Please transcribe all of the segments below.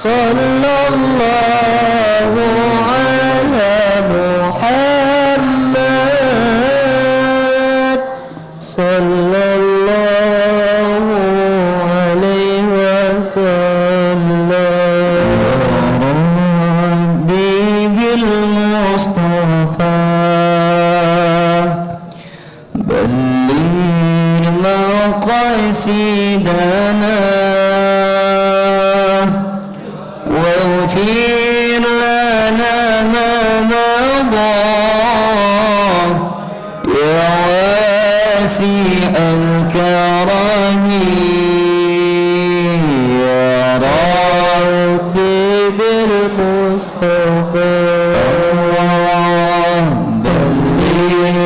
صلى الله على محمد صلى الله عليه وسلم ربي بالمصطفى بلغ مقاصدنا واغفر لنا ما مضى يا واسع الكرم يا ربي بالمصطفى بلغ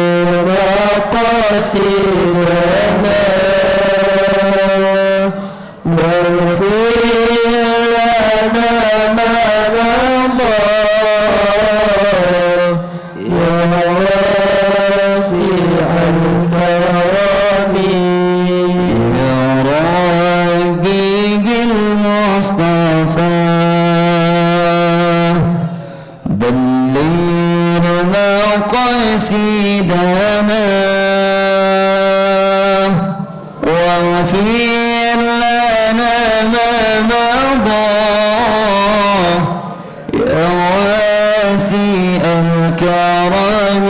مقاصدنا واغفر لنا ما مضى يا واسع الكرم يا ربي بالمصطفى بلغ مقاصدنا واغفر لنا ما مضى يا واسع الكرم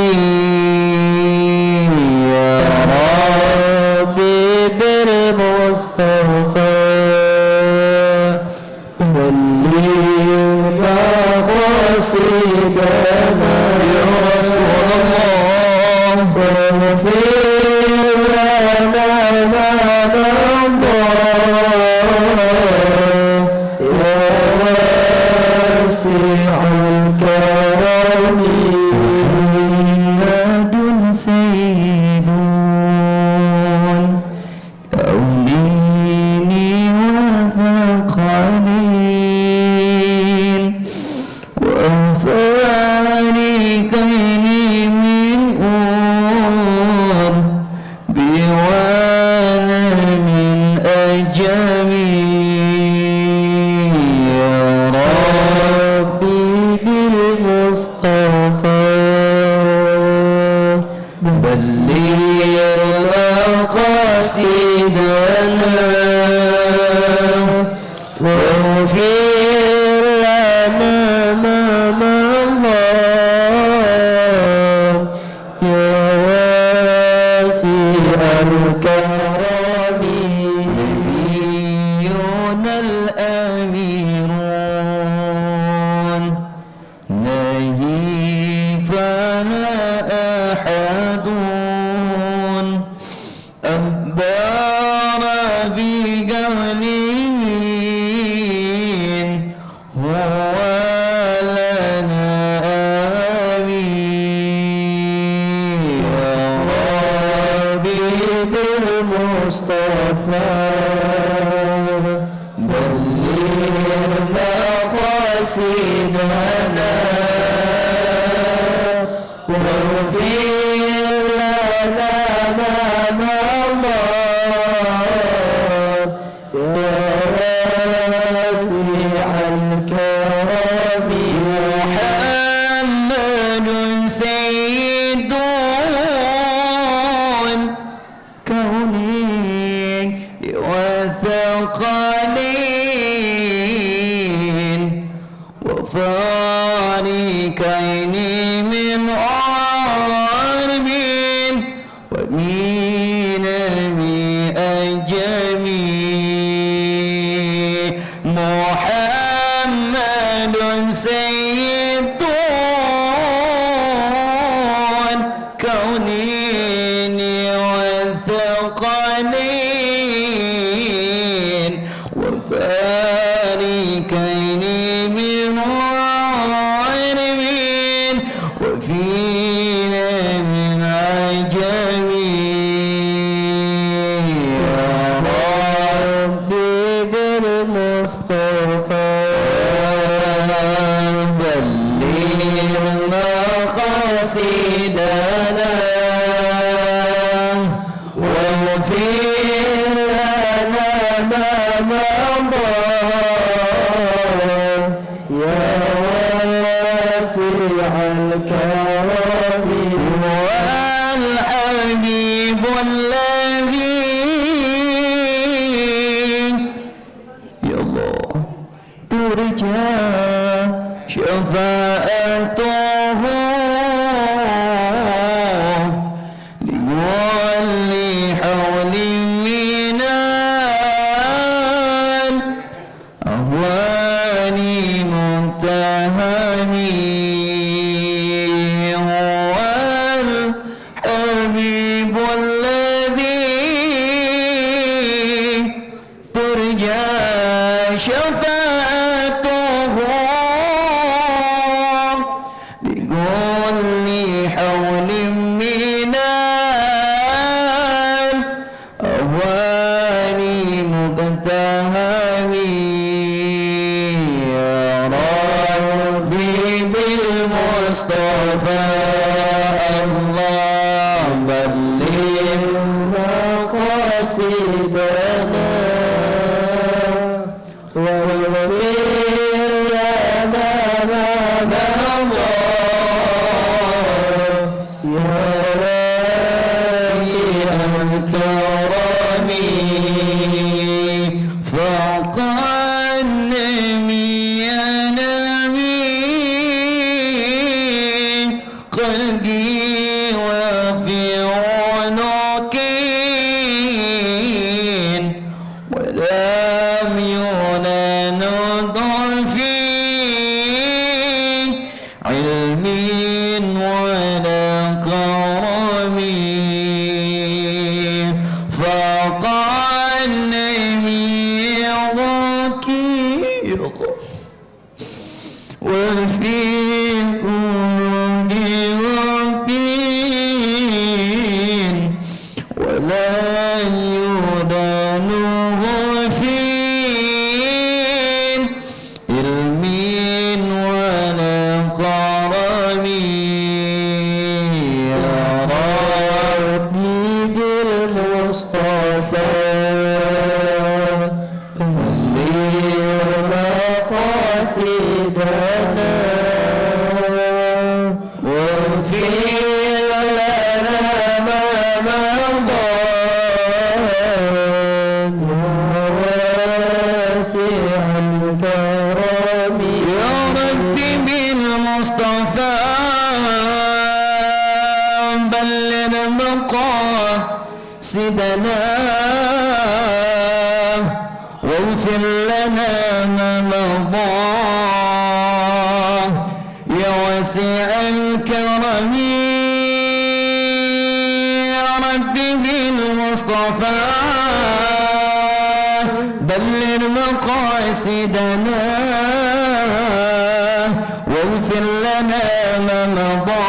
يا ربي بالمصطفى بلغ مقاصدنا يا رسول الله واغفر لنا ما مضى يا واسع الكرم محمد سيد الكونين والثقلين وفارقين من أور بوانا من أجل يا ربي بالمصطفى بلغ مقاصدنا واغفر لنا ما مضى يا واسع الكرم نبينا الأميرون نهيفنا أحد أخبار بقولين هو لنا آمين يا ربي بالمصطفى بلغ مقاصدنا واغفر لنا ما مضى يا واسع الكرم محمد سيد الكونين والثقلين وفارقين من عرب ومن أجل محمد سيد الكونين والثقلين وفارقين من عرب وفينا من عجم يا ربي بالمصطفى بلغ مقاصدنا واغفر لنا ما مضى ترجى شفاعته لكل حول من الأهوال منتهمي هو الحبيب الذي ترجى شفاعته لكل حول من الأهوال مقتهمي يا ربي بالمصطفى الله بلغ مقاصدنا واغفر لنا ما مضى يا واسع الكرم فوق النمي نمي قلبي وفي عنقي ولم ينن ضعفي علم ولا كرم فوق النمي وكير وفي قلوب ربين ولا يدانه في علم ولا كرم يا ربي بالمصطفى بلغ مقاصدنا واغفر لنا ما مضى يا واسع الكرم يا ربي بالمصطفى بلغ مقاصدنا واغفر لنا ما مضى يا واسع الكرم يا ربي بالمصطفى بلغ مقاصدنا واغفر لنا ما مضى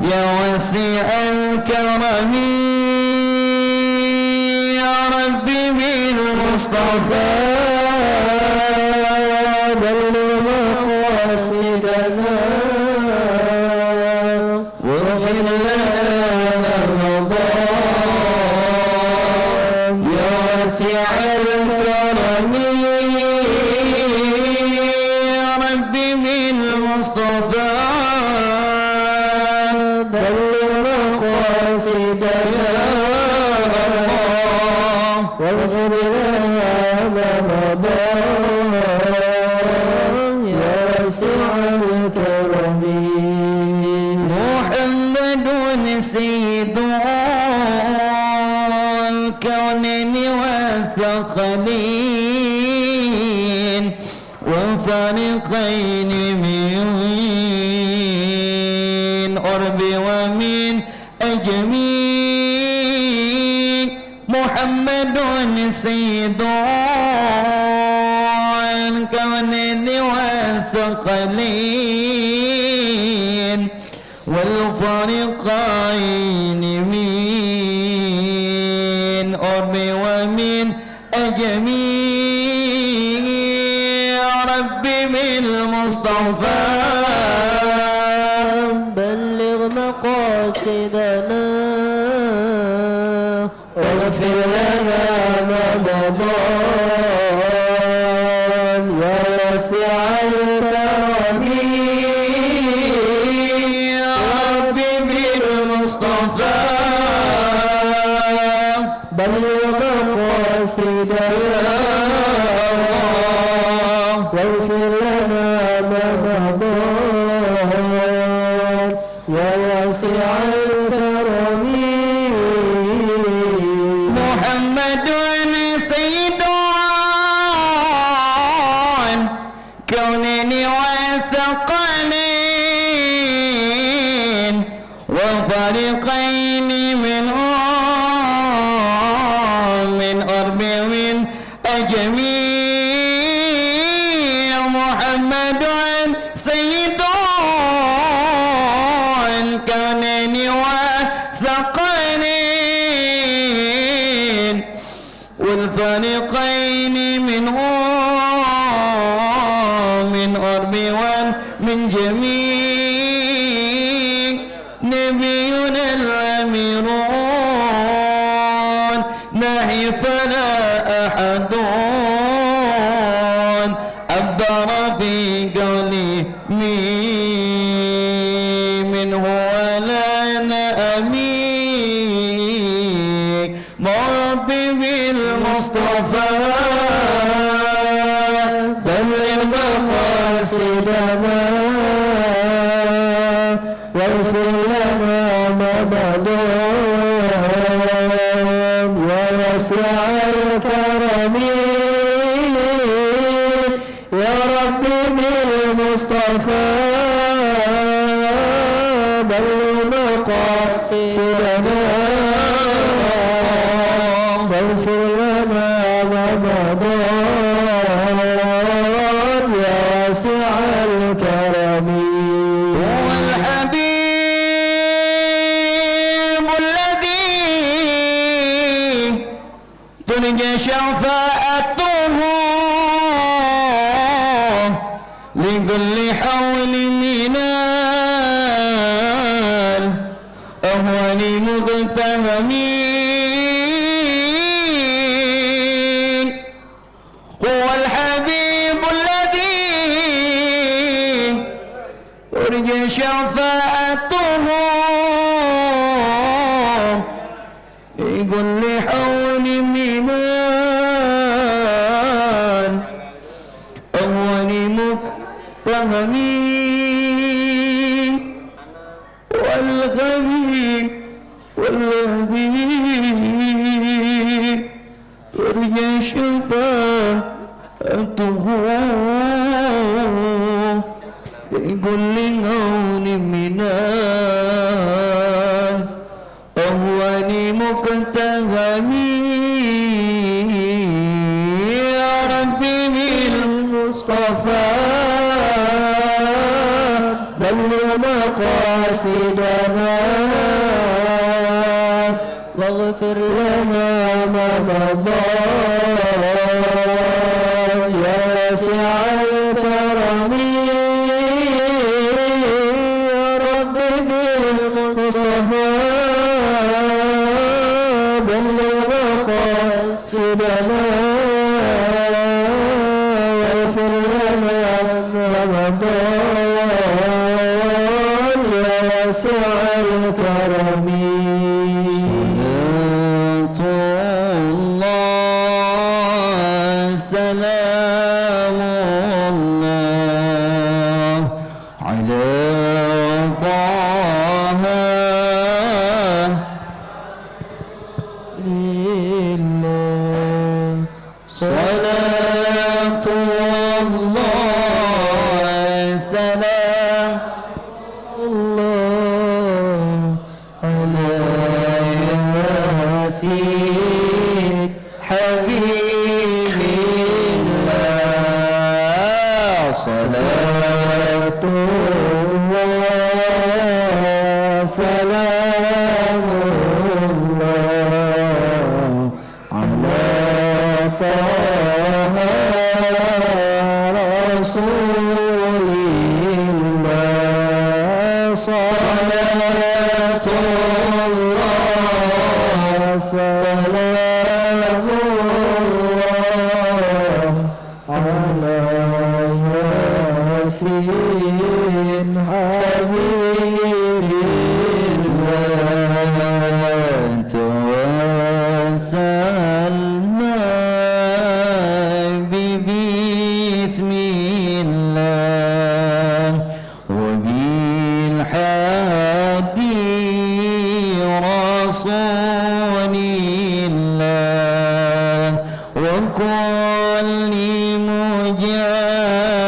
يا واسع الكرم يا ربي بالمصطفى بلغ مقاصدنا واغفر لنا ما مضى يا واسع الكرم يا ربي بالمصطفى بلغ مقاصدنا واغفر لنا ما مضى يا واسع الكرم محمد سيد الكونين والثقلين وفريقين من أرب ومن أجمين محمد سيد الكونين والثقلين والفريقين من أرب ومن أجمين يا ربي بالمصطفى بلغ مقاصدنا واغفر لنا ما مضى يا واسع الكرم يا ربي بالمصطفى بلغ مقاصدنا محمد سيد الكونين والثقلين والفريقين منهم من غرب ومن جميع نبينا الأميرون نحي فلا أحد أبدر في قولي منه ولا أمين مربي بالمصطفى بلغ مقاصدنا واغفر لنا ما مضى يا واسع الكرم يا رب بالمصطفى بلغ مقاصدنا واغفر لنا ما مضى يا واسع الكرم هو الحبيب الذي ترجى شفاعته لكل حول من الأهوال مقتهمين هو الحبيب الذي ترجى شفاعته لكل حول من الأهوال مقتهمين والغبي والذي ترجى شفاعته لكل هون من الأهوال مقتهمين يا ربي بالمصطفى بلغ مقاصدنا واغفر لنا ما مضى يا واسع الكرم يا رب بالمصطفى بلغ مقاصدنا واغفر لنا ما مضى واسع الكرم صلاة الله سلام الله على طه لله صلاة الله سلام الله على ياسين حبيب الله صلاة الله سلام الله على طه رسول الله صلاة الله سلام الله على ياسين حبيب الله توسلنا بسم الله وبالحادي رسول الله وكل مجاهد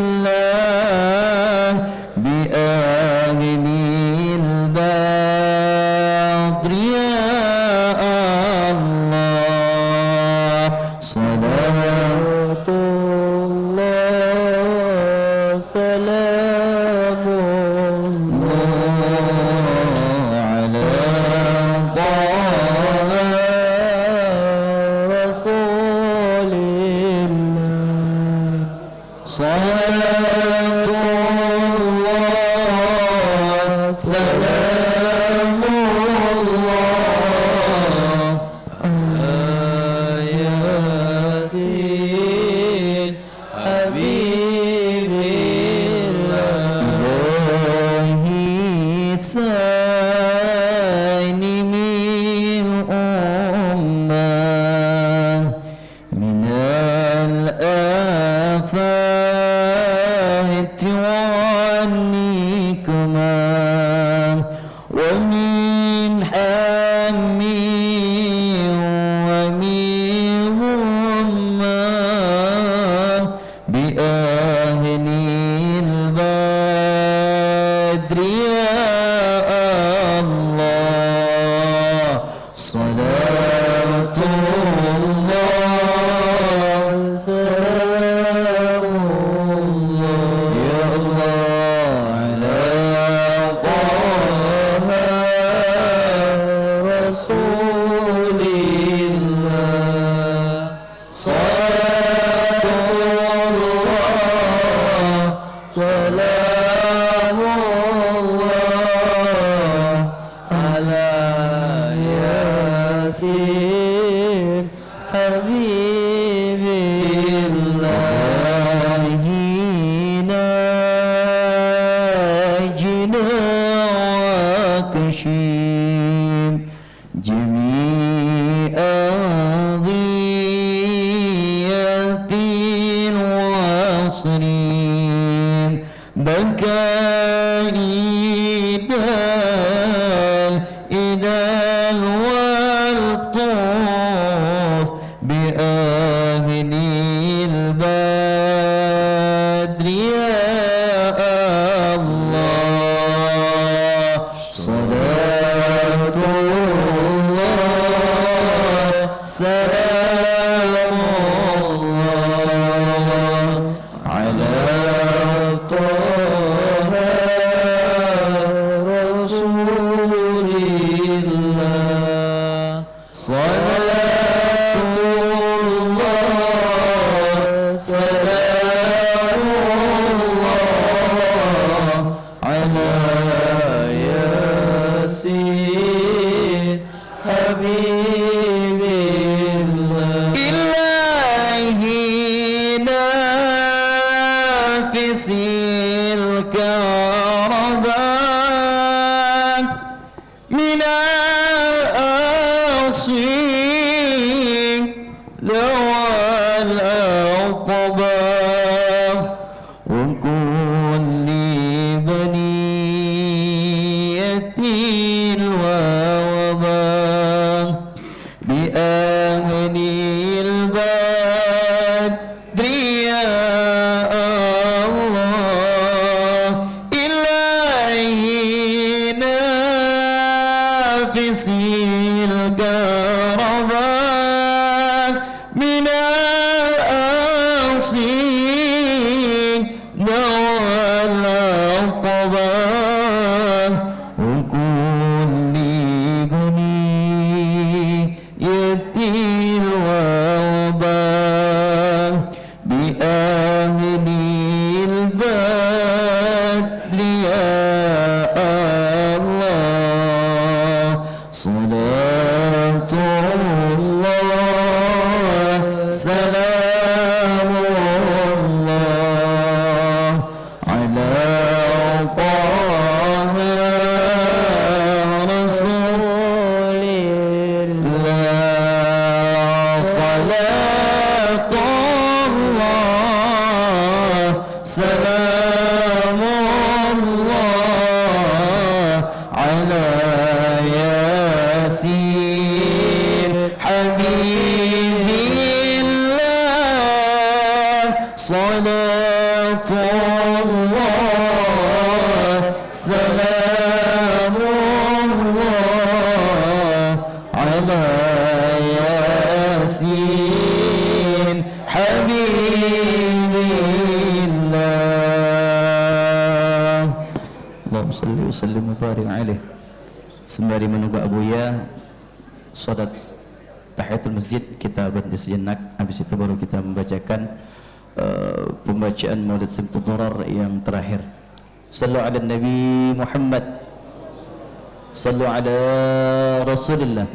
لله بأهل البدر يا الله صلاة صلاة الله سلام الله على ياسين حبيب الله سالم الأمة من الآفات والنكمة ومن حم ومن غمة بأهل البدر يا الله صلاة الله سلام الله يا الله على طه رسول الله صلاة الله سلام الله على ياسين حبيب الله ناجنا وكشيم جميع ضية وصريم بكائد إلى والطوف بأهل البدر يا الله صلاة الله سلام الله على طه رسول الله صلاة الله سلام الله على ياسين حبيب الله إلهي نافس الكربان من الأصيل والأقباب وكل بنية الوباء بأهل البدر يا الله إلهي نافس الكربان من الأصيل والأقبال وكل بنية الوباء بأهل البدر يا الله صلاة الله سلام الله على طه رسول الله صلاة الله سلام الله على ياسين حبيب الله صلاة الله سلام الله على ياسين حبيب الله اللهم صل وسلم وبارك عليه. Sembari menunggu Abuya salat tahiyatul masjid, kita berhenti sejenak, habis itu baru kita membacakan pembacaan Maulid Simtud Durar yang terakhir. Sallu ala Nabi Muhammad, sallu ala Rasulillah.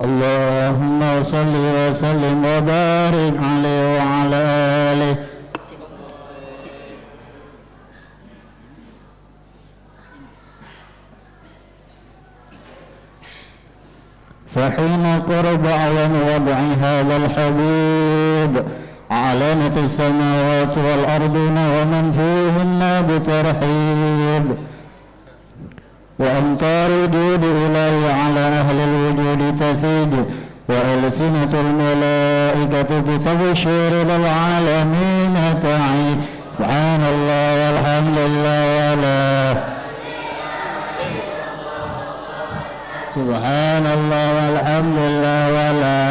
اللهم صل وسلم وبارك عليه وعلى آله. فحين قرب أعلن وضع هذا الحبيب علامة السماوات والأرضين ومن فيهن بترحيب، وأمطار الجود إليه على أهل الوجود تفيد، وألسنة الملائكة بتبشير للعالمين تعيد. سبحان الله والحمد لله ولا سبحان الله والحمد لله ولا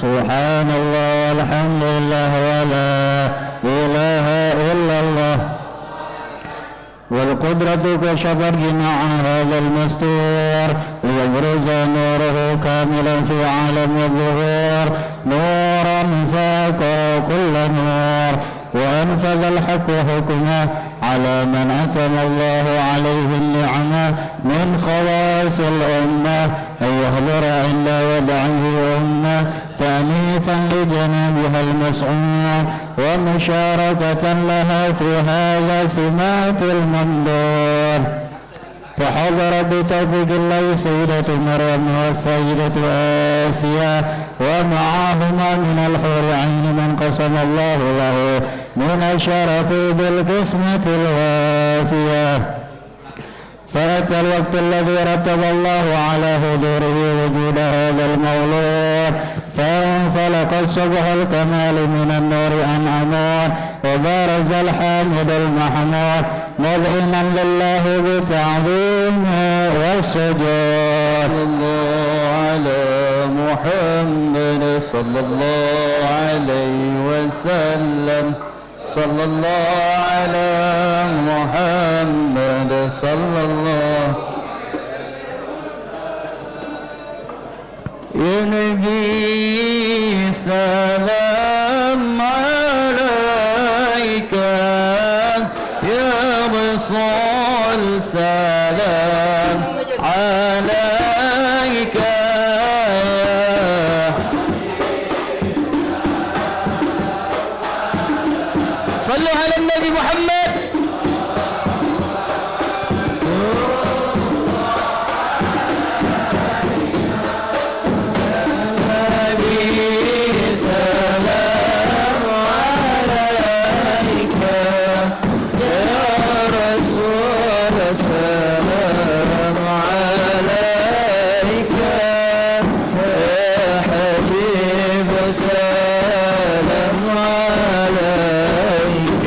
سبحان الله والحمد لله ولا إله إلا الله. والقدرة كشفت جميع هذا المستور ليبرز نوره كاملا في عالم الظهور، نورا فاق كل نور، وأنفذ الحق حكمه على من أتم الله عليه النعمة من خواص الأمة، أن يحضر عند وضعه أمة تأنيثا لجنابها المسعود، ومشاركة لها في هذا سمات المنظور. فحضر بتوفيق الله سيدة مريم والسيدة آسيا، ومعهما من الحور عين من قسم الله له من الشرف بالقسمة الوافية. فأتى الوقت الذي رتب الله على حضوره وجود هذا المولود، فانفلق الصبح الكمال من النور أنعمون، وبارز الحامد المحمود مذعنا لله بتعظيمه والسجود. صلى الله على محمد صلى الله عليه وسلم، صلى الله على محمد صلى الله. يا نبي سلام عليك، يا رسول سلام عليك، صلوا على النبي محمد. سلام عليك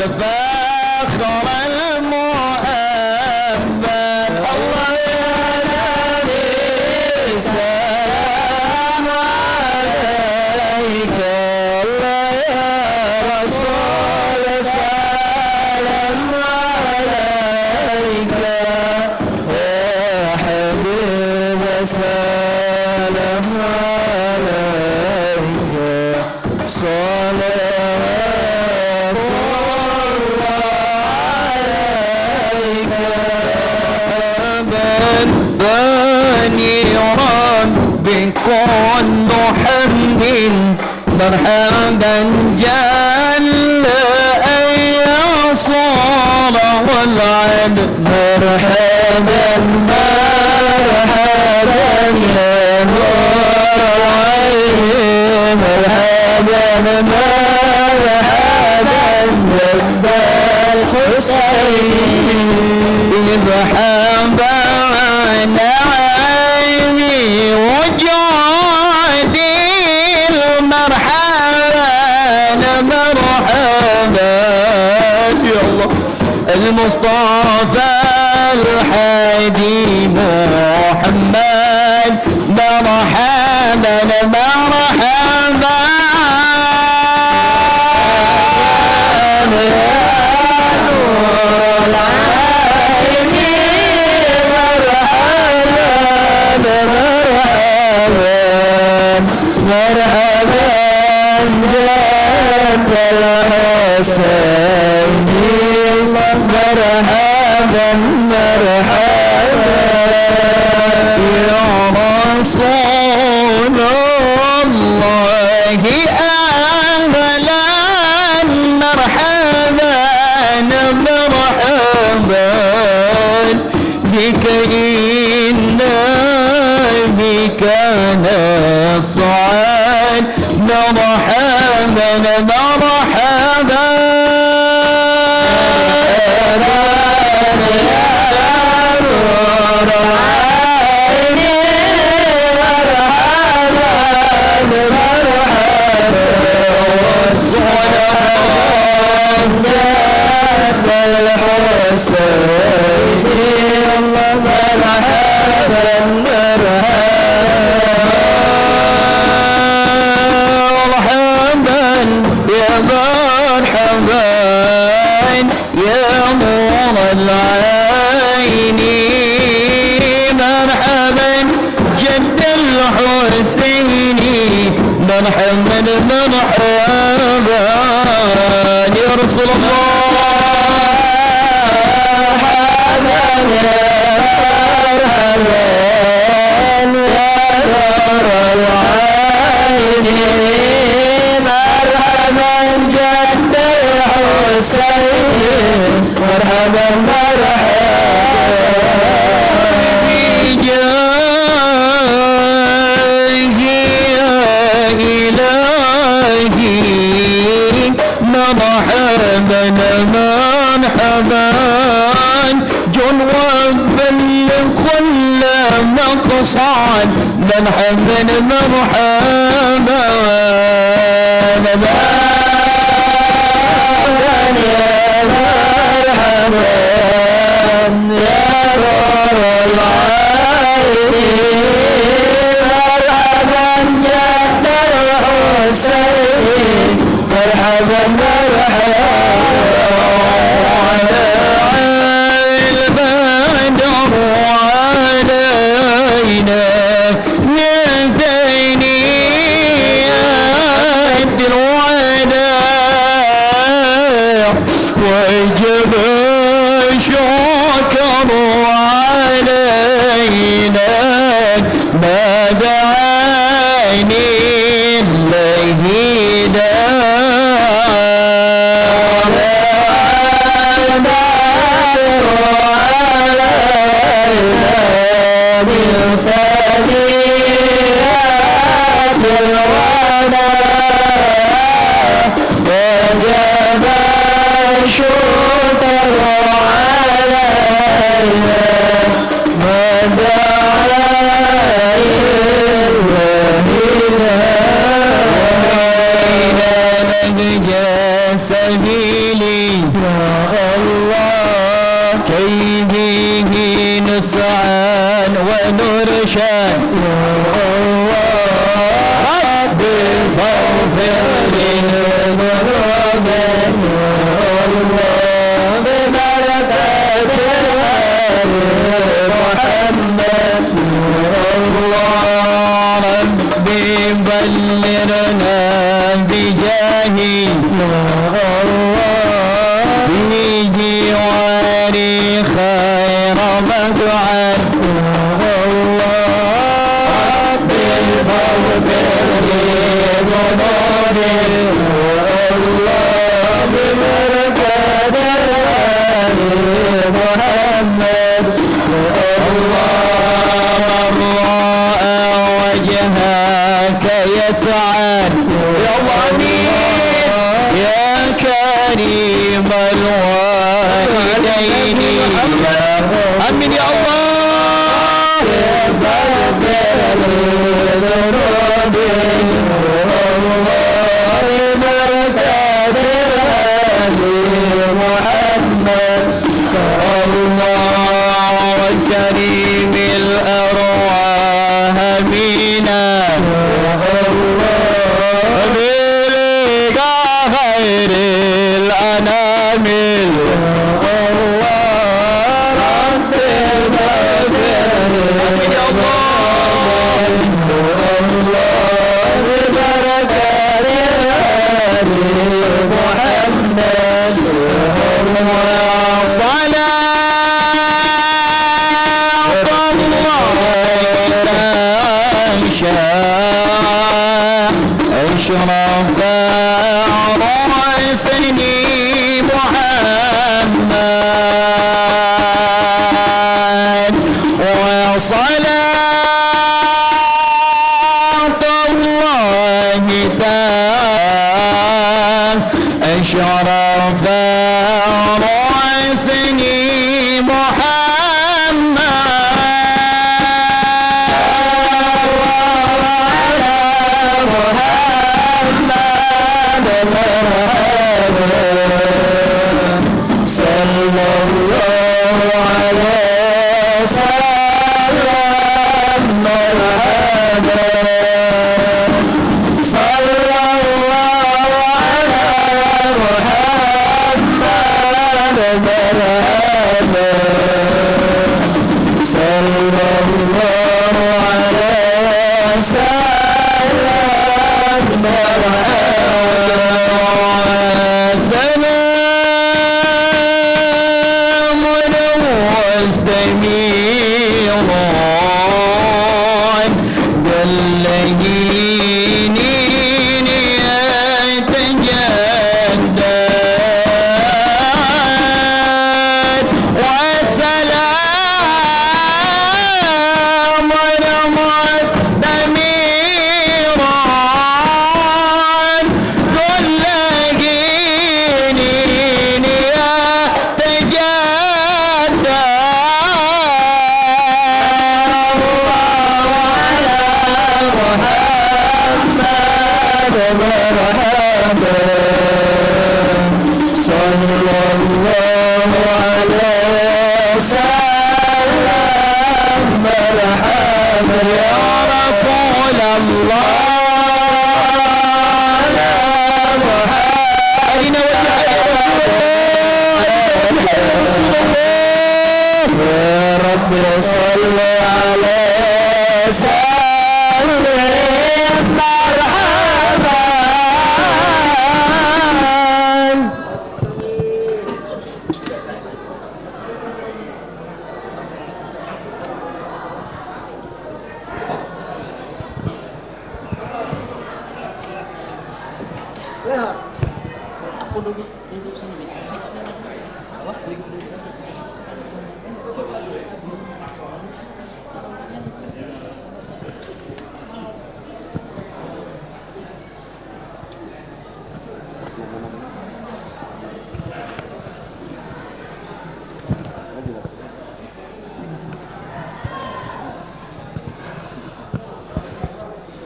فخر المؤمن الله يا نبي سلام عليك الله يا رسول سلام عليك يا حبيب سلام عليك صلوات الله عليك بني ربي كل حمد مرحبا جل أي صار والعد مرحبا مرحبا يا نور العين مرحبا مرحبا رب الحسين مرحبا نعيمي وجودي المرحبا مرحبا يا الله المصطفى الحادي محمد مرحبا مرحبا يا نور العين مرحبا مرحبا جد الحسين مرحبا مرحبا يا رسول الله أهلا مرحبا مرحبا بك إن بك نصعد مرحبا مرحبا العين مرحبا جد الحسين مرحبا مرحبا يا رسول الله مرحبا مرحبا يا نور العين مرحبا جد الحسين مرحبا مرحبا بجاهك يا إلهي مرحبا مرحبا جنوب لكل مقصد مرحبا مرحبا وجب شكر علينا ما دعاني إليه سبيلي يا الله كي به نسعى ونرشد يا الله ربي فاغفر للذنوب يا الله ببركة محمد يا الله ربي بلغنا بجاهي يا الله بجواري خير مبعث يا الله ربي فاغفر لي ذنوبي يا الله ببركة محمد يا الله من رأى وجهك يسعد يا الله يا كريم الوالدين آمين يا الله ببركة ذنوبي محمد الله والكريم الأرواح منا بلقى خير الأنام رب المغفر يا الله ببركة محمد صلاة الله أشرف رأسني محمد وصلاة الله أشرف رأسني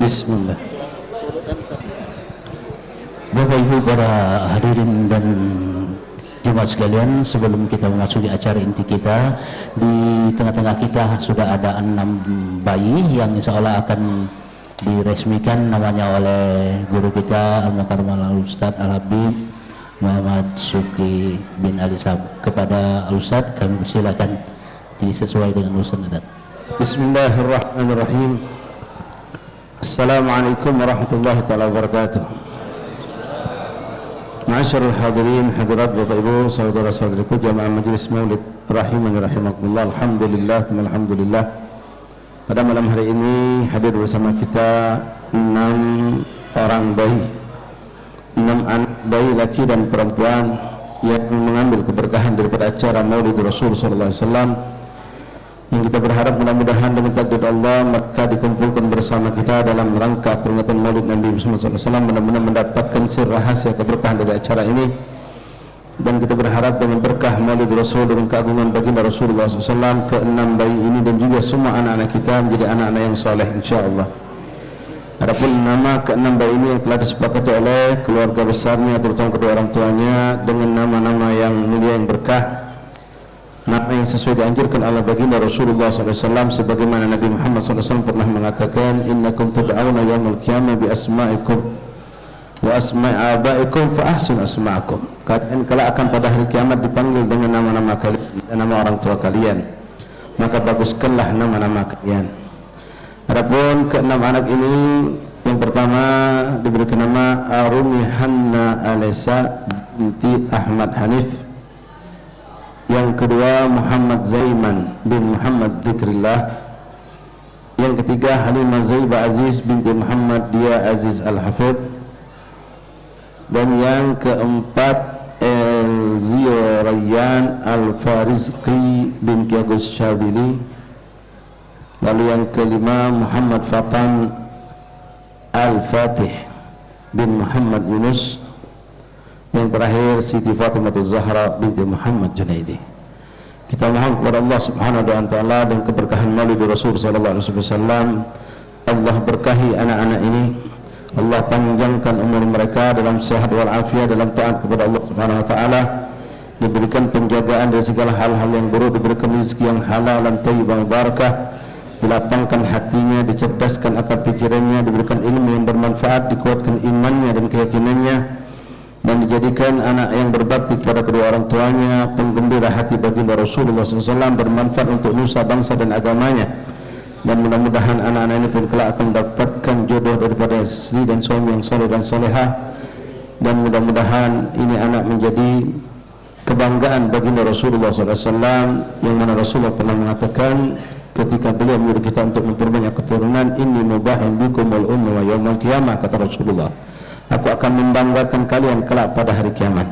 Bismillah. Bapak Ibu para hadirin dan Jemaat sekalian, sebelum kita memasuki acara inti kita, di tengah-tengah kita sudah ada 6 bayi yang insya Allah akan diresmikan namanya oleh guru kita Al-Mukarram Al-Ustaz Al-Habib Muhammad Syukri bin Ali Sab. Kepada Al-Ustaz kami persilakan disesuai dengan Ustaz. Bismillahirrahmanirrahim. Assalamualaikum warahmatullahi taala wabarakatuh. Ma'asyiral hadirin, hadirat Bapak Ibu, saudara-saudariku jamaah majelis Maulid rahimani rahimakumullah. Alhamdulillah, alhamdulillah. Pada malam hari ini hadir bersama kita 6 orang bayi, 6 anak bayi laki dan perempuan yang mengambil keberkahan daripada acara Maulid Rasul sallallahu alaihi wasallam, yang kita berharap mudah-mudahan dengan takdir Allah maka dikumpulkan bersama kita dalam rangka peringatan Maulid Nabi Muhammad SAW, benar-benar mendapatkan sir rahasia keberkahan dari acara ini. Dan kita berharap dengan berkah Maulid Rasul, dengan keagungan baginda Rasulullah SAW, ke-6 bayi ini dan juga semua anak-anak kita menjadi anak-anak yang saleh insyaallah. Adapun nama ke-6 bayi ini yang telah disepakati oleh keluarga besarnya, terutama kedua orang tuanya, dengan nama-nama yang mulia, yang berkah, nama yang sesuai dianjurkan oleh baginda Rasulullah SAW, sebagaimana Nabi Muhammad SAW pernah mengatakan, innakum tud'auna yaumul qiyamah bi asma'ikum wa asma'i abaikum fa ahsin asma'akum. Kalian kelak akan pada hari kiamat dipanggil dengan nama-nama kalian dan nama orang tua kalian, maka baguskanlah nama-nama kalian. Adapun ke-6 anak ini, yang pertama diberikan nama Arumi Hanna Alisa binti Ahmad Hanif, yang kedua Muhammad Zaiman bin Muhammad Dzikrillah, yang ketiga Halimah Zaibah Aziz binti Muhammad Dia Aziz Al-Hafidh, dan yang keempat Elzio Rayyan Al-Farizqi bin Agus Syadili, lalu yang kelima Muhammad Fatan Al-Fatih bin Muhammad Yunus, yang terakhir Siti Fatimah Az-Zahra binti Muhammad Junaidi. Kita mohon kepada Allah Subhanahu wa taala dan keberkahan Maulid Rasul sallallahu alaihi wasallam, Allah berkahi anak-anak ini, Allah panjangkan umur mereka dalam sehat wal afiat, dalam taat kepada Allah Subhanahu wa taala, diberikan penjagaan dari segala hal-hal yang buruk, diberikan rezeki yang halal dan thayyib yang barakah, dilapangkan hatinya, dicerdaskan akal pikirannya, diberikan ilmu yang bermanfaat, dikuatkan imannya dan keyakinannya, dan dijadikan anak yang berbakti kepada kedua orang tuanya, penggembira hati baginda Rasulullah SAW, bermanfaat untuk nusa bangsa dan agamanya. Dan mudah-mudahan anak-anak ini pun kelak akan mendapatkan jodoh daripada istri dan suami yang saleh dan salehah. Dan mudah-mudahan ini anak menjadi kebanggaan baginda Rasulullah SAW, yang mana Rasulullah pernah mengatakan ketika beliau menyuruh kita untuk memperbanyak keturunan, inni mubahin bikumul umma wa yaumul qiyamah, kata Rasulullah, aku akan membanggakan kalian kelak pada hari kiamat.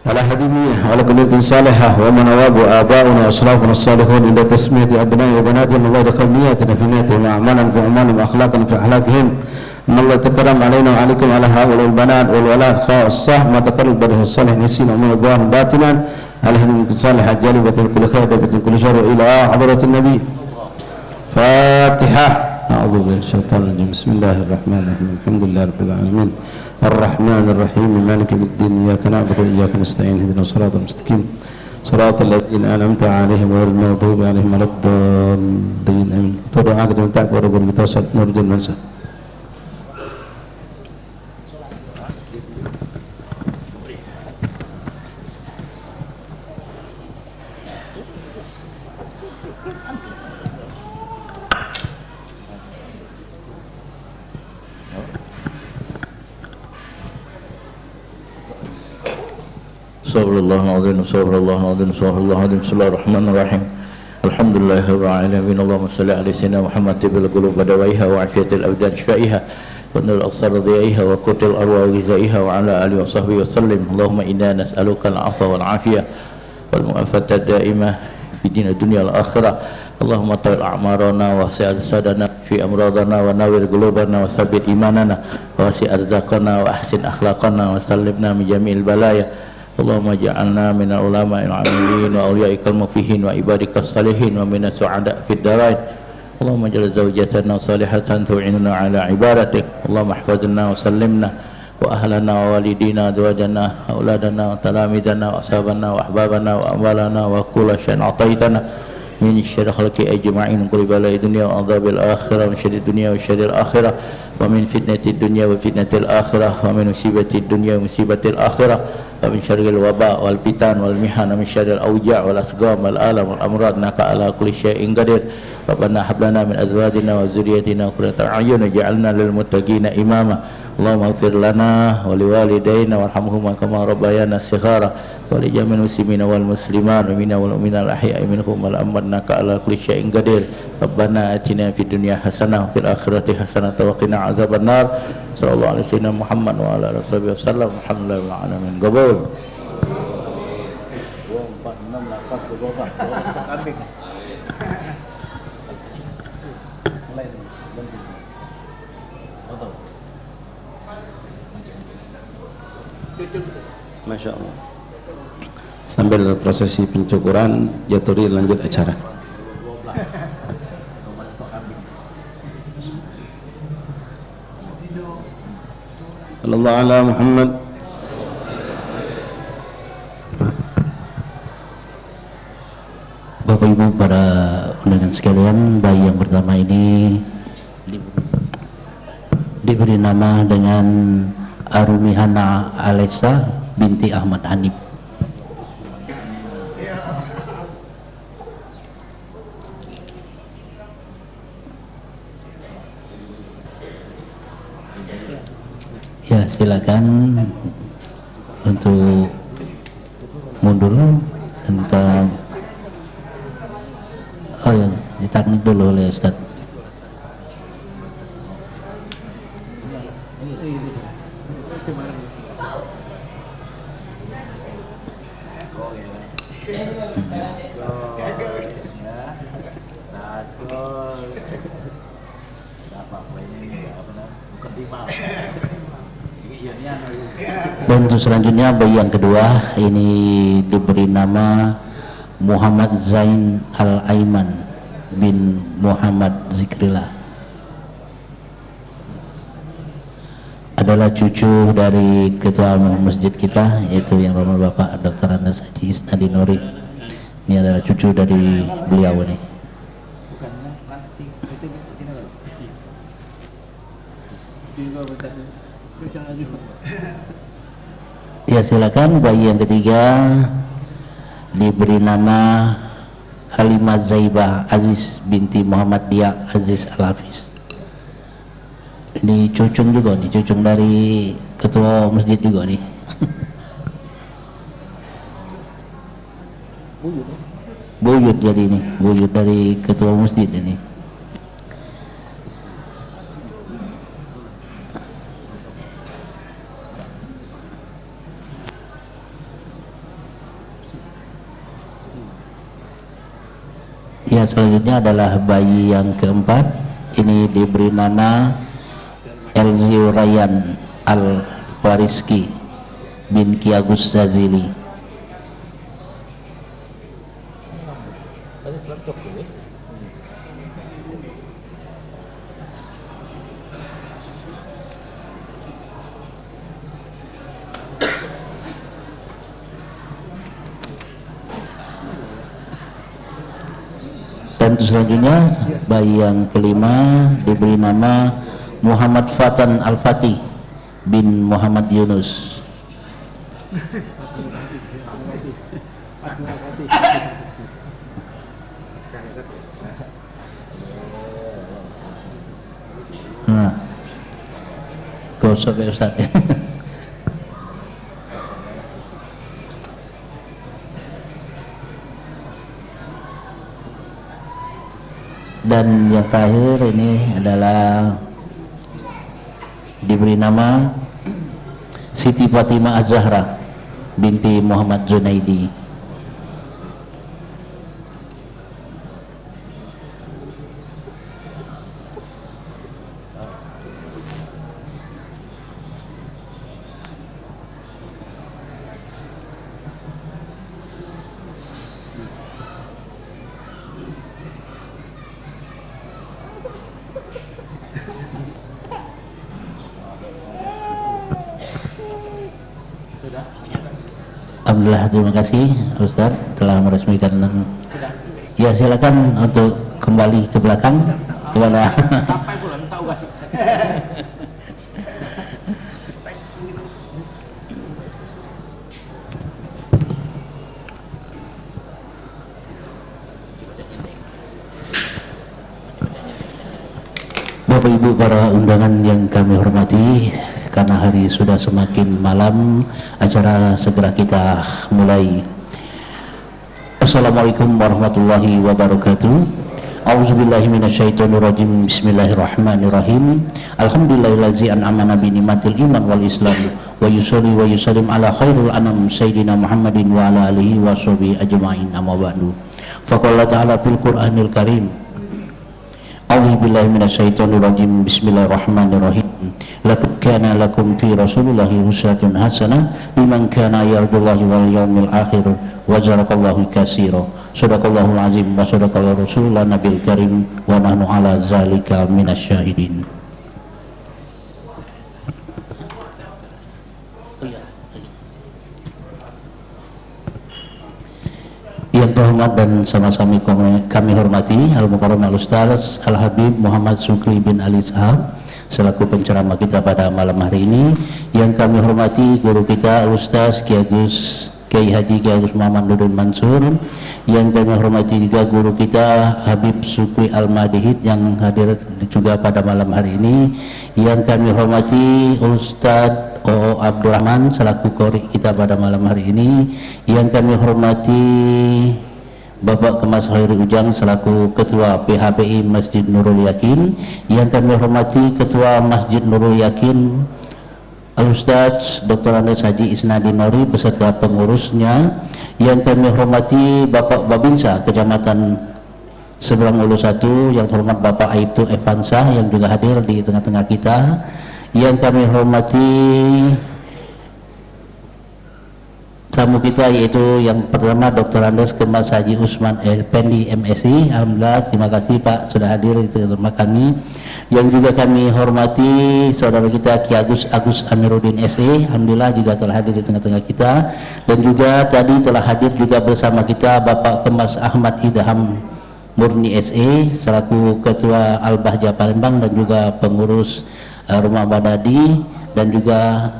Ala hadiniyah ala kullatin salihah wa manawabu aba'una wa asrafuna salihun inda tasmiyati abna'i wa banatin Allah dakhal niyatina fi niyatihim wa amalan fi amalihim wa akhlaqan fi akhlaqihim. Allah takaram alaina wa alaikum ala ha'ulul banat wal walad khassah ma takarrub badahu salih nisina min adhan batinan ala hadin salihah jalibatul kulli khair dafatul kulli syarr ila hadratin nabi. Fatihah. أعوذ بالله من الشيطان الرجيم. بسم الله الرحمن الرحيم. الحمد لله رب العالمين الرحمن الرحيم مالك يوم الدين إياك نعبد وإياك نستعين اهدنا الصراط المستقيم صراط الذين أنعمت عليهم غير المغضوب عليهم ولا الضالين آمين. Doa kita minta kepada guru kita Ustaz Nurdin Mansah. Bismillahirrahmanirrahim. Bismillahirrahmanirrahim. Alhamdulillahirabbil alamin. Allahumma shalli ala sayyidina Muhammad tibil qulub badawaiha wa afiyatil abdan shifaiha wa nur al-absar dhaiha wa qutil arwah ghizaiha wa ala alihi wa sahbihi wa sallim. Allahumma inna nas'aluka al-'afwa wal 'afiyah wal mu'afata ad-da'imah fi din ad-dunya wal akhirah. Allahumma tawil a'marana wa wasi' sadana fi amradana wa nawwir qulubana wa tsabbit imanana wa wasi' arzaqana wa ahsin akhlaqana wa sallimna min jami'il balaya. Allahumma ja'alna minal ulama'il 'amilin wa awliya'ikal mufihin wa ibadikas salihin wa minas su'ada fid darain. Allahumma ja'al zawjatana salihatan tu'inuna ala ibadatik. Allahumma ihfazna wa sallimna وأهلنا ووالدينا وزوجنا وأولادنا وتلاميذنا وأصحابنا وأحبابنا وأموالنا وكل شيء أعطيتنا من شر خلق أجمعين من كل بلاء الدنيا وعذاب الآخرة ومن شر الدنيا وشر الآخرة ومن فتنة الدنيا وفتنة الآخرة ومن مصيبة الدنيا ومصيبة الآخرة ومن شر الوباء والفتن والمحن ومن شر الأوجاع والأسقام والآلام والأمراض إنك على كل شيء قدير ربنا هب لنا من أزواجنا وذريتنا قرة أعين واجعلنا للمتقين إماما اللهم اغفر لنا ولوالدينا وارحمهما كما ربيانا صغارا ولجميع المسلمين والمسلمات والمؤمنين الأحياء منهم والأموات إنك على كل شيء قدير ربنا آتنا في الدنيا حسنة وفي الآخرة حسنة وقنا عذاب النار صلى الله عليه سيدنا محمد وعلى آله وصحبه وسلم الحمد لله رب العالمين قبول Masya Allah. Sambil prosesi pencukuran, Jaturi lanjut acara. Sallallahu ala Muhammad. Bapak Ibu para undangan sekalian, bayi yang pertama ini diberi nama dengan Arumi Hana Alesa binti Ahmad Hanif. Ya, silakan untuk mundur dan kita ditaknik dulu oleh Ustaz. Dan untuk selanjutnya bayi yang kedua ini diberi nama Muhammad Zain Al-Aiman bin Muhammad Zikrillah, adalah cucu dari ketua masjid kita, yaitu yang hormat Bapak Dr. Andes Haji Isnadi Nuri. Ini adalah cucu dari beliau ini. Ya, silakan bayi yang ketiga diberi nama Halimah Zaibah Aziz binti Muhammad Dia Aziz Al-Hafiz. Ini cucung juga nih, cucung dari ketua masjid juga nih. Buyut jadi ini, buyut dari ketua masjid ini. Ya, selanjutnya adalah bayi yang keempat. Ini diberi nama Elziu Rayyan Al-Fariski bin Ki Agus Zazili. Dan selanjutnya bayi yang kelima diberi nama Muhammad Fatan Al-Fatih bin Muhammad Yunus. Nah, gosok ya Ustaz. Dan yang terakhir ini adalah diberi nama Siti Fatimah Az-Zahra binti Muhammad Junaidi. Alhamdulillah, terima kasih Ustaz telah meresmikan. Ya silakan untuk kembali ke belakang kepada Bapak Ibu para undangan yang kami hormati, karena hari sudah semakin malam, acara segera kita mulai. Assalamualaikum warahmatullahi wabarakatuh. A'udzubillahi minasyaitonirrajim. Bismillahirrahmanirrahim. Alhamdulillahillazi an'amana bi ni'matil iman wal islam wa yusalli wa yusallim ala khairul anam sayyidina Muhammadin wa ala alihi wa sahbihi ajma'in, amma ba'du. Faqala ta'ala fil Qur'anil Karim, A'udzubillahi minasyaitonirrajim. Bismillahirrahmanirrahim. Laqad kana lakum fi Rasulillahi uswatun hasanah liman kana yarjullaha wal yawmil akhir wa jazaakallahu katsiran. Shadaqallahul azim wa shadaqallahu rasulullah nabil karim wa nahnu ala zalika minasyahidin. Yang terhormat dan sama-sama kami hormati Al-Mukarram Al-Ustaz Al-Habib Muhammad Sukri bin Ali Sahab selaku penceramah kita pada malam hari ini. Yang kami hormati guru kita Al-Ustaz Kiai Haji Agus Muhammad Nurdin Mansur. Yang kami hormati juga guru kita Habib Sukri Al-Madihid yang hadir juga pada malam hari ini. Yang kami hormati Ustaz O. Abdurrahman selaku qori kita pada malam hari ini. Yang kami hormati Bapak Kemas Khairi Ujang selaku Ketua PHBI Masjid Nurul Yakin. Yang kami hormati Ketua Masjid Nurul Yakin Al-Ustaz Dr. Andes Haji Isnadi Nori beserta pengurusnya. Yang kami hormati Bapak Babinsa Kecamatan Seberang Ulu 1, yang terhormat Bapak Aibtu Evansah yang juga hadir di tengah-tengah kita. Yang kami hormati tamu kita yaitu yang pertama Dr. Andes Kemas Haji Usman Pendi MSI. Alhamdulillah, terima kasih Pak sudah hadir di tengah kami. Yang juga kami hormati saudara kita Ki Agus Amiruddin SE, alhamdulillah juga telah hadir di tengah-tengah kita. Dan juga tadi telah hadir juga bersama kita Bapak Kemas Ahmad Idham Murni SE selaku Ketua Al-Bahja Palembang dan juga pengurus Rumah Badadi. Dan juga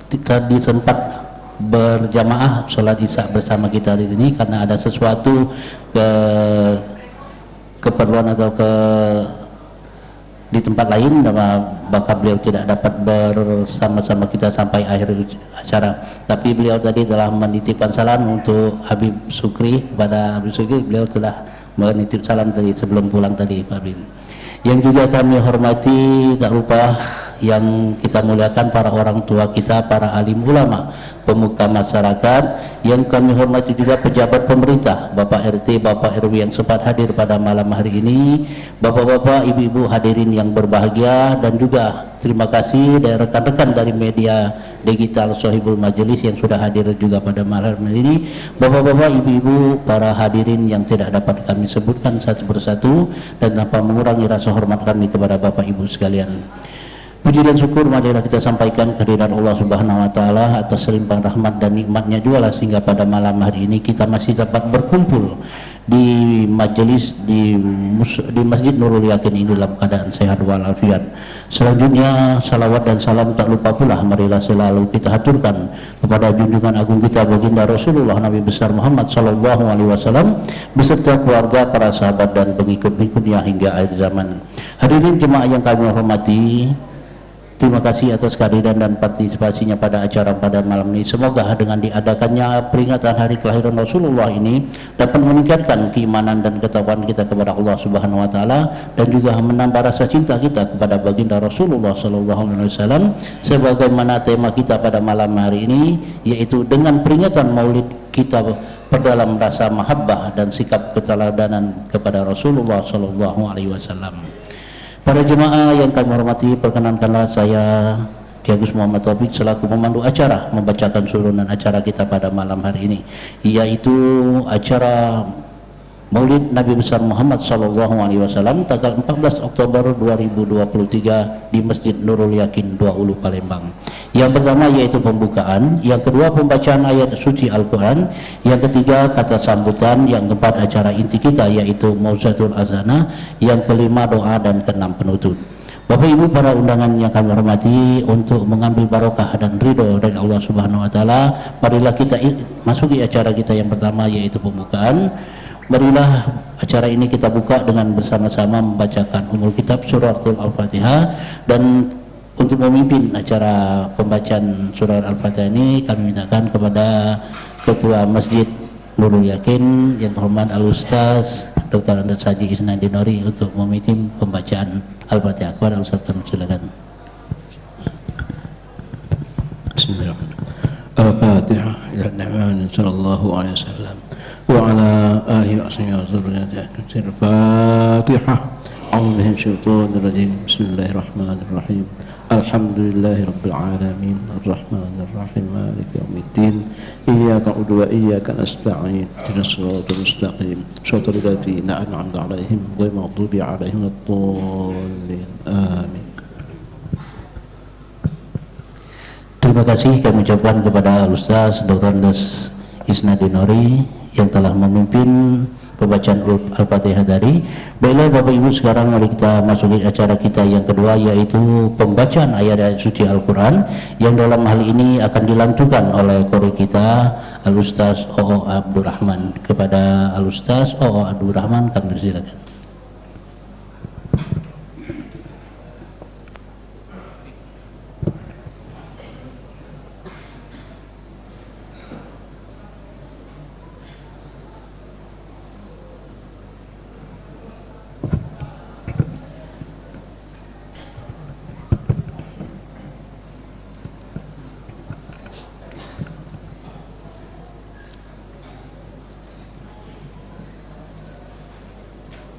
tadi sempat berjamaah sholat isya bersama kita di sini karena ada sesuatu keperluan atau di tempat lain, maka beliau tidak dapat bersama-sama kita sampai akhir acara. Tapi beliau tadi telah menitipkan salam untuk Habib Sukri. Kepada Habib Sukri beliau telah menitip salam tadi sebelum pulang tadi Pak Bin. Yang juga kami hormati tak lupa yang kita muliakan para orang tua kita, para alim ulama, pemuka masyarakat. Yang kami hormati juga pejabat pemerintah, Bapak RT, Bapak RW yang sempat hadir pada malam hari ini, Bapak-bapak, Ibu-ibu hadirin yang berbahagia. Dan juga terima kasih dari rekan-rekan dari media digital Sohibul Majelis yang sudah hadir juga pada malam hari ini. Bapak-bapak, Ibu-ibu, para hadirin yang tidak dapat kami sebutkan satu persatu dan tanpa mengurangi rasa hormat kami kepada Bapak Ibu sekalian. Puji dan syukur marilah kita sampaikan kehadiran Allah Subhanahu wa taala atas limpahan rahmat dan nikmatnya jualah sehingga pada malam hari ini kita masih dapat berkumpul di majelis di Masjid Nurul Yakin ini dalam keadaan sehat walafiat. Selanjutnya salawat dan salam tak lupa pula marilah selalu kita haturkan kepada junjungan agung kita baginda Rasulullah Nabi besar Muhammad sallallahu alaihi wasallam beserta keluarga, para sahabat dan pengikut-pengikutnya hingga akhir zaman. Hadirin jemaah yang kami hormati, terima kasih atas kehadiran dan partisipasinya pada acara pada malam ini. Semoga dengan diadakannya peringatan hari kelahiran Rasulullah ini dapat meningkatkan keimanan dan ketakwaan kita kepada Allah Subhanahu wa taala dan juga menambah rasa cinta kita kepada baginda Rasulullah sallallahu alaihi wasallam sebagaimana tema kita pada malam hari ini, yaitu dengan peringatan Maulid kita perdalam rasa mahabbah dan sikap keteladanan kepada Rasulullah sallallahu alaihi wasallam. Para jemaah yang kami hormati, perkenankanlah saya Ki Agus Muhammad Taufik selaku pemandu acara membacakan surunan acara kita pada malam hari ini, yaitu acara Maulid Nabi besar Muhammad sallallahu alaihi wasallam tanggal 14 Oktober 2023 di Masjid Nurul Yakin 2 Ulu Palembang. Yang pertama yaitu pembukaan, yang kedua pembacaan ayat suci Al-Qur'an, yang ketiga kata sambutan, yang keempat acara inti kita yaitu Mauzatul Azana, yang kelima doa, dan keenam penutup. Bapak Ibu para undangan yang kami hormati, untuk mengambil barokah dan ridho dari Allah Subhanahu wa taala, marilah kita masuki acara kita yang pertama yaitu pembukaan. Marilah acara ini kita buka dengan bersama-sama membacakan Ummul Kitab Suratul Al-Fatihah, dan untuk memimpin acara pembacaan surah Al-Fatihah ini kami mintakan kepada Ketua Masjid Nurul Yakin yang terhormat Al-Ustaz Dr. Andes Haji Isnadi Nori untuk memimpin pembacaan Al-Fatihah. Kepada Ustaz kami silakan. Bismillahirrahmanirrahim. Al-Fatihah ila Nabi sallallahu alaihi wasallam wa ala alihi wa sahbihi wa zurriyyatihi. Al-Fatihah. A'udzu billahi minasyaitonir rajim. Bismillahirrahmanirrahim. Alhamdulillahi rabbil alamin arrahmanir rahim maliki yaumiddin iyyaka na'budu wa iyyaka nasta'in ihdinas siratal mustaqim siratal ladzina an'amta 'alaihim ghairil maghdubi 'alaihim wad-dallin amin. Terima kasih kami ucapkan kepada Ustaz Dr. Andes Isnadi Nori yang telah memimpin pembacaan Al-Fatihah tadi. Baiklah Bapak Ibu, sekarang mari kita masuki acara kita yang kedua yaitu pembacaan ayat-ayat suci Al-Quran, yang dalam hal ini akan dilantunkan oleh qori kita Al-Ustaz O.O. Abdurrahman. Kepada Al-Ustaz O.O. Abdurrahman kami persilakan.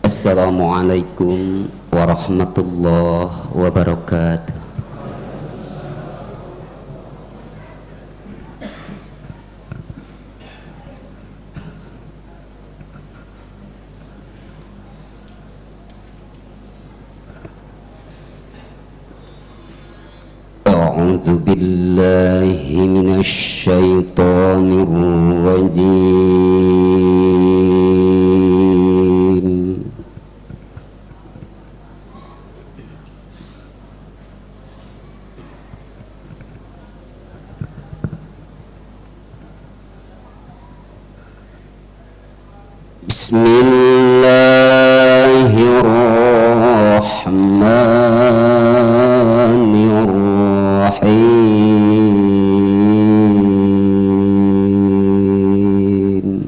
Assalamualaikum warahmatullahi wabarakatuh. A'udzu billahi minasy syaithanir rajim. Bismillahirrahmanirrahim.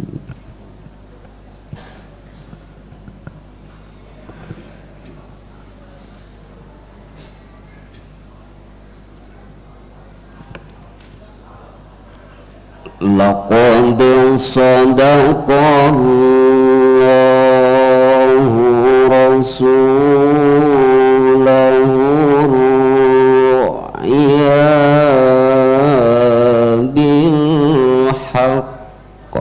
Laqad sadaqallahu rasulahu ru'ya bil haqq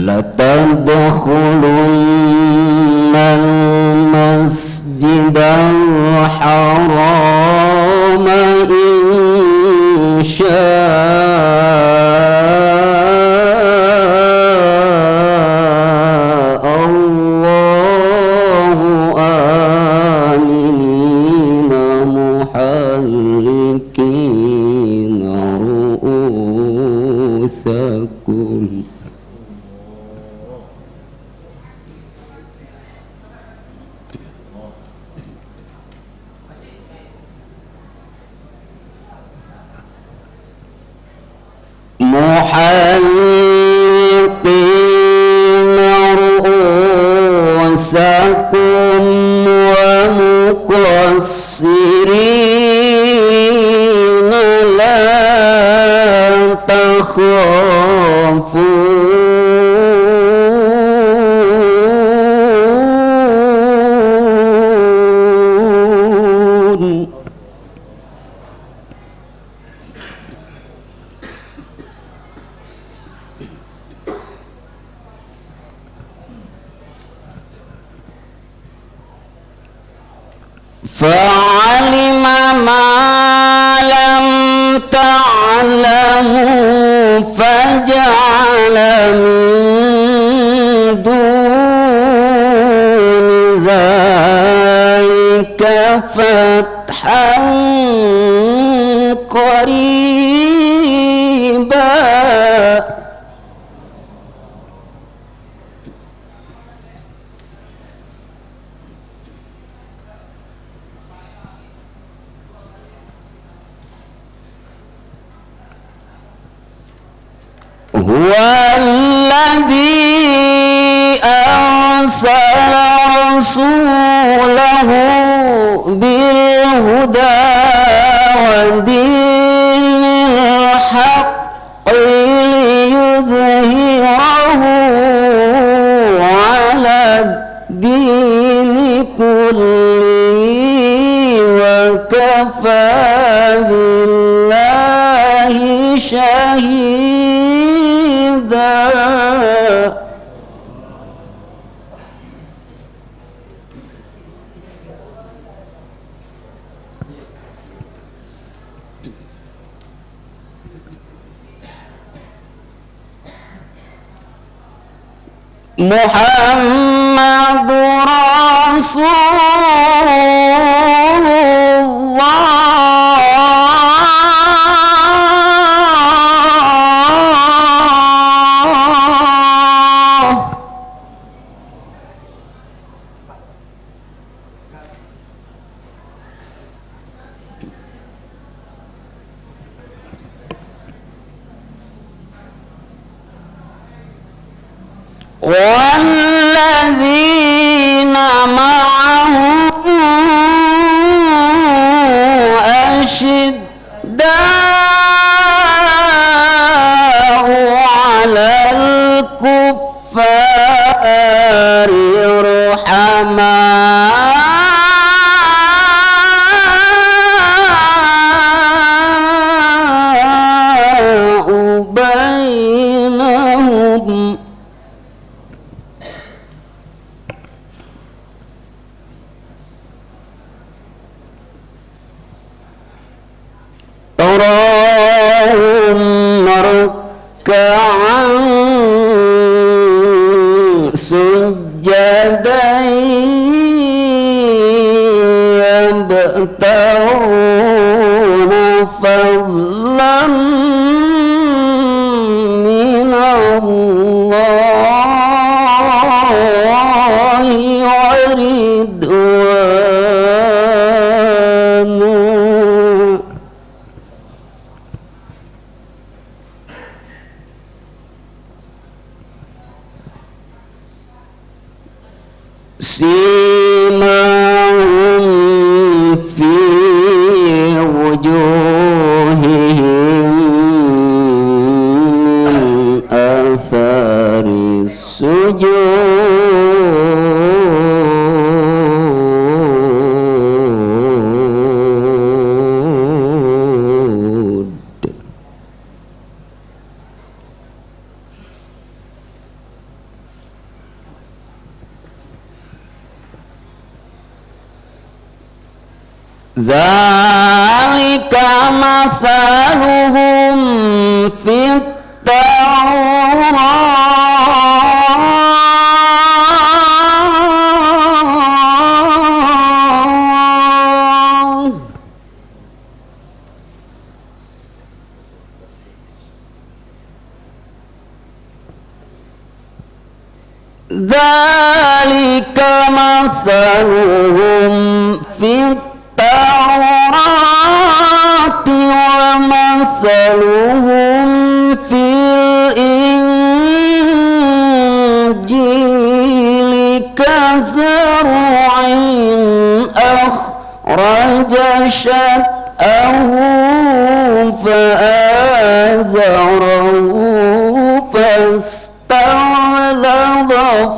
لتدخلن المسجد الحرام إن شاء الله آمنين محلقين رؤوسكم محلقين رؤوسكم ومقصرين لا تخافون فعلم ما لم تعلموا فجعل من دون ذلك فتحا قريبا. هو الذي أرسل رسوله بالهدى ودين الحق ليظهره على الدين كله وكفى بالله شهيدا. محمد رسول الله والذين معه أشداء على الكفار رحماء بينهم تراهم ركعا سجدا يبتغون فضلا من الله ورضوانا. سيماهم في وجوههم من آثار السجود. ذلك مثلهم في التوراة ذلك مثلهم في التوراة ومثلهم في الإنجيل كزرع أخرج شطأه فآزره فاستغلظ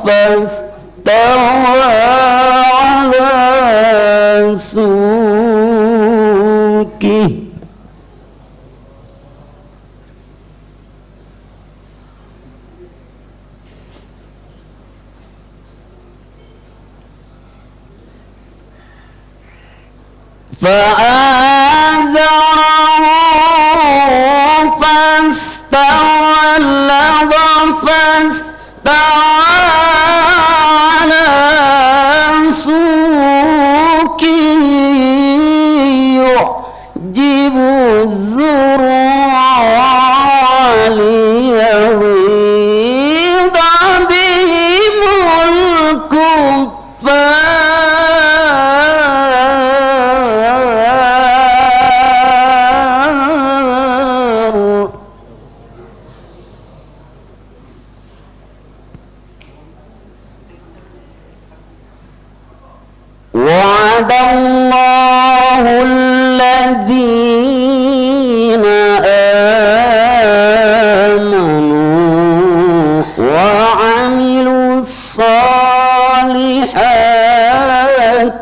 فاستوى على سوقه فآزره فاستغلظ فاستوى على سوقه يعجب الزراع ليغيظ بهم الكفار وعد الله الذين آمنوا وعملوا الصالحات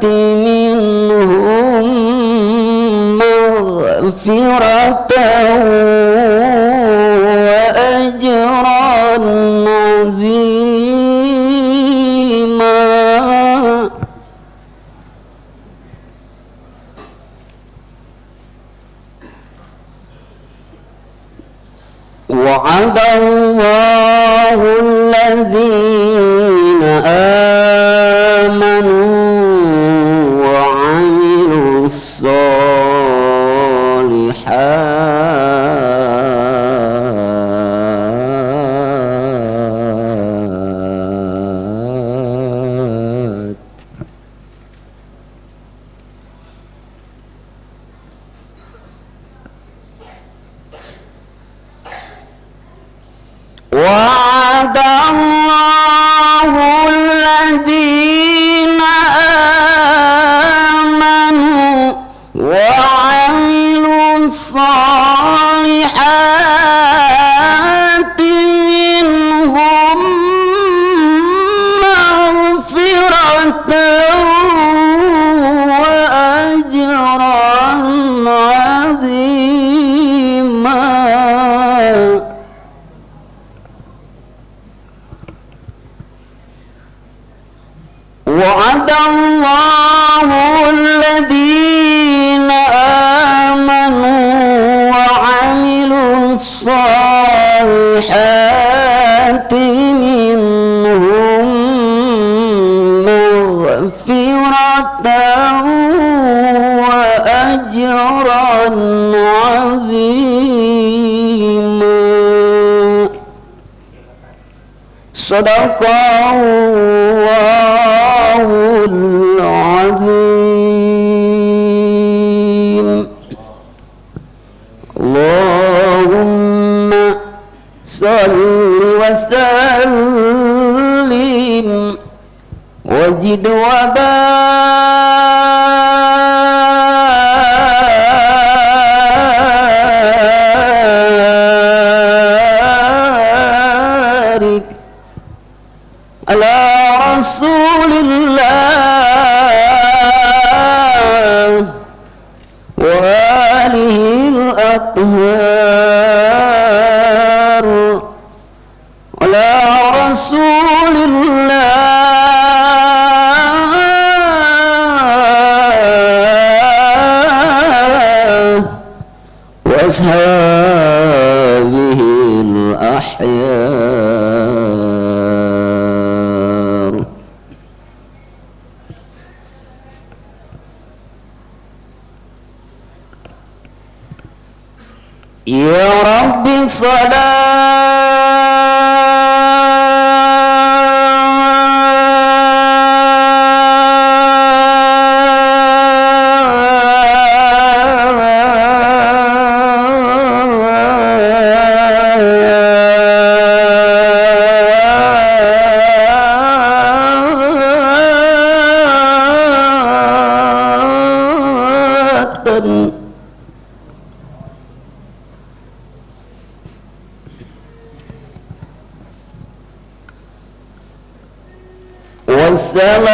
منهم مغفرة وأجرا عظيما وعد الله الذين آمنوا وعملوا الصالحات وعد الله الذين آمنوا وعملوا الصالحات منهم مغفرة وأجرا عظيما وعد الله الذين آمنوا وعملوا الصالحات منهم مغفرة وأجرا عظيما صدق الله العظيم اللهم صل وسلم وزد وبارك على رسول الله وآله الأطهار على رسول الله وأصحابه الأحيار يا رب صلاة والسلام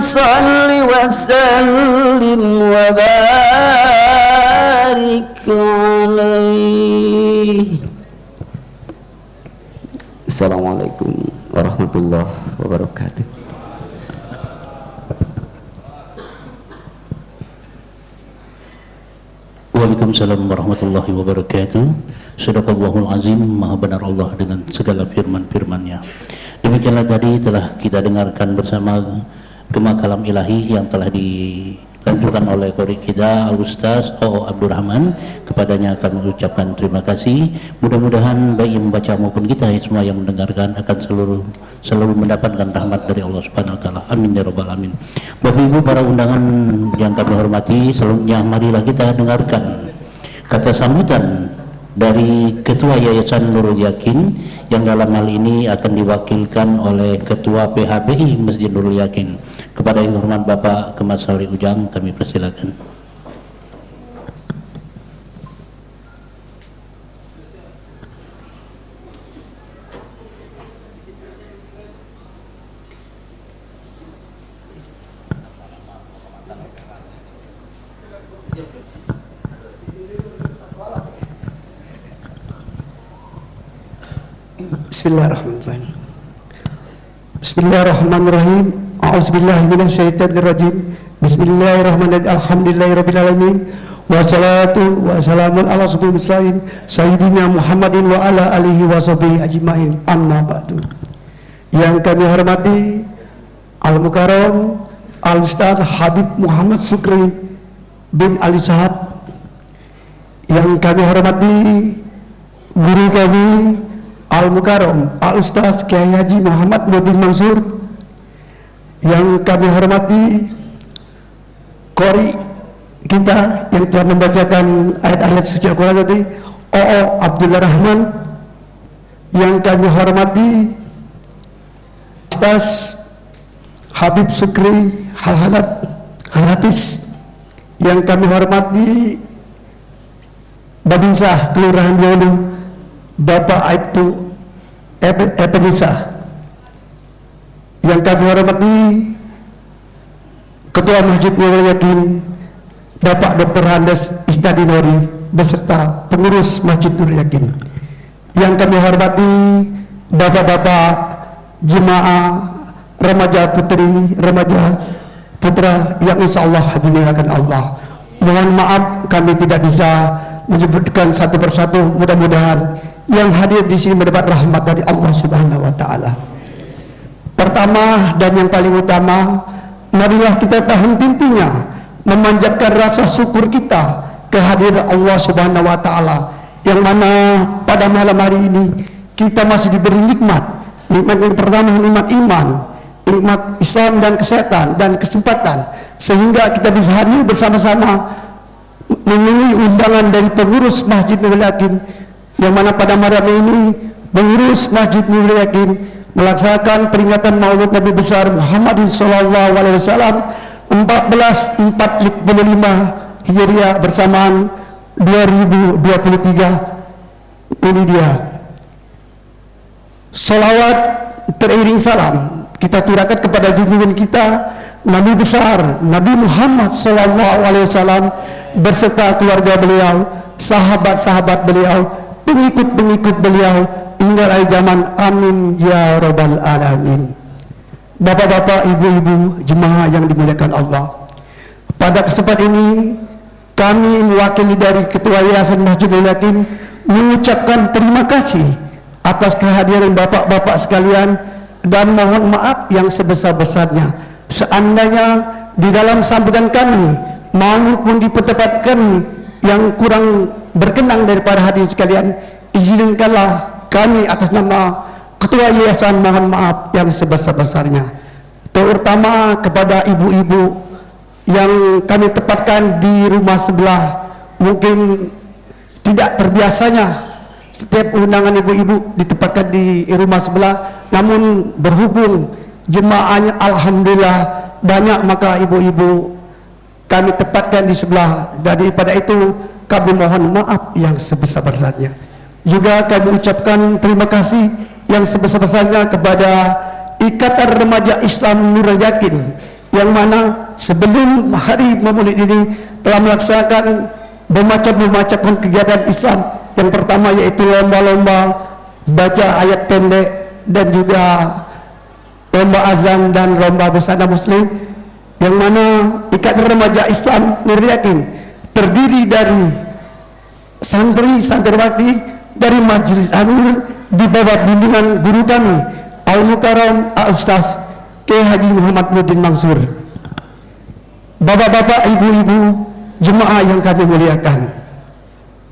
صل وسلم وبارك عليه. Assalamualaikum warahmatullahi wabarakatuh. Waalaikumsalam warahmatullahi wabarakatuh. Sadaqallahul azim, maha benar Allah dengan segala firman-firman-Nya. Demikianlah tadi telah kita dengarkan bersama Gema Kalam Ilahi yang telah dilanjutkan oleh qori kita Al-Ustaz O. Abdul Rahman. Kepadanya kami ucapkan terima kasih. Mudah-mudahan baik yang membaca maupun kita semua yang mendengarkan akan selalu mendapatkan rahmat dari Allah Subhanahu wa taala. Amin ya rabbal alamin. Bapak Ibu para undangan yang kami hormati, selanjutnya marilah kita dengarkan kata sambutan dari Ketua Yayasan Nurul Yakin yang dalam hal ini akan diwakilkan oleh Ketua PHBI Masjid Nurul Yakin. Kepada yang hormat Bapak Kemas Salih Ujang kami persilakan. Bismillahirrahmanirrahim. Bismillahirrahmanirrahim. A'udzubillahi minasyaitonirrajim. Bismillahirrahmanirrahim. Alhamdulillahirabbil alamin. Wassalatu wassalamu ala sayyidina Muhammadin wa ala alihi washabihi ajmain. Amma ba'du. Yang kami hormati Al-Mukarram Al-Ustaz Habib Muhammad Sukri bin Ali Sahab. Yang kami hormati guru kami Al-Mukarram Al-Ustaz Kiai Haji Muhammad Nurdin Mansur. Yang kami hormati qori kita yang telah membacakan ayat-ayat suci Al-Quran tadi, O.O. Abdullah Rahman. Yang kami hormati Ustaz Habib Sukri Al-Hafiz. Yang kami hormati Babinsa Kelurahan Bolu Bapak Aibtu Epenisa. Yang kami hormati Ketua Masjid Nurul Yakin Bapak Dr. Handes Isnadinori beserta pengurus Masjid Nurul Yakin. Yang kami hormati Bapak-bapak jemaah remaja putri, remaja putra yang insya Allah dimuliakan Allah. Mohon maaf kami tidak bisa menyebutkan satu persatu. Mudah-mudahan yang hadir di sini mendapat rahmat dari Allah Subhanahu wa taala. Pertama dan yang paling utama, marilah kita tak henti-hentinya memanjatkan rasa syukur kita kehadiran Allah Subhanahu wa taala, yang mana pada malam hari ini kita masih diberi nikmat. Nikmat yang pertama nikmat iman, nikmat Islam dan kesehatan dan kesempatan, sehingga kita bisa hadir bersama-sama memenuhi undangan dari pengurus Masjid Nurul Yakin, yang mana pada malam ini pengurus Masjid Nurul Yakin melaksanakan peringatan Maulid Nabi besar Muhammadin sallallahu alaihi wasallam 1445 Hijriah bersamaan 2023. Ini dia. Salawat teriring salam kita turakan kepada junjungan kita Nabi besar Nabi Muhammad sallallahu alaihi wasallam berserta keluarga beliau, sahabat-sahabat beliau, pengikut-pengikut beliau hingga akhir zaman. Amin ya rabbal alamin. Bapak-bapak, ibu-ibu, jemaah yang dimuliakan Allah, pada kesempatan ini kami mewakili dari Ketua Yayasan Masjid Nurul Yakin mengucapkan terima kasih atas kehadiran bapak-bapak sekalian, dan mohon maaf yang sebesar-besarnya seandainya di dalam sambutan kami maupun di tempat kami yang kurang berkenan daripada hadirin sekalian. Izinkanlah kami atas nama Ketua Yayasan mohon maaf yang sebesar-besarnya, terutama kepada ibu-ibu yang kami tempatkan di rumah sebelah. Mungkin tidak terbiasanya setiap undangan ibu-ibu ditempatkan di rumah sebelah, namun berhubung jemaahnya alhamdulillah banyak, maka ibu-ibu kami tempatkan di sebelah. Daripada itu kami mohon maaf yang sebesar-besarnya. Juga kami ucapkan terima kasih yang sebesar-besarnya kepada Ikatan Remaja Islam Nurul Yakin yang mana sebelum hari Maulid ini telah melaksanakan bermacam-macam kegiatan Islam. Yang pertama yaitu lomba-lomba baca ayat pendek dan juga lomba azan dan lomba busana muslim, yang mana Ikatan Remaja Islam Nurul Yakin terdiri dari santri-santriwati dari Majelis Anur di bawah bimbingan guru kami Al-Mukarram Ustaz K. Haji Muhammad Nurdin Mansur. Bapak-bapak, ibu-ibu, jemaah yang kami muliakan,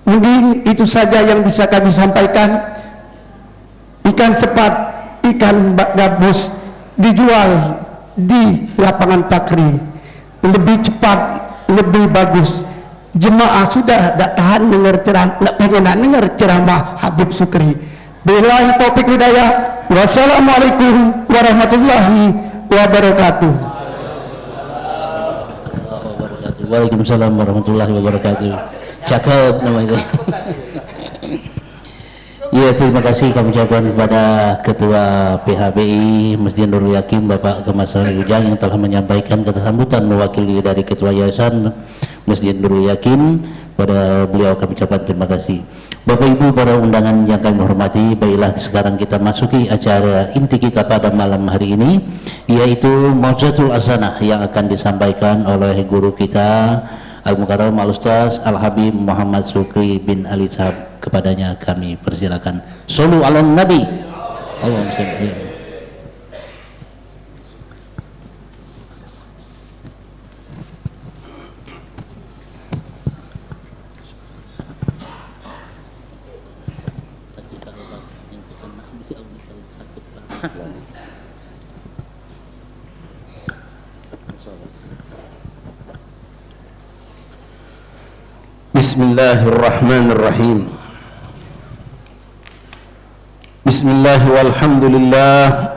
mungkin itu saja yang bisa kami sampaikan. Ikan sepat, ikan gabus dijual di lapangan Pakri lebih cepat, lebih bagus. Jemaah sudah tak tahan dengar ceramah, tak pengen dengar ceramah Habib Sukri. Billahi taufiq hidayah. Wassalamualaikum warahmatullahi wabarakatuh. Waalaikumsalam warahmatullahi wabarakatuh. Cakep nama itu. Ya, terima kasih kami ucapkan kepada Ketua PHBI Masjid Nurul Yakin Bapak Kemasan Ujang yang telah menyampaikan kata sambutan mewakili dari Ketua Yayasan Masjid Nurul Yakin. Pada beliau kami ucapkan terima kasih. Bapak Ibu para undangan yang kami hormati, baiklah sekarang kita masuki acara inti kita pada malam hari ini, yaitu Mau'izatul Hasanah yang akan disampaikan oleh guru kita Al-Mukarram Al-Ustaz Al-Habib Muhammad Sukri bin Ali Sahab. Kepadanya kami persilakan. Shollu ala Nabi. Allahumma shalli. Bismillahirrahmanirrahim. Bismillah walhamdulillah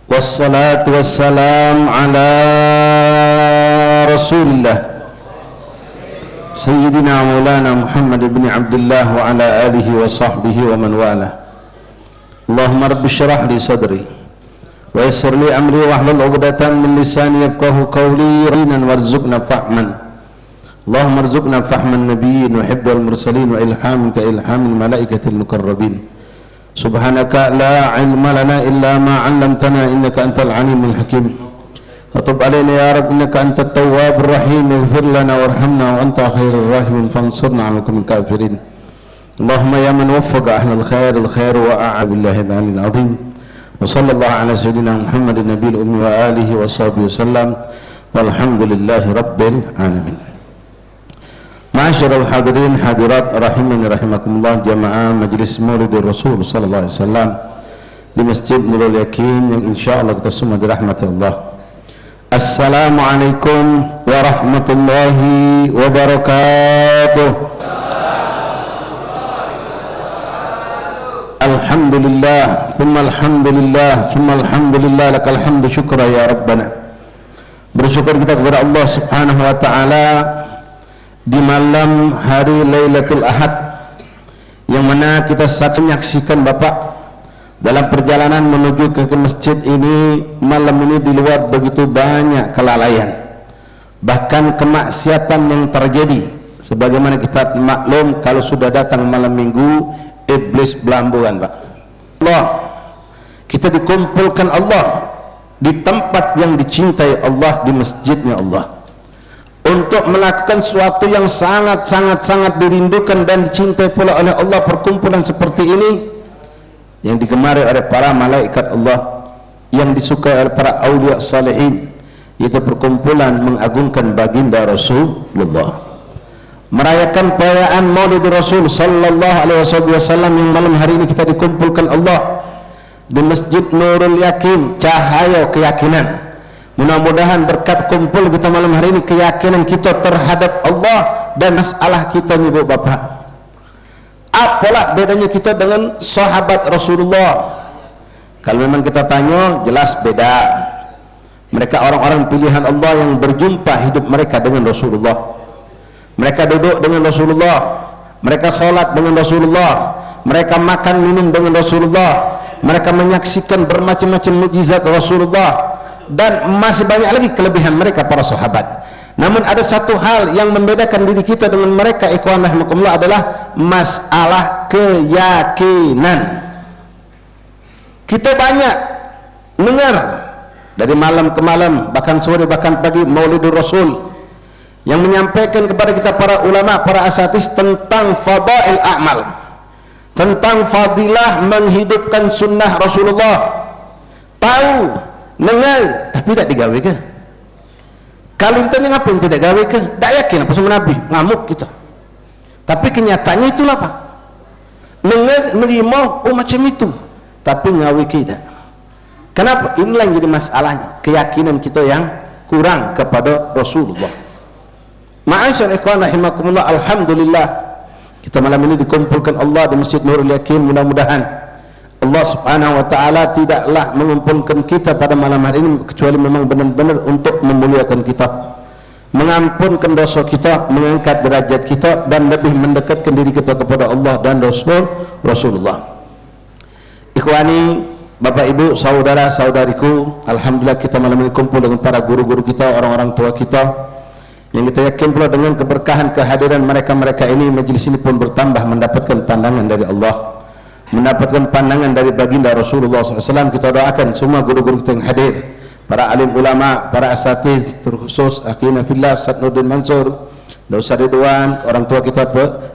wassalatu wassalam ala rasulillah Sayyidina Maulana Muhammad ibn Abdullah wa ala alihi wa sahbihi wa man wala. Allahumma rabbi syrah li sadri wa yassir li amri wa hlul 'uqdatam min lisani yafqahu qawli warzuqna fahman. Allahumma arzuqna fahman nabiyyin wa hifdzal mursalin wa ilhamin ka ilhamil malaikatil mukarrabin. Subhanaka la ilma lana illa ma 'allamtana innaka antal alimul hakim. Wa tub alaina ya rabb innaka antat tawwabur rahim. Ighfir lana warhamna wa anta khairur rahimin fansurna 'alal qawmil kafirin. Allahumma ya man waffaqa ahlal khair wa a'a billahi al-'aliyyil 'azim. Wa sallallahu ala sayyidina Muhammadin nabiyil ummi wa alihi wa sahbihi wasallam. Walhamdulillahi rabbil alamin. Ma'asyiral hadirin hadirat rahimani rahimakumullah, jamaah Majelis Maulidur Rasul sallallahu alaihi wasallam di Masjid Nurul Yakin yang insyaallah kita semua dirahmati Allah. Assalamualaikum warahmatullahi wabarakatuh. Alhamdulillah, thumma alhamdulillah, thumma alhamdulillah, lakal hamdu syukra ya Rabbana. Bersyukur kita kepada Allah Subhanahu wa taala di malam hari Lailatul Ahad, yang mana kita saksikan Bapak dalam perjalanan menuju ke masjid ini. Malam ini di luar begitu banyak kelalaian, bahkan kemaksiatan yang terjadi. Sebagaimana kita maklum, kalau sudah datang malam minggu, iblis belambuan Pak. Allah, kita dikumpulkan Allah di tempat yang dicintai Allah, di masjidnya Allah, untuk melakukan sesuatu yang sangat dirindukan dan dicintai pula oleh Allah. Perkumpulan seperti ini yang digemari oleh para malaikat Allah, yang disukai oleh para aulia salihin, yaitu perkumpulan mengagungkan baginda Rasulullah, merayakan perayaan Maulid Rasul sallallahu alaihi wasallam. Yang malam hari ini kita dikumpulkan Allah di Masjid Nurul Yakin, cahaya keyakinan. Mudah-mudahan berkat kumpul kita malam hari ini, keyakinan kita terhadap Allah dan masalah kita nih Bu Bapak. Apalah bedanya kita dengan sahabat Rasulullah? Kalau memang kita tanya, jelas beda. Mereka orang-orang pilihan Allah yang berjumpa hidup mereka dengan Rasulullah. Mereka duduk dengan Rasulullah, mereka salat dengan Rasulullah, mereka makan minum dengan Rasulullah, mereka menyaksikan bermacam-macam mukjizat Rasulullah. dan masih banyak lagi kelebihan mereka para sahabat. Namun ada satu hal yang membedakan diri kita dengan mereka ikhwan rahimakumullah adalah masalah keyakinan. Kita banyak dengar dari malam ke malam, bahkan sore, bahkan pagi, Maulidur Rasul yang menyampaikan kepada kita para ulama, para asatis tentang fadail a'mal, tentang fadilah menghidupkan sunnah Rasulullah. Tahu, dengar, tapi tidak digawe ke? Kalau ditanya ngapain tidak gawe ke? Tak yakin apa sama Nabi, ngamuk kita. Tapi kenyataannya itulah Pak. Dengar, nerima, oh macam itu, tapi ngawe ke tidak. Kenapa? Inilah yang jadi masalahnya, keyakinan kita yang kurang kepada Rasulullah. Ma'asyar ikhwan rahimakumullah, alhamdulillah kita malam ini dikumpulkan Allah di Masjid Nurul Yakin. Mudah-mudahan Allah subhanahu wa ta'ala tidaklah mengumpulkan kita pada malam hari ini kecuali memang benar-benar untuk memuliakan kita, mengampunkan dosa kita, mengangkat derajat kita, dan lebih mendekatkan diri kita kepada Allah dan Rasulullah. Ikhwani, Bapak Ibu, saudara saudariku, alhamdulillah kita malam ini kumpul dengan para guru-guru kita, orang-orang tua kita, yang kita yakin pula dengan keberkahan kehadiran mereka-mereka ini, majelis ini pun bertambah mendapatkan pandangan dari Allah, mendapatkan pandangan dari baginda Rasulullah SAW. Kita doakan semua guru-guru kita yang hadir, para alim ulama, para asatiz, terkhusus akhina fillah Ustaz Nurdin Mansur, Ustaz Ridwan, orang tua kita,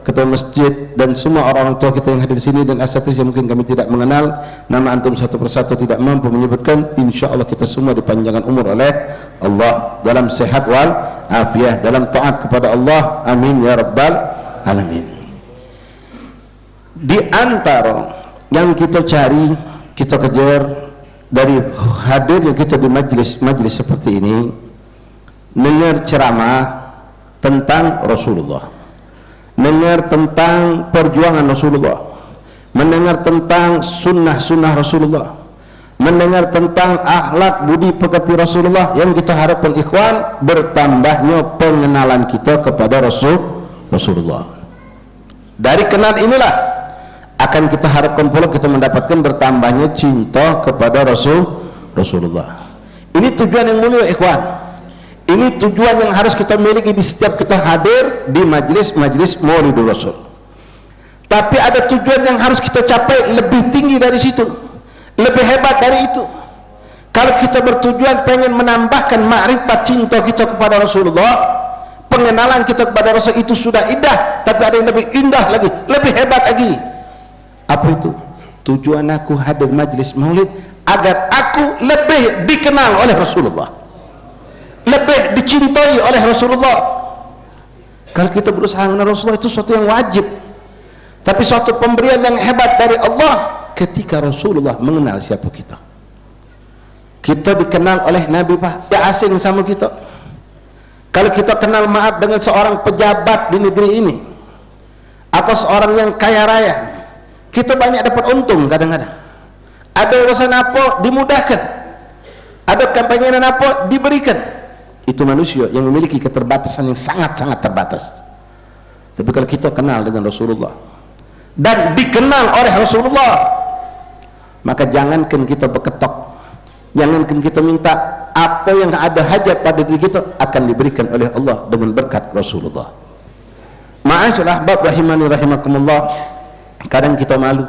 ketua masjid, dan semua orang-orang tua kita yang hadir di sini, dan asatiz yang mungkin kami tidak mengenal nama antum satu persatu, tidak mampu menyebutkan. InsyaAllah kita semua dipanjangkan umur oleh Allah dalam sehat wal afiah, dalam taat kepada Allah. Amin ya rabbal alamin. Di antara yang kita cari, kita kejar dari hadirnya kita di majlis seperti ini, dengar ceramah tentang Rasulullah, dengar tentang perjuangan Rasulullah, mendengar tentang sunnah-sunnah Rasulullah, mendengar tentang akhlak budi pekerti Rasulullah, yang kita harapkan ikhwan bertambahnya pengenalan kita kepada Rasulullah. Dari kenal inilah akan kita harapkan pula kita mendapatkan bertambahnya cinta kepada Rasulullah. Ini tujuan yang mulia ikhwan. Ini tujuan yang harus kita miliki di setiap kita hadir di majlis-majlis Maulidur Rasul. Tapi ada tujuan yang harus kita capai lebih tinggi dari situ, lebih hebat dari itu. Kalau kita bertujuan pengen menambahkan makrifat cinta kita kepada Rasulullah, pengenalan kita kepada Rasul itu sudah indah, tapi ada yang lebih indah lagi, lebih hebat lagi. Apa itu? Tujuan aku hadir majlis maulid agar aku lebih dikenal oleh Rasulullah, lebih dicintai oleh Rasulullah. Kalau kita berusaha mengenal Rasulullah itu suatu yang wajib, tapi suatu pemberian yang hebat dari Allah ketika Rasulullah mengenal siapa kita. Kita dikenal oleh Nabi Pak, dia asing sama kita. Kalau kita kenal maaf dengan seorang pejabat di negeri ini atau seorang yang kaya raya, kita banyak dapat untung kadang-kadang. Ada urusan apa dimudahkan, ada kampanyean apa diberikan. Itu manusia yang memiliki keterbatasan yang sangat-sangat terbatas. Tapi kalau kita kenal dengan Rasulullah dan dikenal oleh Rasulullah, maka jangankan kita berketok, jangankan kita minta, apa yang ada hajat pada diri kita akan diberikan oleh Allah dengan berkat Rasulullah. Ma'asyiral ahbab rahimani rahimakumullah, kadang kita malu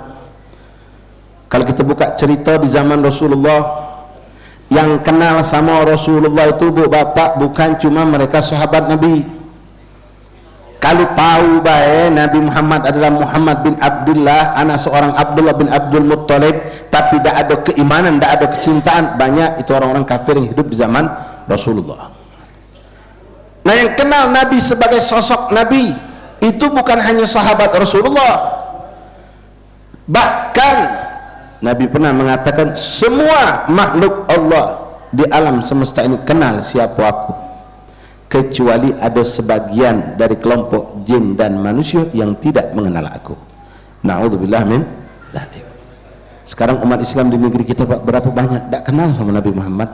kalau kita buka cerita di zaman Rasulullah. Yang kenal sama Rasulullah itu bu bapak bukan cuma mereka sahabat Nabi. Kalau tahu baik Nabi Muhammad adalah Muhammad bin Abdullah, anak seorang Abdullah bin Abdul Muttalib, tapi tidak ada keimanan, tidak ada kecintaan, banyak itu orang-orang kafir yang hidup di zaman Rasulullah. Nah, yang kenal Nabi sebagai sosok Nabi itu bukan hanya sahabat Rasulullah, bahkan Nabi pernah mengatakan semua makhluk Allah di alam semesta ini kenal siapa aku, kecuali ada sebagian dari kelompok jin dan manusia yang tidak mengenal aku. Na'udzubillah min dzalik. Sekarang umat Islam di negeri kita Pak, berapa banyak tidak kenal sama Nabi Muhammad.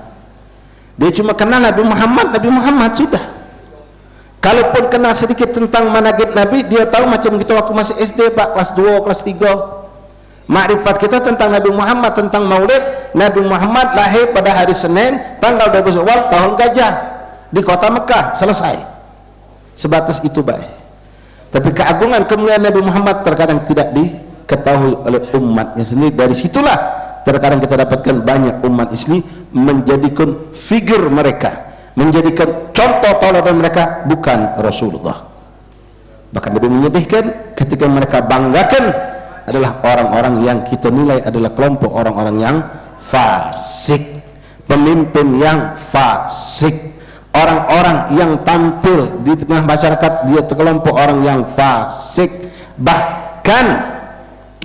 Dia cuma kenal Nabi Muhammad sudah. Kalaupun kenal sedikit tentang manaqib Nabi, dia tahu macam kita waktu masih SD Pak, kelas 2, kelas 3. Makrifat kita tentang Nabi Muhammad, tentang maulid Nabi Muhammad lahir pada hari Senin tanggal 12 Syawal tahun Gajah di kota Mekah, selesai. Sebatas itu baik. Tapi keagungan kemuliaan Nabi Muhammad terkadang tidak diketahui oleh umatnya sendiri. Dari situlah terkadang kita dapatkan banyak umat Islam menjadikan figur mereka, menjadikan contoh tauladan mereka bukan Rasulullah. Bahkan lebih menyedihkan ketika mereka banggakan adalah orang-orang yang kita nilai adalah kelompok orang-orang yang fasik, pemimpin yang fasik, orang-orang yang tampil di tengah masyarakat dia kelompok orang yang fasik. Bahkan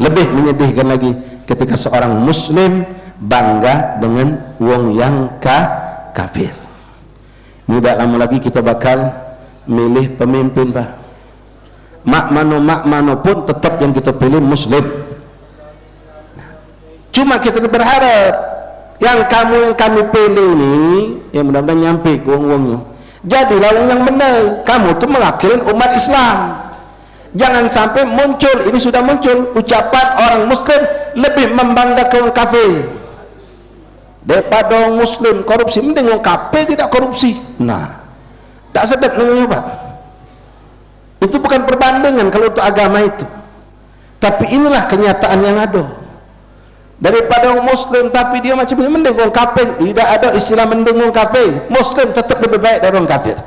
lebih menyedihkan lagi ketika seorang muslim bangga dengan wong yang kafir. Tidak lama lagi kita bakal milih pemimpin, Pak. Mak mano pun tetap yang kita pilih muslim. Cuma kita berharap yang kami pilih ini yang mudah-mudahan nyampe ke wong-wongnya. Jadilah wong yang benar. Kamu tuh mewakili umat Islam. Jangan sampai muncul, ini sudah muncul ucapan orang muslim lebih membanggakan orang kafir daripada orang muslim korupsi. Mending orang kafir tidak korupsi. Nah, tak sedap dengannya, Pak. Itu bukan perbandingan kalau untuk agama itu, tapi inilah kenyataan yang ada. Daripada orang muslim tapi dia macam ini, mending orang kafir. Tidak ada istilah mending orang kafir. Muslim tetap lebih baik dari orang kafir.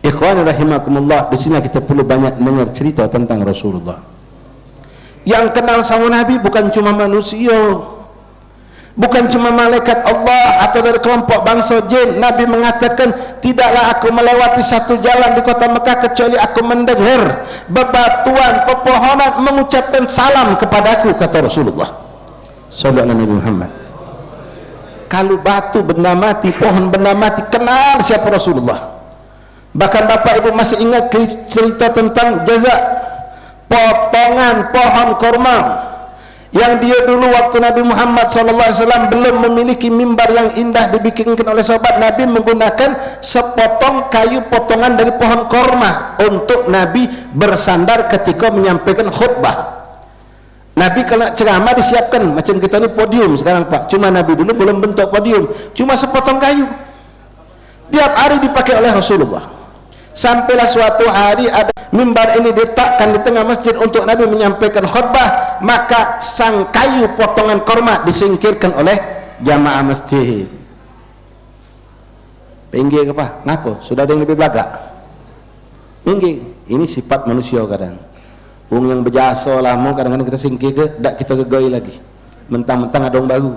Ikhwan rahimakumullah, di sini kita perlu banyak dengar cerita tentang Rasulullah. Yang kenal sama Nabi bukan cuma manusia, bukan cuma malaikat Allah atau dari kelompok bangsa jin. Nabi mengatakan, tidaklah aku melewati satu jalan di kota Mekah kecuali aku mendengar bebatuan pepohonan mengucapkan salam kepadaku, kata Rasulullah sallallahu alaihi Muhammad. Kalau batu benda mati, pohon benda mati, kenal siapa Rasulullah. Bahkan Bapak Ibu masih ingat cerita tentang jazak potongan pohon kurma yang dia dulu waktu Nabi Muhammad SAW belum memiliki mimbar yang indah dibikinkan oleh sahabat. Nabi menggunakan sepotong kayu potongan dari pohon kurma untuk Nabi bersandar ketika menyampaikan khutbah. Nabi kalau ceramah disiapkan macam kita ini podium sekarang, Pak. Cuma Nabi dulu belum bentuk podium, cuma sepotong kayu. Tiap hari dipakai oleh Rasulullah. Sampailah suatu hari ada mimbar ini diletakkan di tengah masjid untuk Nabi menyampaikan khutbah, maka sang kayu potongan kurma disingkirkan oleh jamaah masjid. Pinggir ke Pak? Ngapa? Sudah ada yang lebih belakang. Pinggir. Ini sifat manusia kadang. Wong yang berjasa lama kadang-kadang kita singkir ke, tak kita gegoi lagi. Mentang-mentang ada orang baru.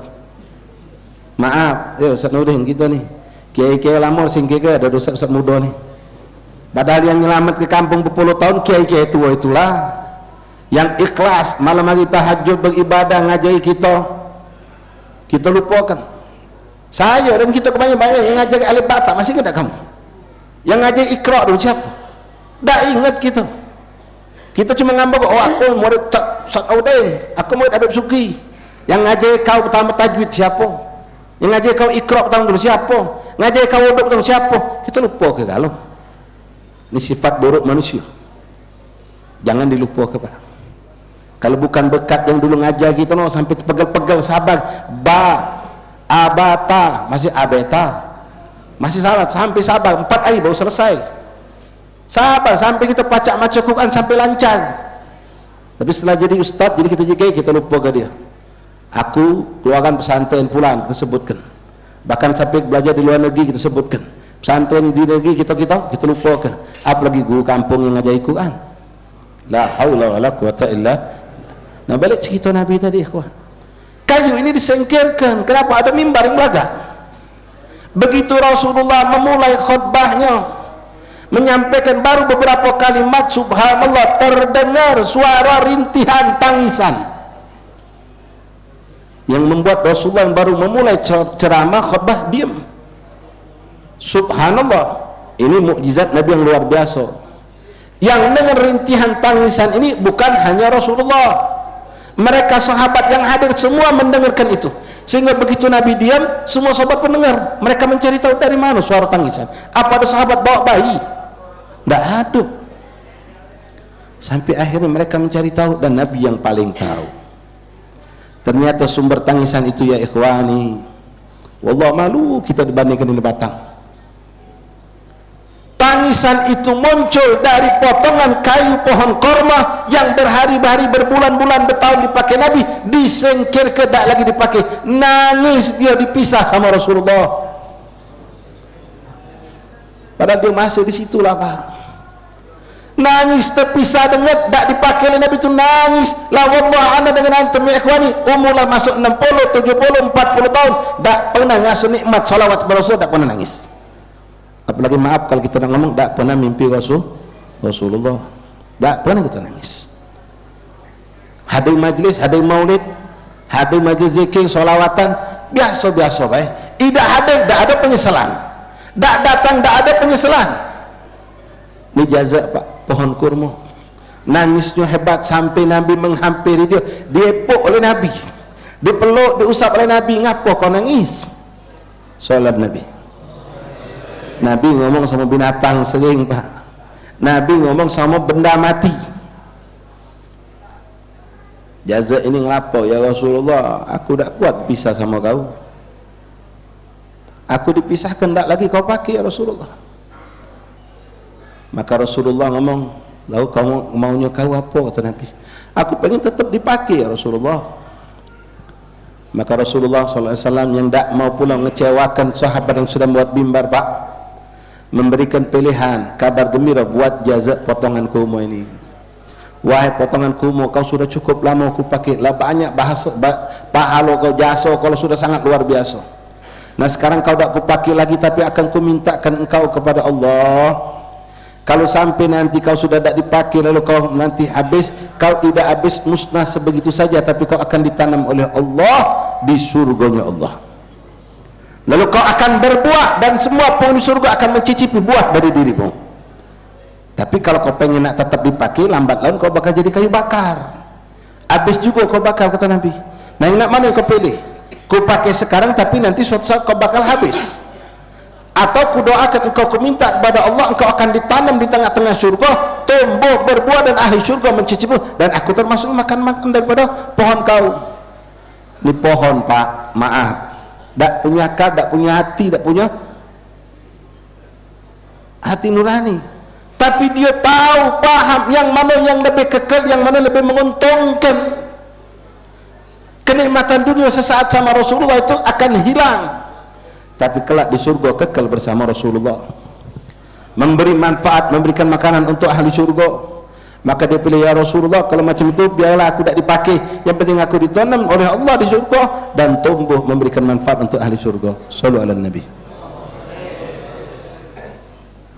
Maaf, ya Ustaz Nurdin kita nih. Kiai-kiai lama singkir ke, ada Ustaz muda nih. Padahal yang nyelamat ke kampung berpuluh tahun kiai-kiai tua itulah yang ikhlas malam hari tahajud beribadah ngajari kita lupakan. Saya dan kita kebanyakan yang ngajari alif ba ta, masih ingat tak kamu? Yang ngajari Iqra dulu siapa? Tak ingat kita. Kita cuma ngambek, oh aku murid Ustaz Audin, aku murid Habib Suki. Yang ngajari kau pertama tajwid siapa? Yang ngajari kau Iqra pertama dulu siapa? Ngajari kau wuduk pertama siapa? Kita lupa ke kalau. Ini sifat buruk manusia. Jangan dilupakan, Pak. Kalau bukan berkat yang dulu ngajar kita no, sampai pegel-pegel sabar. Abata, masih abeta. Masih salat sampai sabar 4 hari baru selesai. Sabar sampai kita baca Quran sampai lancar. Tapi setelah jadi ustaz, jadi kita juga kita lupa ke dia. Aku keluarkan pesantren pulang kita sebutkan. Bahkan sampai belajar di luar negeri kita sebutkan. Pesantren di negeri kita lupakan. Apalagi guru kampung yang ngajari Quran. La haula wala quwata illa. Nah, balik cerita Nabi tadi, ikhwan. Kayu ini disingkirkan. Kenapa? Ada mimbar yang belakang. Begitu Rasulullah memulai khutbahnya, menyampaikan baru beberapa kalimat, subhanallah, terdengar suara rintihan tangisan yang membuat Rasulullah yang baru memulai ceramah khutbah diam. Subhanallah, ini mukjizat Nabi yang luar biasa. Yang dengan rintihan tangisan ini bukan hanya Rasulullah, mereka sahabat yang hadir semua mendengarkan itu. Sehingga begitu Nabi diam, semua sahabat mendengar. Mereka mencari tahu dari mana suara tangisan. Apa ada sahabat bawa bayi? Tidak ada. Sampai akhirnya mereka mencari tahu dan Nabi yang paling tahu. Ternyata sumber tangisan itu ya ikhwani, wallah malu kita dibandingkan ini Batang. Tangisan itu muncul dari potongan kayu pohon korma yang berhari-hari, berbulan-bulan, bertahun dipakai Nabi, disengkir kedak lagi dipakai. Nangis dia dipisah sama Rasulullah. Padahal dia masih di situlah Pak. Nangis terpisah dengan tak dipakai oleh Nabi itu, nangis. La wallah ana dengan antum ya ikhwani, umurlah masuk 60, 70, 40 tahun tak pernah ngasuh nikmat salawat Rasul, tak pernah nangis. Apalagi maaf kalau kita nak ngomong tak pernah mimpi Rasulullah, tak pernah kita nangis. Hadir majlis, hadir maulid, hadir majlis zikir, solawatan, biasa-biasa baik. Tidak hadir, tak ada penyesalan. Tak datang, tak ada penyesalan. Ini jazak Pak, pohon kurma. Nangisnya hebat sampai Nabi menghampiri dia, diepuk oleh Nabi, dipeluk, diusap oleh Nabi. Ngapa kau nangis? Salat Nabi. Nabi ngomong sama binatang sering Pak. Nabi ngomong sama benda mati. Jazak ini ngelapo, ya Rasulullah, aku tak kuat pisah sama kau. Aku dipisahkan tak lagi kau pakai ya Rasulullah. Maka Rasulullah ngomong, lalu kamu maunya kau apa? Kata Nabi, aku pengen tetap dipakai ya Rasulullah. Maka Rasulullah SAW yang tak mau pula mengecewakan sahabat yang sudah buat mimbar Pak, memberikan pilihan kabar gembira buat jazak potongan kurma ini. Wahai potongan kurma, kau sudah cukup lama aku pakai, lah banyak bahasa pahala kau, jasa kalau sudah sangat luar biasa. Nah sekarang kau tak aku pakai lagi, tapi akan ku mintakan engkau kepada Allah, kalau sampai nanti kau sudah tak dipakai lalu kau nanti habis, kau tidak habis musnah sebegitu saja, tapi kau akan ditanam oleh Allah di surganya Allah. Lalu kau akan berbuah dan semua penghuni surga akan mencicipi buah dari dirimu. Tapi kalau kau pengen nak tetap dipakai, lambat laun kau bakal jadi kayu bakar. Habis juga kau bakal, kata Nabi. Nah yang nak mana yang kau pilih? Kau pakai sekarang tapi nanti suatu saat kau bakal habis. Atau ku doakan engkau, ku minta kepada Allah, engkau akan ditanam di tengah-tengah surga, tumbuh berbuah dan ahli surga mencicipi, dan aku termasuk makan-makan daripada pohon kau. Ini pohon Pak, maaf, tak punya akal, tak punya hati, tak punya hati nurani, tapi dia tahu, paham yang mana yang lebih kekal, yang mana lebih menguntungkan. Kenikmatan dunia sesaat sama Rasulullah itu akan hilang, tapi kelak di surga kekal bersama Rasulullah, memberi manfaat, memberikan makanan untuk ahli surga. Maka dia pilih, ya Rasulullah, kalau macam itu biarlah aku tak dipakai, yang penting aku ditanam oleh Allah di surga dan tumbuh memberikan manfaat untuk ahli surga. Sallu ala Nabi.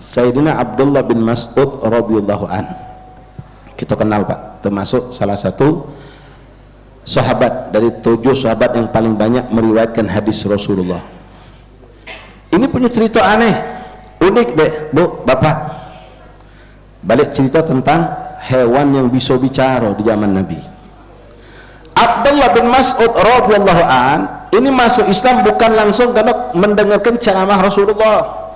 Sayyidina Abdullah bin Mas'ud radhiyallahu an, kita kenal Pak, termasuk salah satu sahabat dari 7 sahabat yang paling banyak meriwayatkan hadis Rasulullah. Ini punya cerita aneh, unik deh Bu, Bapak. Balik cerita tentang hewan yang bisa bicara di zaman Nabi. Abdullah bin Mas'ud radhiyallahu an ini masuk Islam bukan langsung karena mendengarkan ceramah Rasulullah,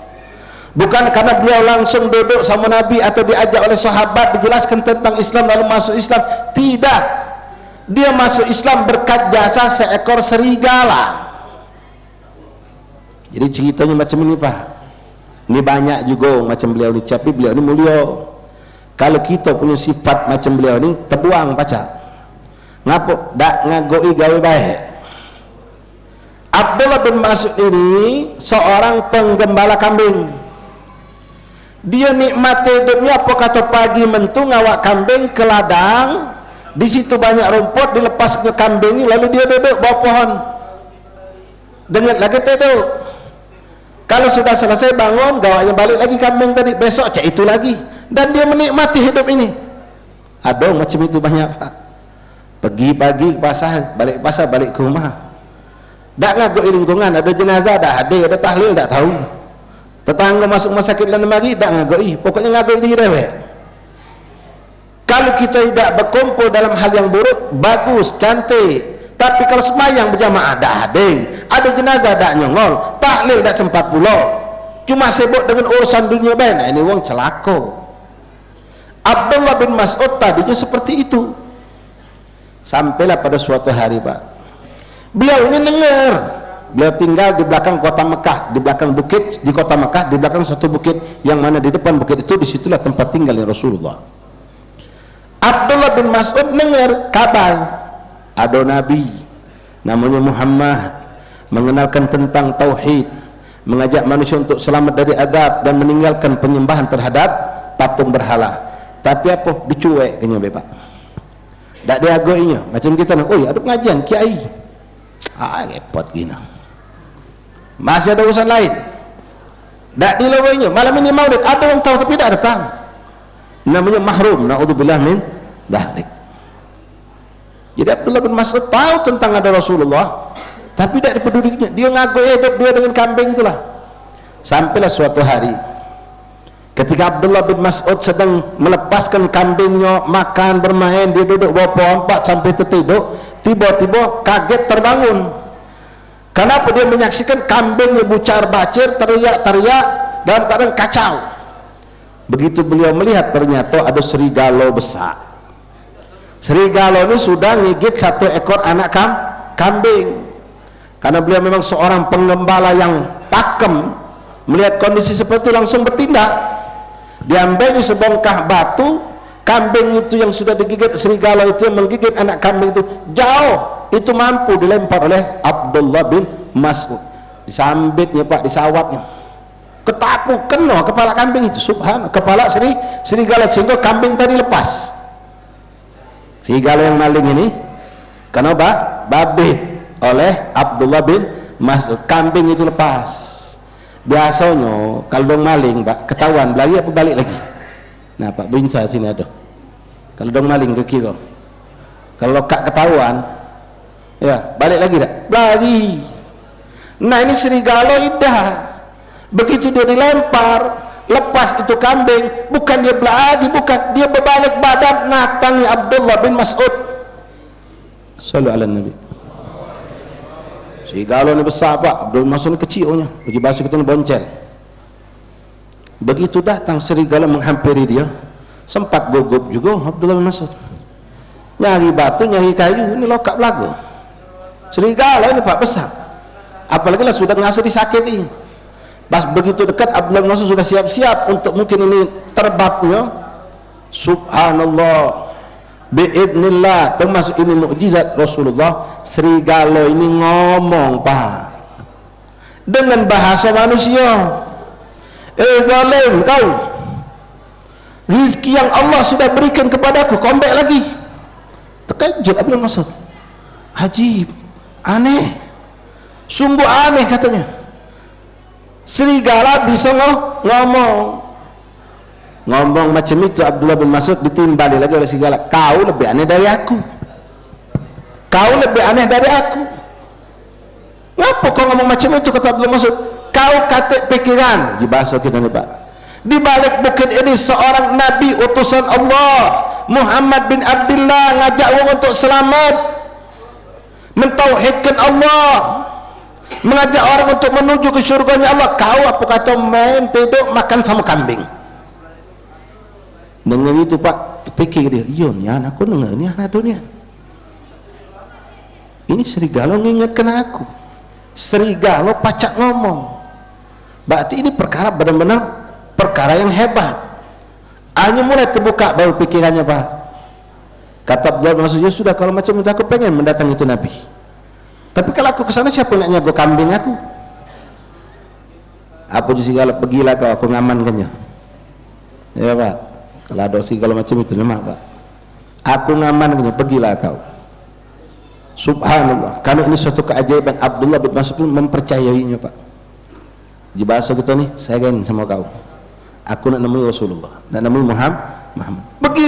bukan karena beliau langsung duduk sama Nabi atau diajak oleh sahabat dijelaskan tentang Islam lalu masuk Islam. Tidak, dia masuk Islam berkat jasa seekor serigala. Jadi ceritanya macam ini Pak. Ini banyak juga macam beliau ni, tapi beliau ni mulia. Kalau kita punya sifat macam beliau ni, terbuang pacak. Ngapa? Tak ngagoi gawe baik. Abdullah bin Mas'ud ini seorang penggembala kambing. Dia nikmati hidupnya apa kata pagi mentu ngawak kambing ke ladang, di situ banyak rumput, dilepas ke kambing ini, lalu dia duduk bawah pohon. Dengar lagi tidur. Kalau sudah selesai bangun, gawaknya balik lagi kambing tadi, besok cek itu lagi, dan dia menikmati hidup ini. Ada macam itu banyak Pak. Pergi pagi ke pasar, balik pasar, balik ke rumah. Tak ngagoi lingkungan, ada jenazah tak hadir, ada tahlil tak tahu. Tetangga masuk rumah sakit dan mari tak ngagoi, pokoknya ngagoi diri dewek. Kalau kita tidak berkumpul dalam hal yang buruk, bagus, cantik. Tapi kalau semayang berjamaah tak hadir, ada jenazah tak nyongol, tahlil tak sempat pula, cuma sibuk dengan urusan dunia baik. Nah, ini orang celaka. Abdullah bin Mas'ud tadinya seperti itu. Sampailah pada suatu hari Pak, Beliau ini dengar. Beliau tinggal di belakang kota Mekah, di belakang bukit di kota Mekah, di belakang satu bukit yang mana di depan bukit itu disitulah tempat tinggalnya Rasulullah. Abdullah bin Mas'ud dengar kabar ada Nabi namanya Muhammad mengenalkan tentang tauhid, mengajak manusia untuk selamat dari azab dan meninggalkan penyembahan terhadap patung berhala. Tapi apa? Dicuek kenya Pak. Tak diagoinya. Macam kita nak, "Oi, ada pengajian kiai." Repot gini. Masih ada urusan lain. Tak dilawainya. Malam ini maulid, ada orang tahu tapi tak datang. Namanya mahrum. Na'udzubillah min dhalik. Jadi Abdullah bin Mas'ud tahu tentang ada Rasulullah, tapi tak dipedulinya. Dia ngaku hidup dia dengan kambing itulah. Sampailah suatu hari ketika Abdullah bin Mas'ud sedang melepaskan kambingnya makan bermain, dia duduk bawah pohon 4 sampai tertidur, tiba-tiba kaget terbangun. Kenapa? Dia menyaksikan kambingnya bucar bacir, teriak-teriak dalam keadaan kacau. Begitu beliau melihat, ternyata ada serigala besar. Serigala ini sudah ngigit 1 ekor anak kambing. Karena beliau memang seorang penggembala yang pakem, melihat kondisi seperti itu langsung bertindak. Diambil sebongkah batu, kambing itu yang sudah digigit serigala itu yang menggigit anak kambing itu jauh, itu mampu dilempar oleh Abdullah bin Mas'ud. Disambitnya Pak, disawatnya, ketapu kena kepala kambing itu, subhanallah, kepala serigala, sehingga kambing tadi lepas. Serigala yang maling ini kena babit oleh Abdullah bin Mas'ud, kambing itu lepas. Biasanya kalau dong maling Pak, ketahuan belagi apa balik lagi. Nah Pak Binsa sini ada, kalau dong maling ke kira, kalau kak ketahuan ya balik lagi tak? Lagi. Nah ini serigala indah, begitu dia dilempar, lepas itu kambing, bukan dia belagi, bukan dia berbalik badan, natangi Abdullah bin Mas'ud. Sallu ala Nabi. Serigala ni besar Pak, Abdul Mas'ud ni kecilnya, bagi bahasa kita ni boncel. Begitu datang serigala menghampiri dia, sempat gugup juga Abdullah bin Mas'ud, nyari batu, nyari kayu, ini lokap lagu. Serigala ini Pak besar, apalagi lah sudah ngasuh disakiti. Pas begitu dekat, Abdullah bin Mas'ud sudah siap-siap untuk mungkin ini terbabnya. Subhanallah, biidnillah, termasuk ini mukjizat Rasulullah. Serigala ini ngomong Pak dengan bahasa manusia. Zalim kau, rizki yang Allah sudah berikan kepadaku, kau ambil lagi. Terkejut Abdullah bin Mas'ud, ajib, aneh, sungguh aneh katanya, serigala bisa ngomong macam itu. Abdullah bin Mas'ud ditimbali lagi oleh serigala, kau lebih aneh dari aku, kau lebih aneh dari aku. Ngapa kau ngomong macam itu? Kata Abdullah bin Mas'ud, kau kata pikiran, di bahasa kita ni Pak, di balik bukit ini seorang Nabi utusan Allah, Muhammad bin Abdullah, ngajak orang untuk selamat, mentauhidkan Allah, mengajak orang untuk menuju ke syurganya Allah. Kau apa kata main tidur makan sama kambing? Dengan itu Pak, terfikir dia, iya ni anakku dengar ni anak dunia, ini serigala mengingatkan aku, serigala pacak ngomong. Berarti ini perkara benar-benar perkara yang hebat. Hanya mulai terbuka baru pikirannya Pak. Kata Abdullah bin Mas'ud, sudah kalau macam itu aku pengen mendatangi itu Nabi, tapi kalau aku kesana siapa nak nyago kambing aku? Apa di segala, pergilah kau, aku ngamankannya. Ya Pak, kalau ada segala macam itu lemak Pak, aku ngamankannya, pergilah kau. Subhanallah, karena ini suatu keajaiban. Abdullah bin Mas'ud pun mempercayainya Pak. Di bahasa kita ni, saya ingin sama kau, aku nak nemui Rasulullah, nak nemui Muhammad. Pergi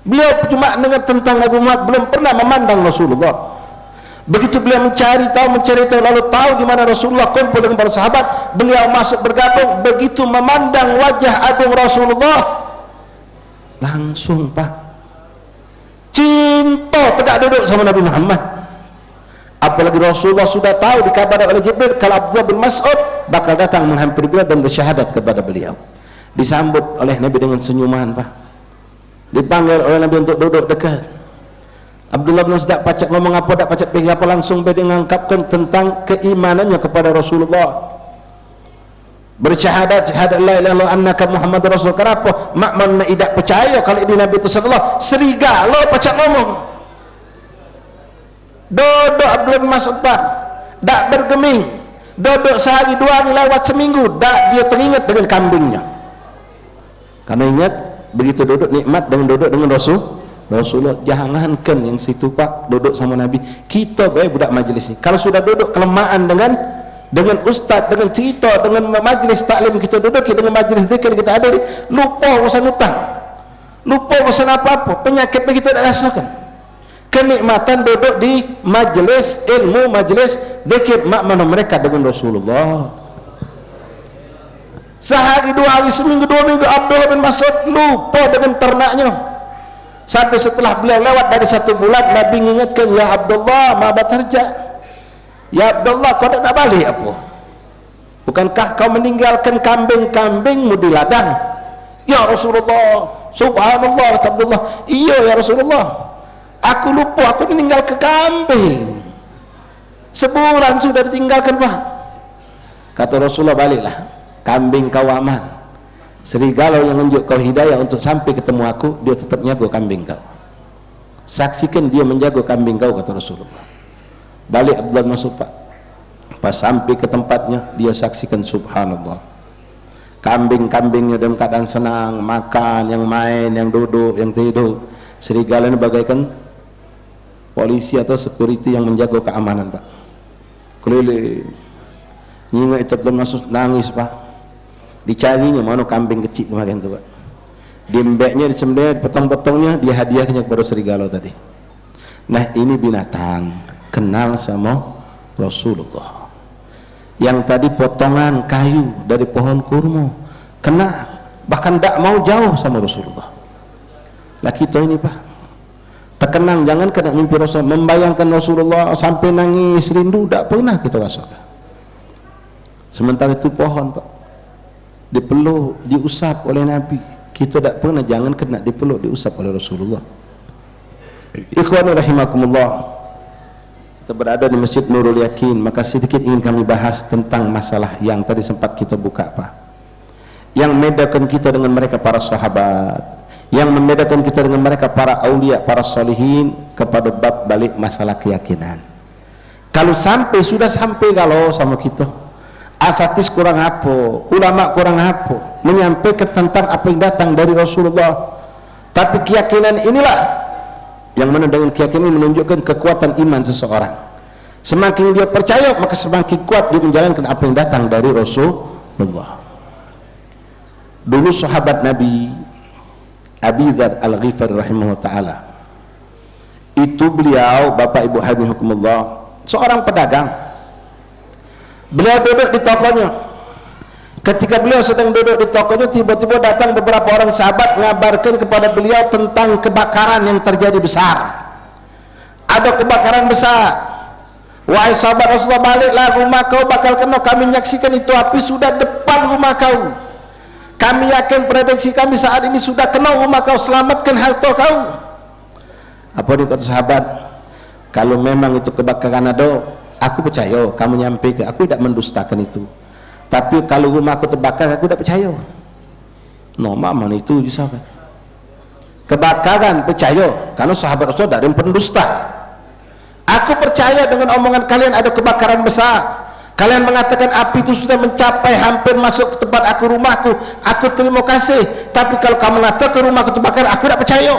beliau cuma dengar tentang Nabi Muhammad, belum pernah memandang Rasulullah. Begitu beliau mencari tahu, lalu tahu di mana Rasulullah kumpul dengan para sahabat, beliau masuk bergabung. Begitu memandang wajah agung Rasulullah, langsung Pak cinta, tegak duduk sama Nabi Muhammad. Apalagi Rasulullah sudah tahu, dikabari oleh Jibril kalau Abdullah bin Mas'ud bakal datang menghampiri beliau dan bersyahadat kepada beliau. Disambut oleh Nabi dengan senyuman Pak, dipanggil oleh Nabi untuk duduk dekat. Abdullah bin Mas'ud pacak ngomong apa, dak pacak pergi apa, langsung dia mengangkapkan tentang keimanannya kepada Rasulullah. Bersyahadat syahadat la ilaha illallah annaka Muhammad Rasul. Kenapa? Mak mana tidak percaya kalau ini Nabi itu sallallahu serigala pacak ngomong. Dodok Abdullah bin Mas'ud pak, dak bergeming. Dodok sehari dua hari lewat seminggu, dak dia teringat dengan kambingnya. Karena ingat begitu duduk nikmat dengan duduk dengan Rasulullah. Jangankan yang situ pak duduk sama Nabi, kita baik budak majlis ni kalau sudah duduk kelamaan dengan ustaz, dengan cerita, dengan majlis taklim kita duduk, dengan majlis zikir kita ada, lupa urusan hutang, lupa urusan apa-apa, penyakit begitu tak rasakan. Kenikmatan duduk di majlis ilmu, majlis zikir, mak mana mereka dengan Rasulullah. Sehari dua hari, seminggu dua minggu, Abdullah bin Mas'ud lupa dengan ternaknya. Sampai setelah beliau lewat dari 1 bulan, Nabi mengingatkan, ya Abdullah, ma batarja. Ya Abdullah, kau nak balik apa? Bukankah kau meninggalkan kambing-kambingmu di ladang? Ya Rasulullah, subhanallah, kata Abdullah. Iya ya Rasulullah, aku lupa, aku meninggal ke kambing. Sebulan sudah ditinggalkan pak. Kata Rasulullah, baliklah, kambing kau aman. Serigala yang menunjuk kau hidayah untuk sampai ketemu aku, dia tetap jaga kambing kau. Saksikan dia menjaga kambing kau, kata Rasulullah. Balik Abdullah masuk pak, pas sampai ke tempatnya dia saksikan, subhanallah, kambing-kambingnya dalam keadaan senang, makan, yang main, yang duduk, yang tidur. Serigala ini bagaikan polisi atau security yang menjaga keamanan pak, keliling. Ingat itu Abdullah masuk nangis pak, dicarinya mana kambing kecil kemarin tu pak, diembeknya, disembelih, potong-potongnya, dia hadiahnya kepada serigala tadi. Nah ini binatang kenal sama Rasulullah. Yang tadi potongan kayu dari pohon kurma kena, bahkan tak mau jauh sama Rasulullah. Lah kita ini pak terkenang, jangan kena mimpi Rasul, membayangkan Rasulullah sampai nangis rindu, tak pernah kita rasakan. Sementara itu pohon pak dipeluk, diusap oleh Nabi, kita tak pernah, jangan kena dipeluk, diusap oleh Rasulullah. Ikhwan rahimakumullah, kita berada di Masjid Nurul Yakin, maka sedikit ingin kami bahas tentang masalah yang tadi sempat kita buka pak, yang membedakan kita dengan mereka para sahabat, yang membedakan kita dengan mereka para aulia, para solihin, kepada bab balik masalah keyakinan. Kalau sampai sudah sampai kalau sama kita, asatis kurang apa, ulama kurang apa, menyampaikan tentang apa yang datang dari Rasulullah, tapi keyakinan inilah yang mana dengan keyakinan menunjukkan kekuatan iman seseorang. Semakin dia percaya, maka semakin kuat dia menjalankan apa yang datang dari Rasulullah. Dulu sahabat Nabi Abi Dzar Al-Ghifari rahimahullah ta'ala, itu beliau, bapak ibu hadirin seorang pedagang. Beliau duduk di tokonya. Ketika beliau sedang duduk di tokonya, tiba-tiba datang beberapa orang sahabat mengabarkan kepada beliau tentang kebakaran yang terjadi besar. Ada kebakaran besar. Wahai sahabat Rasulullah, baliklah, rumah kau bakal kena. Kami menyaksikan itu api sudah depan rumah kau. Kami yakin prediksi kami saat ini sudah kena rumah kau. Selamatkan harta kau. Apa dia kata sahabat? Kalau memang itu kebakaran ada, aku percaya, kamu nyampe ke aku, tidak mendustakan itu. Tapi kalau rumah aku terbakar, aku tidak percaya. No, mana itu sahabat. Kebakaran percaya, karena sahabat Rasul tidak ada yang pendusta. Aku percaya dengan omongan kalian ada kebakaran besar. Kalian mengatakan api itu sudah mencapai hampir masuk ke tempat aku, rumahku. Aku terima kasih. Tapi kalau kamu mengatakan rumahku terbakar, aku tidak percaya.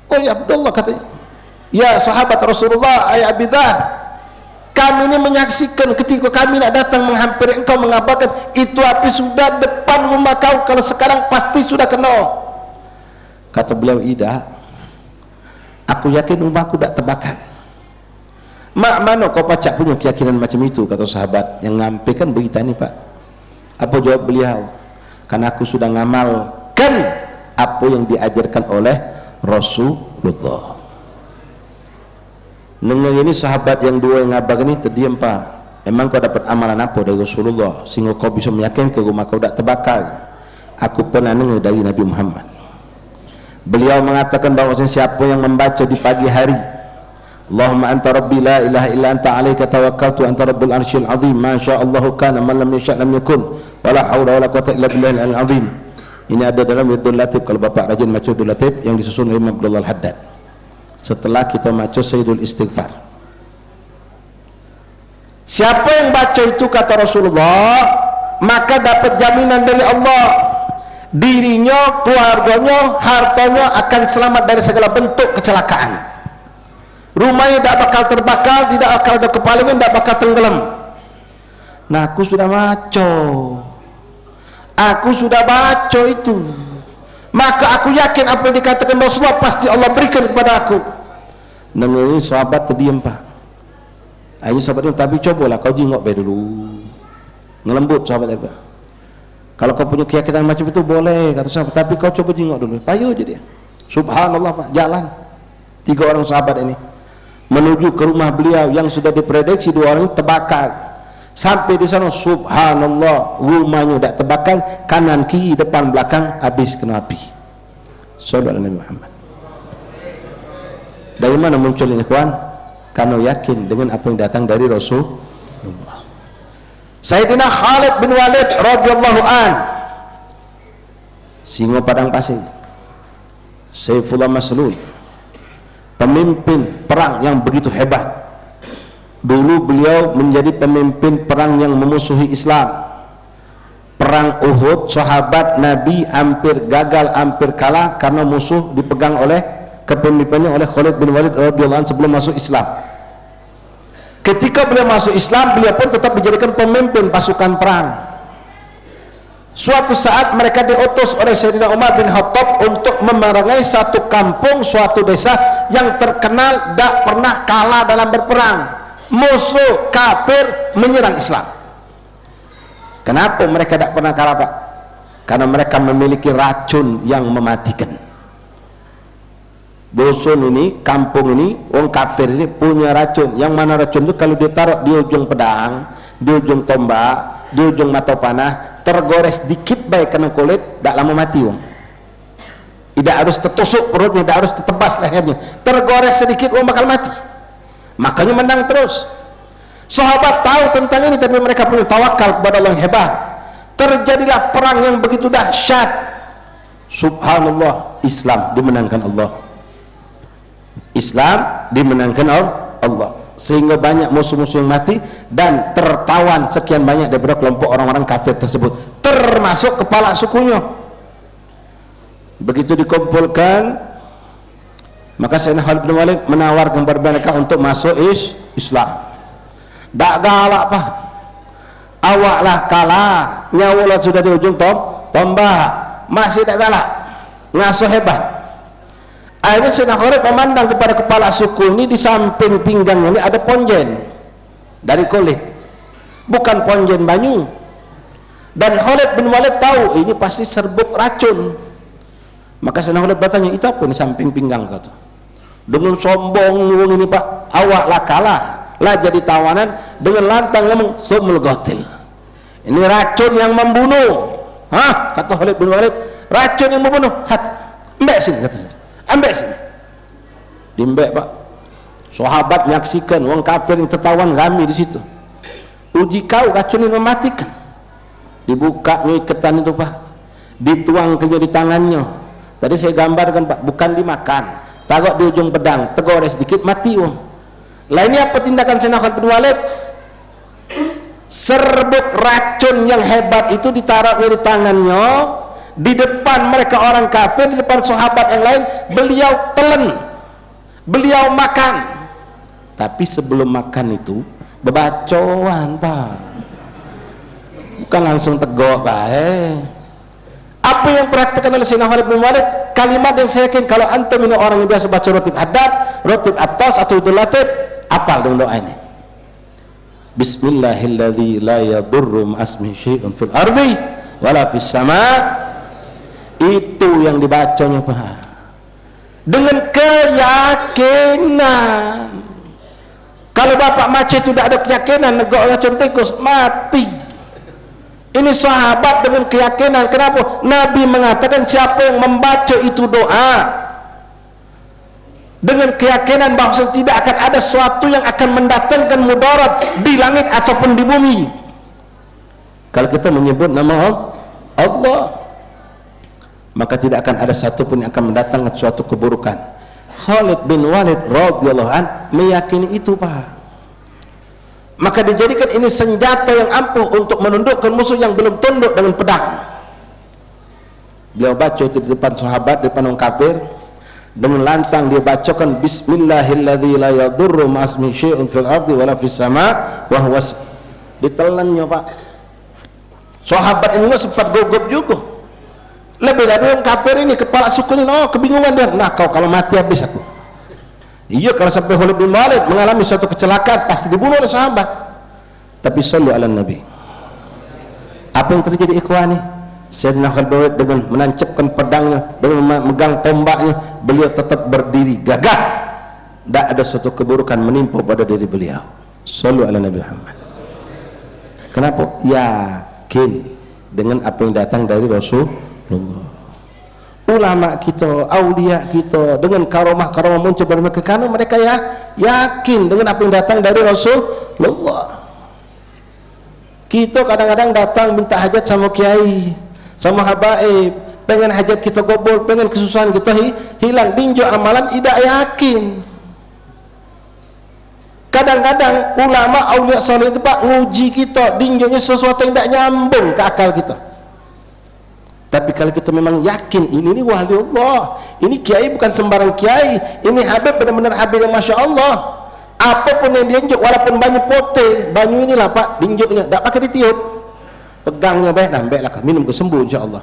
Oh ya Abdullah katanya, ya sahabat Rasulullah, ayah Abi Dzar, kami ini menyaksikan ketika kami nak datang menghampiri engkau, mengabarkan itu api sudah depan rumah kau, kalau sekarang pasti sudah kena. Kata beliau, tidak, aku yakin rumahku tidak terbakar. Mak mana kau pacak punya keyakinan macam itu? Kata sahabat yang menyampaikan berita ini pak. Apa jawab beliau? Karena aku sudah ngamalkan apa yang diajarkan oleh Rasulullah. Dengan ini sahabat yang dua yang ngabak ini terdiam pak. Emang kau dapat amalan apa dari Rasulullah sehingga kau bisa meyakinkan rumah kau tidak terbakar? Aku pernah dengar dari Nabi Muhammad. Beliau mengatakan bahawa siapa yang membaca di pagi hari Allahumma anta rabbi la ilaha illa anta alaika tawakkaltu anta rabbul arsyil azim ma syaa Allahu kana man lam yasha' lam yakun wala haula wala quwwata illa billahil azim. Ini ada dalam Wirdul Latif, kalau Bapak rajin baca Wirdul Latif yang disusun oleh Imam Abdullah Al-Haddad setelah kita baca Sayyidul Istighfar. Siapa yang baca itu, kata Rasulullah, maka dapat jaminan dari Allah, dirinya, keluarganya, hartanya akan selamat dari segala bentuk kecelakaan. Rumahnya tidak bakal terbakar, tidak bakal ada kepalingan, tidak bakal tenggelam. Nah, aku sudah baca, aku sudah baca itu, maka aku yakin apa yang dikatakan Rasulullah pasti Allah berikan kepada aku. Dan ini sahabat terdiam, Pak. Ini sahabat itu, tapi cobalah kau jingok baik dulu, ngelembut sahabat itu. Kalau kau punya keyakinan macam itu boleh, kata sahabat, tapi kau coba jingok dulu. Payu aja dia. Subhanallah, Pak, jalan 3 orang sahabat ini menuju ke rumah beliau yang sudah diprediksi 2 orang terbakar. Sampai di sana, subhanallah, rumahnya tidak terbakar, kanan kiri depan belakang habis kena api. Sallallahu alaihi Muhammad. Dari mana muncul ini, kawan? Karena yakin dengan apa yang datang dari Rasulullah. Sayyidina Khalid bin Walid radhiyallahu an, singa padang pasir, Saifullah Maslul, pemimpin perang yang begitu hebat. Dulu beliau menjadi pemimpin perang yang memusuhi Islam. Perang Uhud, sahabat Nabi hampir gagal, hampir kalah karena musuh dipegang oleh kepemimpinnya oleh Khalid bin Walid radhiyallahu anhu sebelum masuk Islam. Ketika beliau masuk Islam, beliau pun tetap dijadikan pemimpin pasukan perang. Suatu saat mereka diutus oleh Sayyidina Umar bin Khattab untuk memerangi satu kampung, suatu desa yang terkenal tidak pernah kalah dalam berperang. Musuh kafir menyerang Islam. Kenapa mereka tidak pernah kalah, Pak? Karena mereka memiliki racun yang mematikan. Dusun ini, kampung ini, orang kafir ini punya racun. Yang mana racun itu kalau ditaruh di ujung pedang, di ujung tombak, di ujung mata panah, tergores dikit baik kena kulit, tidak lama mati, wong. Tidak harus tertusuk perutnya, tidak harus tertebas lehernya, tergores sedikit, wong bakal mati. Makanya menang terus. Sahabat tahu tentang ini, tapi mereka punya tawakal kepada Allah yang hebat. Terjadilah perang yang begitu dahsyat. Subhanallah, Islam dimenangkan Allah. Islam dimenangkan Allah, sehingga banyak musuh-musuh yang mati dan tertawan sekian banyak daripada kelompok orang-orang kafir tersebut, termasuk kepala sukunya. Begitu dikumpulkan, maka Sayyidina Khalid bin Walid menawarkan kepada mereka untuk masuk Islam. Tak galak, Pak. Awaklah kalah, nyawalah sudah di ujung tombak, masih tak galak, ngasuh hebat. Akhirnya Sayyidina Khalid memandang kepada kepala suku ini, di samping pinggangnya ini ada ponjen dari kulit, bukan ponjen banyu. Dan Khalid bin Walid tahu ini pasti serbuk racun. Maka Sayyidina Khalid bertanya, itu apa ini samping pinggang, kata. Dengan sombong ini, Pak, awaklah kalah, lah jadi tawanan, dengan lantang ngomong sumul gotil, ini racun yang membunuh. Hah, kata Khalid bin Walid, racun yang membunuh. Mbak sini, kata saya. Ambek sini, dimbek, Pak. Sahabat menyaksikan, orang kafir yang tertawan kami di situ. Uji kau, racun ini mematikan. Dibuka iketan itu, Pak, dituang kerja di tangannya. Tadi saya gambarkan, Pak, bukan dimakan, taruh di ujung pedang, tergores sedikit mati, wong. Lainnya apa tindakan Sayyidina Khalid bin Walid? Serbuk racun yang hebat itu ditaruh di tangannya, di depan mereka orang kafir, di depan sahabat yang lain, beliau telan, beliau makan. Tapi sebelum makan itu bebacoan, Pak, bukan langsung tegok, Pak. Apa yang perhatikan oleh Sayyidina Khalid bin Walid? Kalimat yang saya yakin kalau antum ini orang yang biasa baca Ratib Haddad, Ratib Attas atau Wirdul Latif, apal dengan doa ini. Bismillahilladzi la yadurru ma'asmihi syai'un fil ardi wala fis sama'. Itu yang dibacanya, Pak, dengan keyakinan. Kalau bapak macet itu tidak ada keyakinan, negok racun tikus mati. Ini sahabat dengan keyakinan. Kenapa? Nabi mengatakan siapa yang membaca itu doa dengan keyakinan bahawa tidak akan ada sesuatu yang akan mendatangkan mudarat di langit ataupun di bumi. Kalau kita menyebut nama Allah, maka tidak akan ada satu pun yang akan mendatangkan suatu keburukan. Khalid bin Walid radhiyallahu an meyakini itu, Pak. Maka dijadikan ini senjata yang ampuh untuk menundukkan musuh yang belum tunduk dengan pedang. Beliau baca itu di depan sahabat, di depan orang kafir, dengan lantang dia bacakan bismillahilladzi la yadurru ma'asmi syai'un fil ardi wala fis sama' wa huwa, ditelannya, Pak. Sahabat ini sempat gugup juga. Lebih-lebih orang kafir ini, kepala suku ini, kebingungan dia. Nah, kalau mati habis aku. Iya, kalau sampai Khalid bin Walid mengalami suatu kecelakaan pasti dibunuh oleh sahabat. Tapi sallu ala Nabi. Apa yang terjadi ikhwani? Sayyidina Khalid bin Walid dengan menancapkan pedangnya, dengan memegang tombaknya, beliau tetap berdiri gagah. Tidak ada suatu keburukan menimpa pada diri beliau. Sallu ala Nabi Muhammad. Kenapa? Yakin dengan apa yang datang dari Rasulullah. Ulama kita, aulia kita dengan karomah-karomah muncul dari mereka karena mereka yakin dengan apa yang datang dari Rasulullah. Kita kadang-kadang datang minta hajat sama kiai, sama habaib, pengen hajat kita gobol, pengen kesusahan kita hilang, dinjo amalan tidak yakin. Kadang-kadang ulama aulia saleh itu, Pak, nguji kita, dinjonya sesuatu yang tidak nyambung ke akal kita. Tapi kalau kita memang yakin ini wali Allah, ini kiai bukan sembarang kiai, ini habib benar-benar habib yang masya Allah. Apapun yang diinjuk, walaupun banyu pote, banyu inilah, Pak, diinjuknya tak pakai ditiup, pegangnya baik, baiklah, minum kesembuh insya Allah.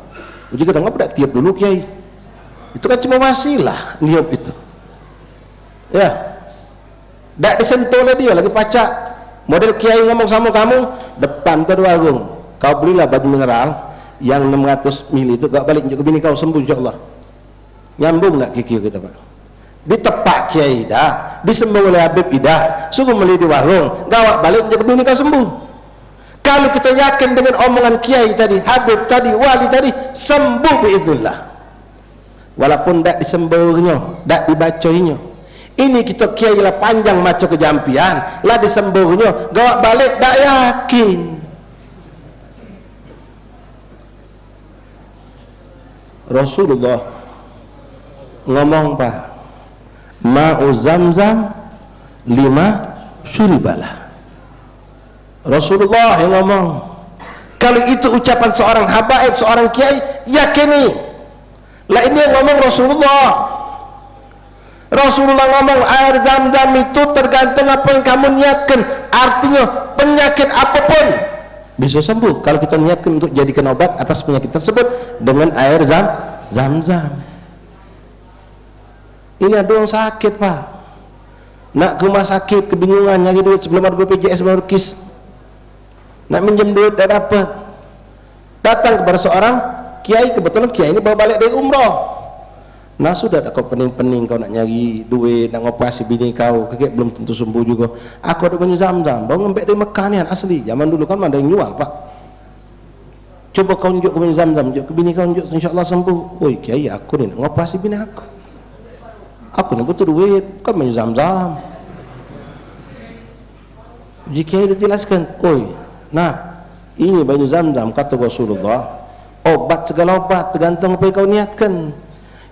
Jika kita nggak tiup dulu kiai, itu kan cuma wasilah niup itu, ya. Tak disentuh oleh dia lagi pacak. Model kiai ngomong sama kamu, depan tu warung, kau belilah baju mineral yang 600 mili itu, gak balik ke bini kau sembuh insyaAllah. Nyambung nak kiki kita, Pak? Ditepak kiai dah, disembah oleh habib dah, suruh beli di warung, gawak balik ke bini kau sembuh. Kalau kita yakin dengan omongan kiai tadi, habib tadi, wali tadi, sembuh biiznillah. Walaupun tak disembahnya, tak dibacoinya. Ini kita kiai lah panjang macam kejampian, lah disembahnya, gawak balik tak yakin. Rasulullah ngomong, Pak, ma'u zamzam lima syuribalah. Rasulullah yang ngomong. Kalau itu ucapan seorang habaib, seorang kiai, yakini. Lah ini yang ngomong Rasulullah. Rasulullah ngomong air zam-zam itu tergantung apa yang kamu niatkan. Artinya penyakit apapun bisa sembuh kalau kita niatkan untuk jadikan obat atas penyakit tersebut dengan air zam-zam. Ini ada orang sakit, Pak, nak ke rumah sakit, kebingungan nyari duit sebelum ada BPJS baru KIS, nak minjem duit tak dapat, datang kepada seorang kiai. Kebetulan kiai ini bawa balik dari umrah. Nah, sudah tak kau pening-pening kau nak nyari duit, nak ngoperasi bini kau, kakek belum tentu sembuh juga. Aku ada banyak zam-zam, bawa ngembek dari Mekah ni asli. Zaman dulu kan ada yang jual, Pak. Coba kau unjuk ke banyak zam-zam, unjuk ke bini kau, unjuk insyaAllah sembuh. Oi kiai, aku ni nak ngoperasi bini aku. Aku ni butuh duit, bukan banyak zam-zam. Jika kiai dia jelaskan, oi, nah ini banyak zam-zam, kata Rasulullah, obat segala obat tergantung apa yang kau niatkan.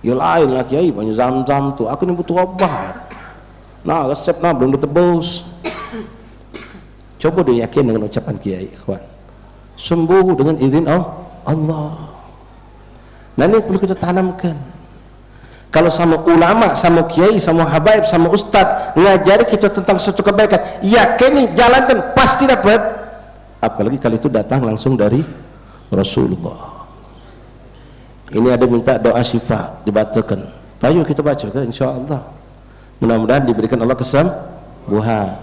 Ya lain lah kiai, banyak zam-zam tu, aku ni butuh obat. Nah, resep nah belum ditebus. Coba dia yakin dengan ucapan kiai, kawan. Sembuh dengan izin Allah. Nah, ini perlu kita tanamkan. Kalau sama ulama, sama kiai, sama habaib, sama ustaz ngajari kita tentang suatu kebaikan, yakini, jalankan, pasti dapat. Apalagi kalau itu datang langsung dari Rasulullah. Ini ada minta doa syifa dibacakan. Ayo kita baca kan, insya-Allah. Mudah-mudahan diberikan Allah kesembuhan.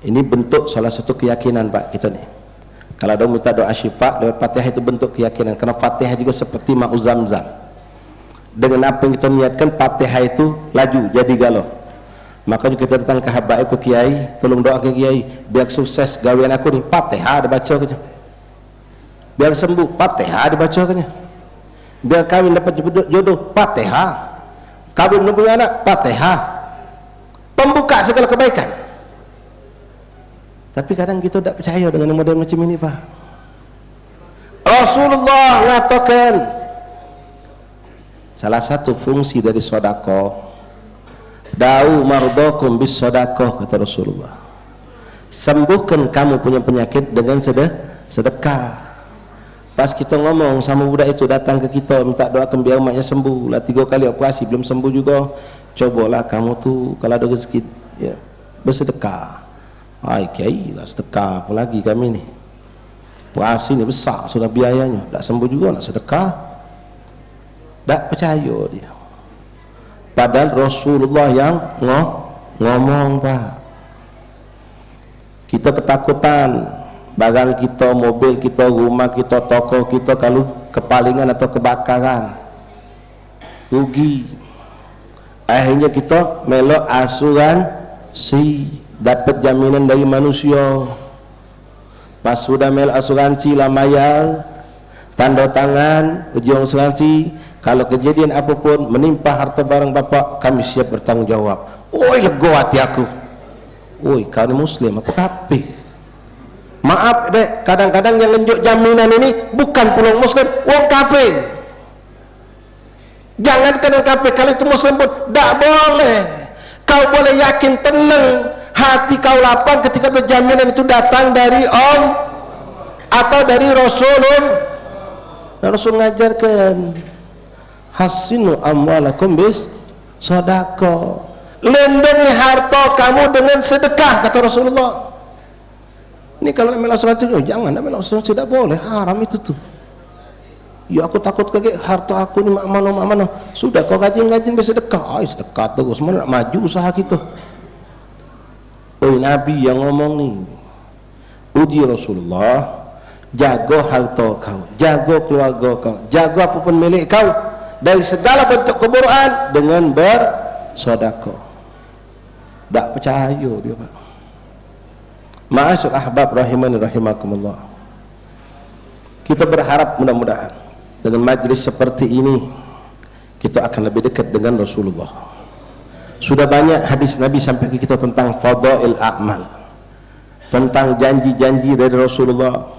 Ini bentuk salah satu keyakinan, Pak, kita nih. Kalau ada minta doa syifa lewat Fatihah itu bentuk keyakinan. Karena Fatihah juga seperti ma'u zamzam. Dengan apa yang kita niatkan, Fatihah itu laju jadi galau. Makanya kita datang ke habaib ke kiai, tolong doa ke kiai biar sukses gawean aku ni, Fatihah dibaca aja. Biar sembuh, Fatihah dibaca aja. Biar kawin dapat jodoh, Fatihah. Kawin punya anak, Fatihah. Pembuka segala kebaikan. Tapi kadang kita tidak percaya dengan model macam ini, Pak. Rasulullah mengatakan salah satu fungsi dari sedekah, da'u mardakum bis sedekah, kata Rasulullah. Sembuhkan kamu punya penyakit dengan sedekah. Pas kita ngomong sama budak itu datang ke kita minta doakan biar umatnya sembuh, lah 3 kali operasi belum sembuh juga, cobalah kamu tu kalau ada rezeki ya, bersedekah. Ai kiai lah sedekah apalagi kami ni. Operasi ni besar sudah biayanya, tak sembuh juga nak sedekah. Tak percaya dia. Padahal Rasulullah yang ngomong, Pak. Kita ketakutan barang kita, mobil kita, rumah kita, toko kita kalau kepalingan atau kebakaran, rugi. Akhirnya kita melok asuransi, dapat jaminan dari manusia. Pas sudah melok asuransi lah bayar, tanda tangan uji asuransi, kalau kejadian apapun menimpa harta barang bapak, kami siap bertanggung jawab. Oi, lega hati aku. Oi, kau ni muslim apa kafir? Maaf dek, kadang-kadang yang nunjuk jaminan ini bukan pulang muslim, wong kafir. Jangan kena kafir, kalau itu muslim pun tak boleh. Kau boleh yakin tenang, hati kau lapang ketika itu jaminan itu datang dari Allah atau dari Rasulullah. Dan Rasul mengajarkan hasinu amwalakum bis sedekah, lindungi harta kamu dengan sedekah, kata Rasulullah. Ini kalau nak asuransi, oh, jangan nak asuransi, tidak boleh, haram itu tuh. Ya aku takut kaget harta aku ni mak mana. Sudah kau rajin bersedekah. Ai sedekah terus mana nak maju usaha kita. Oh, Nabi yang ngomong ni. Uji Rasulullah, jaga harta kau, jaga keluarga kau, jaga apapun milik kau dari segala bentuk keburukan dengan bersedekah. Tak percaya dia, Pak. Ma'asyur ahbab rahimani rahimakumullah. Kita berharap mudah-mudahan dengan majlis seperti ini kita akan lebih dekat dengan Rasulullah. Sudah banyak hadis Nabi sampai ke kita tentang fadail a'mal, tentang janji-janji dari Rasulullah.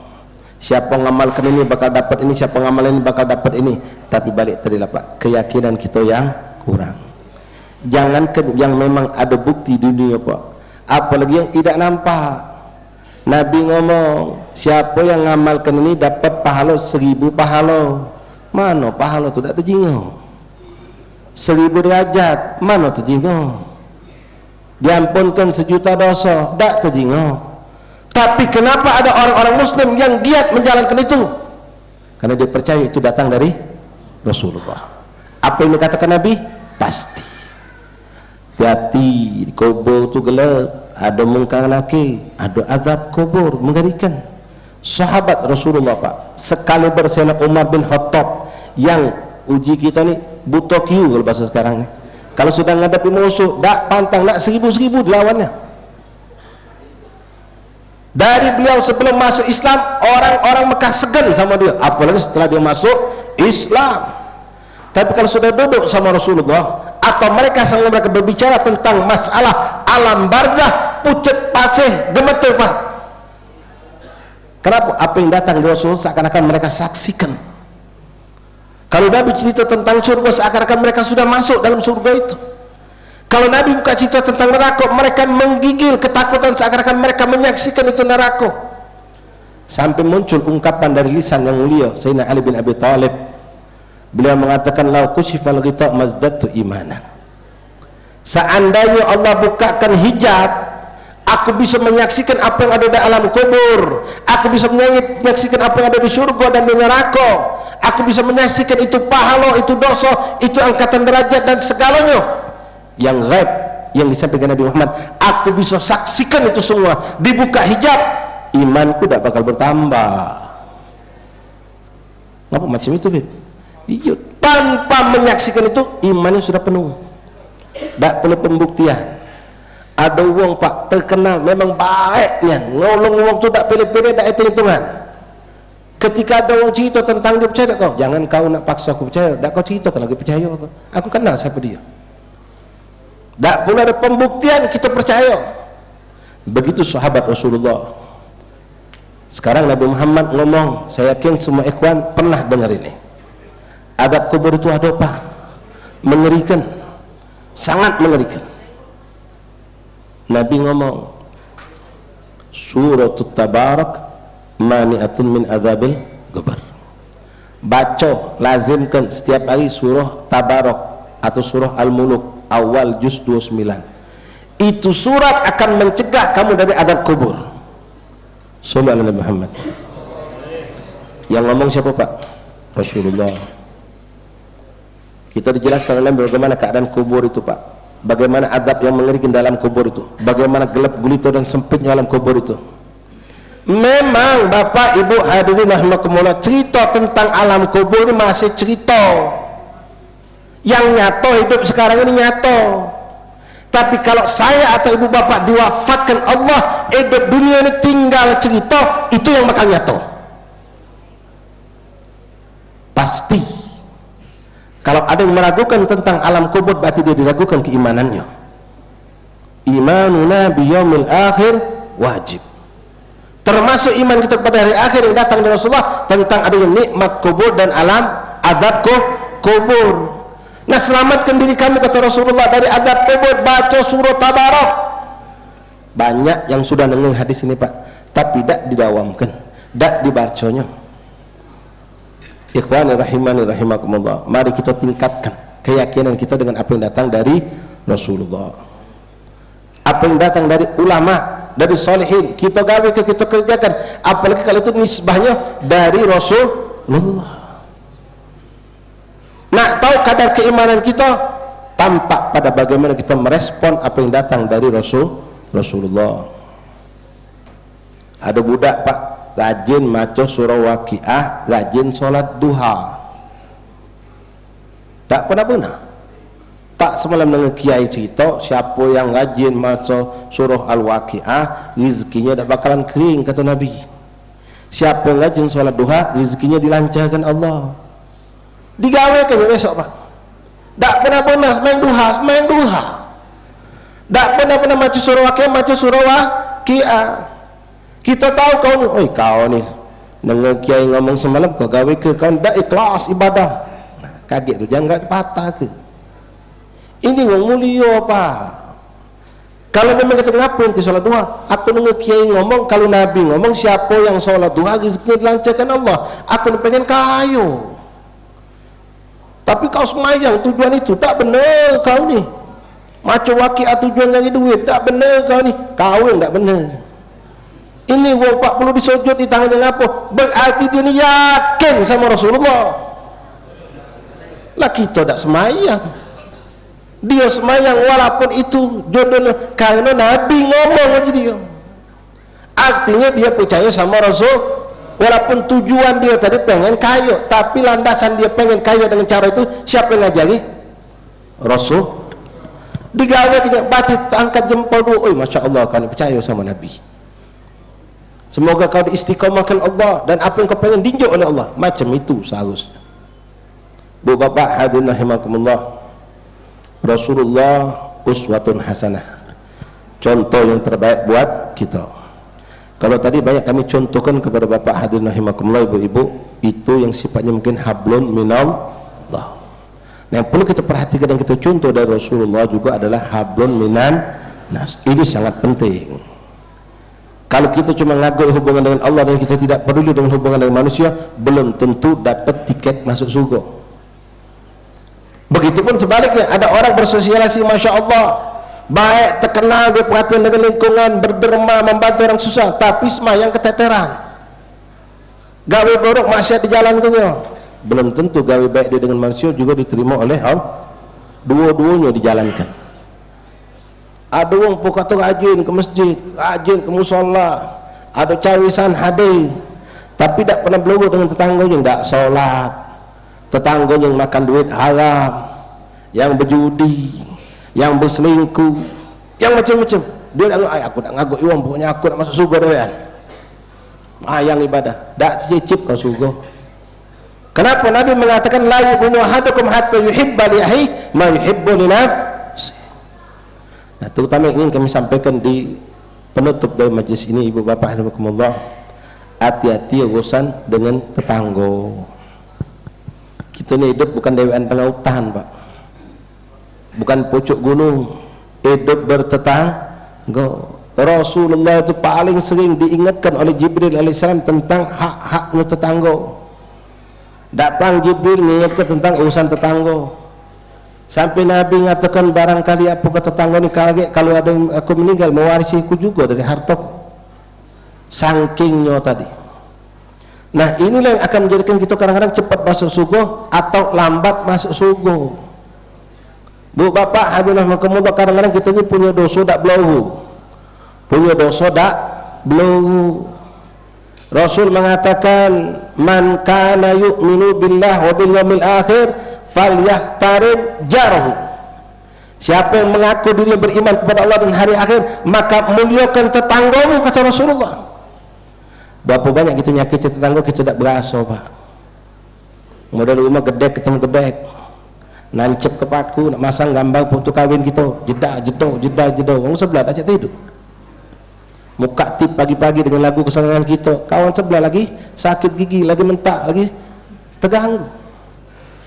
Siapa ngamalkan ini bakal dapat ini, siapa ngamal ini bakal dapat ini. Tapi balik tadi lah, Pak, keyakinan kita yang kurang. Jangankan yang memang ada bukti di dunia, Pak, apalagi yang tidak nampak. Nabi ngomong, siapa yang ngamalkan ini dapat pahala 1000 pahala. Mana pahala tu tak terjingau? 1000 derajat, mana terjingau? Diampunkan 1.000.000 dosa, tak terjingau. Tapi kenapa ada orang-orang muslim yang giat menjalankan itu? Karena dia percaya itu datang dari Rasulullah. Apa yang dikatakan Nabi? Pasti. Hati-hati, di kubur tu gelap, ada mungkar nakir, ada azab kubur mengerikan. Sahabat Rasulullah, Pak, sekali bersama Umar bin Khattab yang uji kita ni buta kiu kalau bahasa sekarang ni. Kalau sudah menghadapi musuh, tak pantang, nak 1000 dilawannya. Dari beliau sebelum masuk Islam, orang-orang Mekah segan sama dia, apalagi setelah dia masuk Islam. Tapi kalau sudah duduk sama Rasulullah atau mereka sama mereka berbicara tentang masalah alam barzah, pucet pasih gemeter, Pak. Kenapa? Apa yang datang dari Rasulullah seakan-akan mereka saksikan. Kalau Nabi cerita tentang surga, seakan-akan mereka sudah masuk dalam surga itu. Kalau Nabi buka cerita tentang neraka, mereka menggigil ketakutan seakan-akan mereka menyaksikan itu neraka. Sampai muncul ungkapan dari lisan yang mulia Sayyidina Ali bin Abi Thalib. Beliau mengatakan, lau kushifal ghita mazdadtu imanan. Seandainya Allah bukakan hijab, aku bisa menyaksikan apa yang ada di alam kubur, aku bisa menyaksikan apa yang ada di surga dan di neraka, aku bisa menyaksikan itu pahala, itu dosa, itu angkatan derajat dan segalanya yang gaib yang disampaikan Nabi Muhammad. Aku bisa saksikan itu semua. Dibuka hijab, imanku tidak bakal bertambah. Apa macam itu, Bib? Iya, tanpa menyaksikan itu imannya sudah penuh, tak perlu pembuktian. Ada wong pak terkenal memang baiknya, ngolong wong tu tak pilih-pilih, tak hitung-hitungan. Ketika ada orang cerita tentang dia, percaya tak kau? Jangan kau nak paksa aku percaya, tak kau cerita kalau aku percaya aku kenal siapa dia. Tak pun ada pembuktian kita percaya. Begitu sahabat Rasulullah. Sekarang Nabi Muhammad ngomong, saya yakin semua ikhwan pernah dengar ini. Adab kubur itu ada apa? Mengerikan, sangat mengerikan. Nabi ngomong, Suratul Tabarak mani'atun min azabil gubar. Baca, lazimkan setiap hari surah Tabarak atau surah Al-Muluk awal juz 29. Itu surat akan mencegah kamu dari azab kubur. Sallallahu alaihi Muhammad. Yang ngomong siapa Pak? Rasulullah. Kita dijelaskan oleh bagaimana keadaan kubur itu Pak. Bagaimana adab yang mengerikan dalam kubur itu, bagaimana gelap gulita dan sempitnya dalam kubur itu. Memang Bapak Ibu hadirin rahimakumullah, cerita tentang alam kubur ini masih cerita yang nyata, hidup sekarang ini nyata. Tapi kalau saya atau ibu bapak diwafatkan Allah, hidup dunia ini tinggal cerita, itu yang bakal nyata pasti. Kalau ada yang meragukan tentang alam kubur, berarti dia diragukan keimanannya. Imanuna biyaumil akhir wajib. Termasuk iman kita kepada hari akhir yang datang dari Rasulullah tentang adanya nikmat kubur dan alam azab kubur. Nah, selamatkan diri kamu kata Rasulullah dari azab kubur, baca surah Tabarak. Banyak yang sudah dengar hadis ini Pak, tapi tidak didawamkan, tidak dibacanya. Ikhwani rahimani rahimakumullah, mari kita tingkatkan keyakinan kita dengan apa yang datang dari Rasulullah, apa yang datang dari ulama, dari salihin. Kita gawe ke kita kerjakan, apalagi kalau itu nisbahnya dari Rasulullah. Nak tahu kadar keimanan kita tampak pada bagaimana kita merespon apa yang datang dari Rasulullah. Ada budak Pak, rajin maca surah Waqiah, rajin solat duha. Tak pernah. Tak semalam dengan kiai cerita, siapa yang rajin maca surah Al-Waqiah, rezekinya tak bakalan kering kata Nabi. Siapa yang rajin solat duha, rezekinya dilancarkan Allah. Digawekan besok Pak. Tak pernah main duha. Tak pernah maca surah Waqiah, maca surah Waqiah. Kita tahu kau ni dengan kiai ngomong semalam kau gawe ke kau tak ikhlas ibadah. Nah, kaget tu, jangan patah ke. Ini orang mulia Pak. Kalau memang kata ngapa nanti solat duha, aku dengar kiai ngomong, kalau Nabi ngomong siapa yang solat duha rezeki dilancarkan Allah. Aku pengen kayu. Tapi kau semayang tujuan itu tak benar kau ni. Macam Waqiah tujuan nyari duit, tak benar kau ni. Kau yang tak benar. Ini wong Pak perlu disujud di tangan yang apa? Berarti dia ni yakin sama Rasulullah. Lah kita tak semayang. Dia semayang walaupun itu jodohnya karena Nabi ngomong aja dia. Artinya dia percaya sama Rasul. Walaupun tujuan dia tadi pengen kaya, tapi landasan dia pengen kaya dengan cara itu siapa yang ngajari? Rasul. Digawe kita baca angkat jempol dulu. Masya Allah, kau percaya sama Nabi. Semoga kau diistiqamahkan Allah dan apa yang kau pengen dinjau oleh Allah. Macam itu seharusnya. Bu bapak hadirin rahimakumullah, Rasulullah uswatun hasanah, contoh yang terbaik buat kita. Kalau tadi banyak kami contohkan kepada bapak hadirin rahimakumullah, ibu-ibu, itu yang sifatnya mungkin hablun minallah. Nah, yang perlu kita perhatikan dan kita contoh dari Rasulullah juga adalah hablun minan nas. Ini sangat penting. Kalau kita cuma ngagui hubungan dengan Allah dan kita tidak peduli dengan hubungan dengan manusia, belum tentu dapat tiket masuk surga. Begitupun sebaliknya, ada orang bersosialisasi Masya Allah, baik, terkenal, berperhatian dengan lingkungan, berderma, membantu orang susah, tapi semayang keteteran, gawe buruk maksiat dijalankannya. Belum tentu gawe baik dia dengan manusia juga diterima oleh Allah. Dua-duanya dijalankan. Ada orang pun kata rajin ke masjid, rajin ke musola, ada cawisan hadir, tapi tak pernah berlaku dengan tetangganya yang tak solat, tetangganya yang makan duit haram, yang berjudi, yang berselingkuh, yang macam-macam. Dia dah aku nak ngaguk iwang, pokoknya aku nak masuk surga dewan. Yang ibadah, dak cicip kau surga. Kenapa Nabi mengatakan la yu'minu ahadukum hatta yuhibba li akhihi ma yuhibbu li nafsihi. Nah, terutama ingin kami sampaikan di penutup dari majlis ini, ibu bapak rahimakumullah, hati-hati urusan dengan tetangga. Kita ni hidup bukan dewan tengah hutan, Pak. Bukan pucuk gunung, hidup bertetangga. Rasulullah itu paling sering diingatkan oleh Jibril alaihissalam tentang hak-haknya tetangga. Datang Jibril mengingatkan tentang urusan tetangga. Sampai Nabi mengatakan barangkali apa ke tetangga ni kalau ada aku meninggal mewarisi aku juga dari hartaku. Sangkingnya tadi. Nah, inilah yang akan menjadikan kita kadang-kadang cepat masuk surga atau lambat masuk surga. Bu bapak habibullah, kadang-kadang kita ni punya dosa dak belau. Punya dosa dak belau. Rasul mengatakan man kana yu'minu billah wa bil yawmil akhir falyahtarim jarahu. Siapa yang mengaku dirinya beriman kepada Allah dan hari akhir, maka muliakan tetanggamu, kata Rasulullah. Berapa banyak kita nyakiti tetangga kita tak berasa, Pak. Modal rumah gedek ketemu gedek, nancep ke paku, nak masang gambar foto kahwin kita, jeda. Orang sebelah tak tidur. Muka tip pagi-pagi dengan lagu kesenangan kita, kawan sebelah lagi sakit gigi, lagi mentak, lagi terganggu.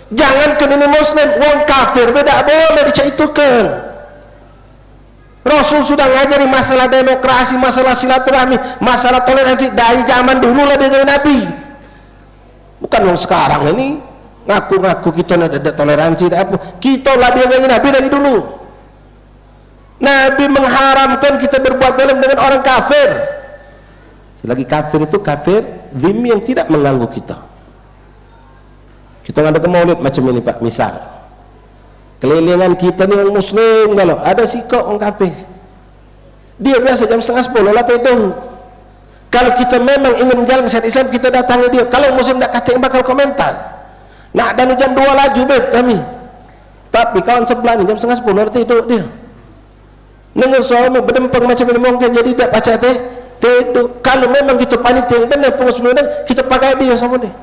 Jangankan ini muslim, orang kafir beda boleh dicaitukan. Rasul sudah ngajari masalah demokrasi, masalah silaturahmi, masalah toleransi dari zaman dulu lah dengan Nabi. Bukan orang sekarang ini ngaku-ngaku kita ada toleransi, ada apa. Kita lah dia dengan Nabi dari dulu. Nabi mengharamkan kita berbuat zalim dengan orang kafir. Selagi kafir itu kafir zimmi yang tidak mengganggu kita. Kita ada ke maulid macam ini, Pak. Misal kelilingan kita ni orang muslim, kalau ada sikap orang kafir, dia biasa jam 9:30 lah tidur. Kalau kita memang ingin menjalankan syariat Islam, kita datangi dia. Kalau muslim tak kata yang bakal komentar. Nak dan jam 2 laju beb kami. Tapi kawan sebelah ni jam 9:30 lah tidur dia. Dengan suami berdempeng macam ini mungkin jadi tak baca tidur. Kalau memang kita panitia yang benar pengurus benar, kita pakai dia sama dia.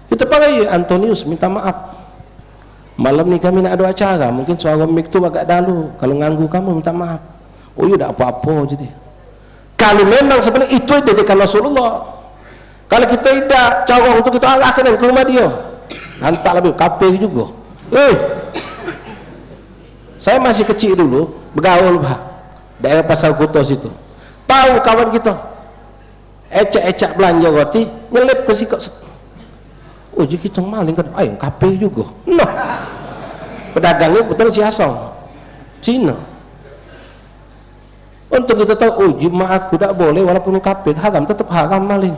Kita pakai Antonius minta maaf. Malam ni kami nak ada acara, mungkin suara mic tu agak dalu. Kalau ganggu kamu minta maaf. Oh ya tak apa-apa jadi. Kalau memang sebenarnya itu didikan Rasulullah. Kalau kita tidak corong tu kita arahkan ke rumah dia. Hantar lebih kafir juga. Saya masih kecil dulu, bergaul, Pak, daerah Pasar Kuto situ. Tahu kawan kita ecak-ecak belanja roti, nyelip ke sikap. Oh, jadi kita maling kan, ayam kape juga. Noh, pedagangnya betul si Asong, Cina. Untuk kita tahu, oh, jemaah aku tak boleh walaupun kape haram, tetap haram maling.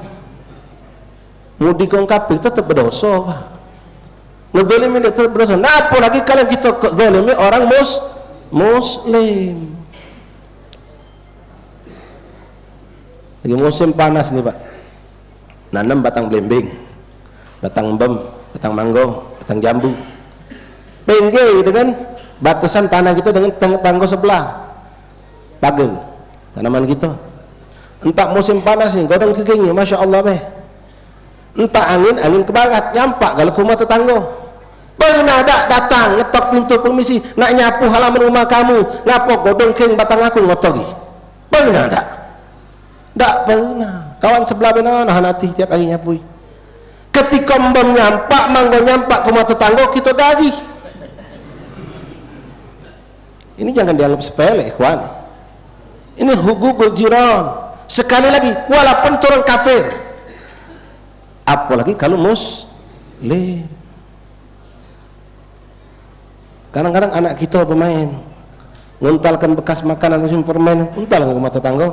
Mudik kong kape tetap berdosa, Pak. Ngezalimi dia tetap berdosa. Nah, apa lagi kalau kita zalimi orang muslim. Lagi musim panas nih, Pak. Nanam batang belimbing, batang embem, batang manggo, batang jambu. Pinggir dengan batasan tanah kita dengan tangga sebelah. Pagar tanaman kita. Entah musim panas nih, godong kekingnya, masya Allah beh. Entah angin ke barat, nyampak kalau ke rumah tetangga. Pernah tak datang ngetok pintu permisi, nak nyapu halaman rumah kamu, ngapa godong keng batang aku ngotori? Pernah tak? Tak pernah. Kawan sebelah benar nahan hati tiap hari nyapui. Ketika mbam nyampak, mangga nyampak ke rumah tetangga, kita gari. Ini jangan dianggap sepele, ikhwan. Ini hugugul jiran. Sekali lagi, walaupun turun kafir, apalagi kalau muslim. Kadang-kadang anak kita bermain, nguntalkan bekas makanan musim permen, untalkan ke rumah tetangga.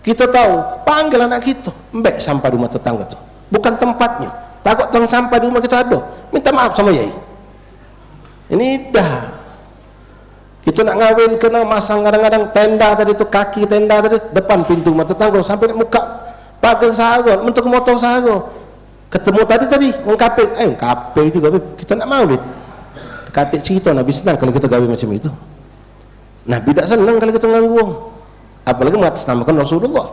Kita tahu, panggil anak kita, mbek sampah di rumah tetangga tu, bukan tempatnya. Takut tong sampah di rumah kita ada, minta maaf sama yai. Ini dah. Kita nak ngawin kena masang kadang-kadang tenda tadi tu, kaki tenda tadi depan pintu rumah tetangga sampai nak muka pagar sahaja, untuk motor sahaja. Ketemu tadi orang kafir, kafir juga kita nak maulid. Katik cerita Nabi senang kalau kita gawe macam itu. Nabi tak senang kalau kita nganggu, apalagi mengatasnamakan Rasulullah.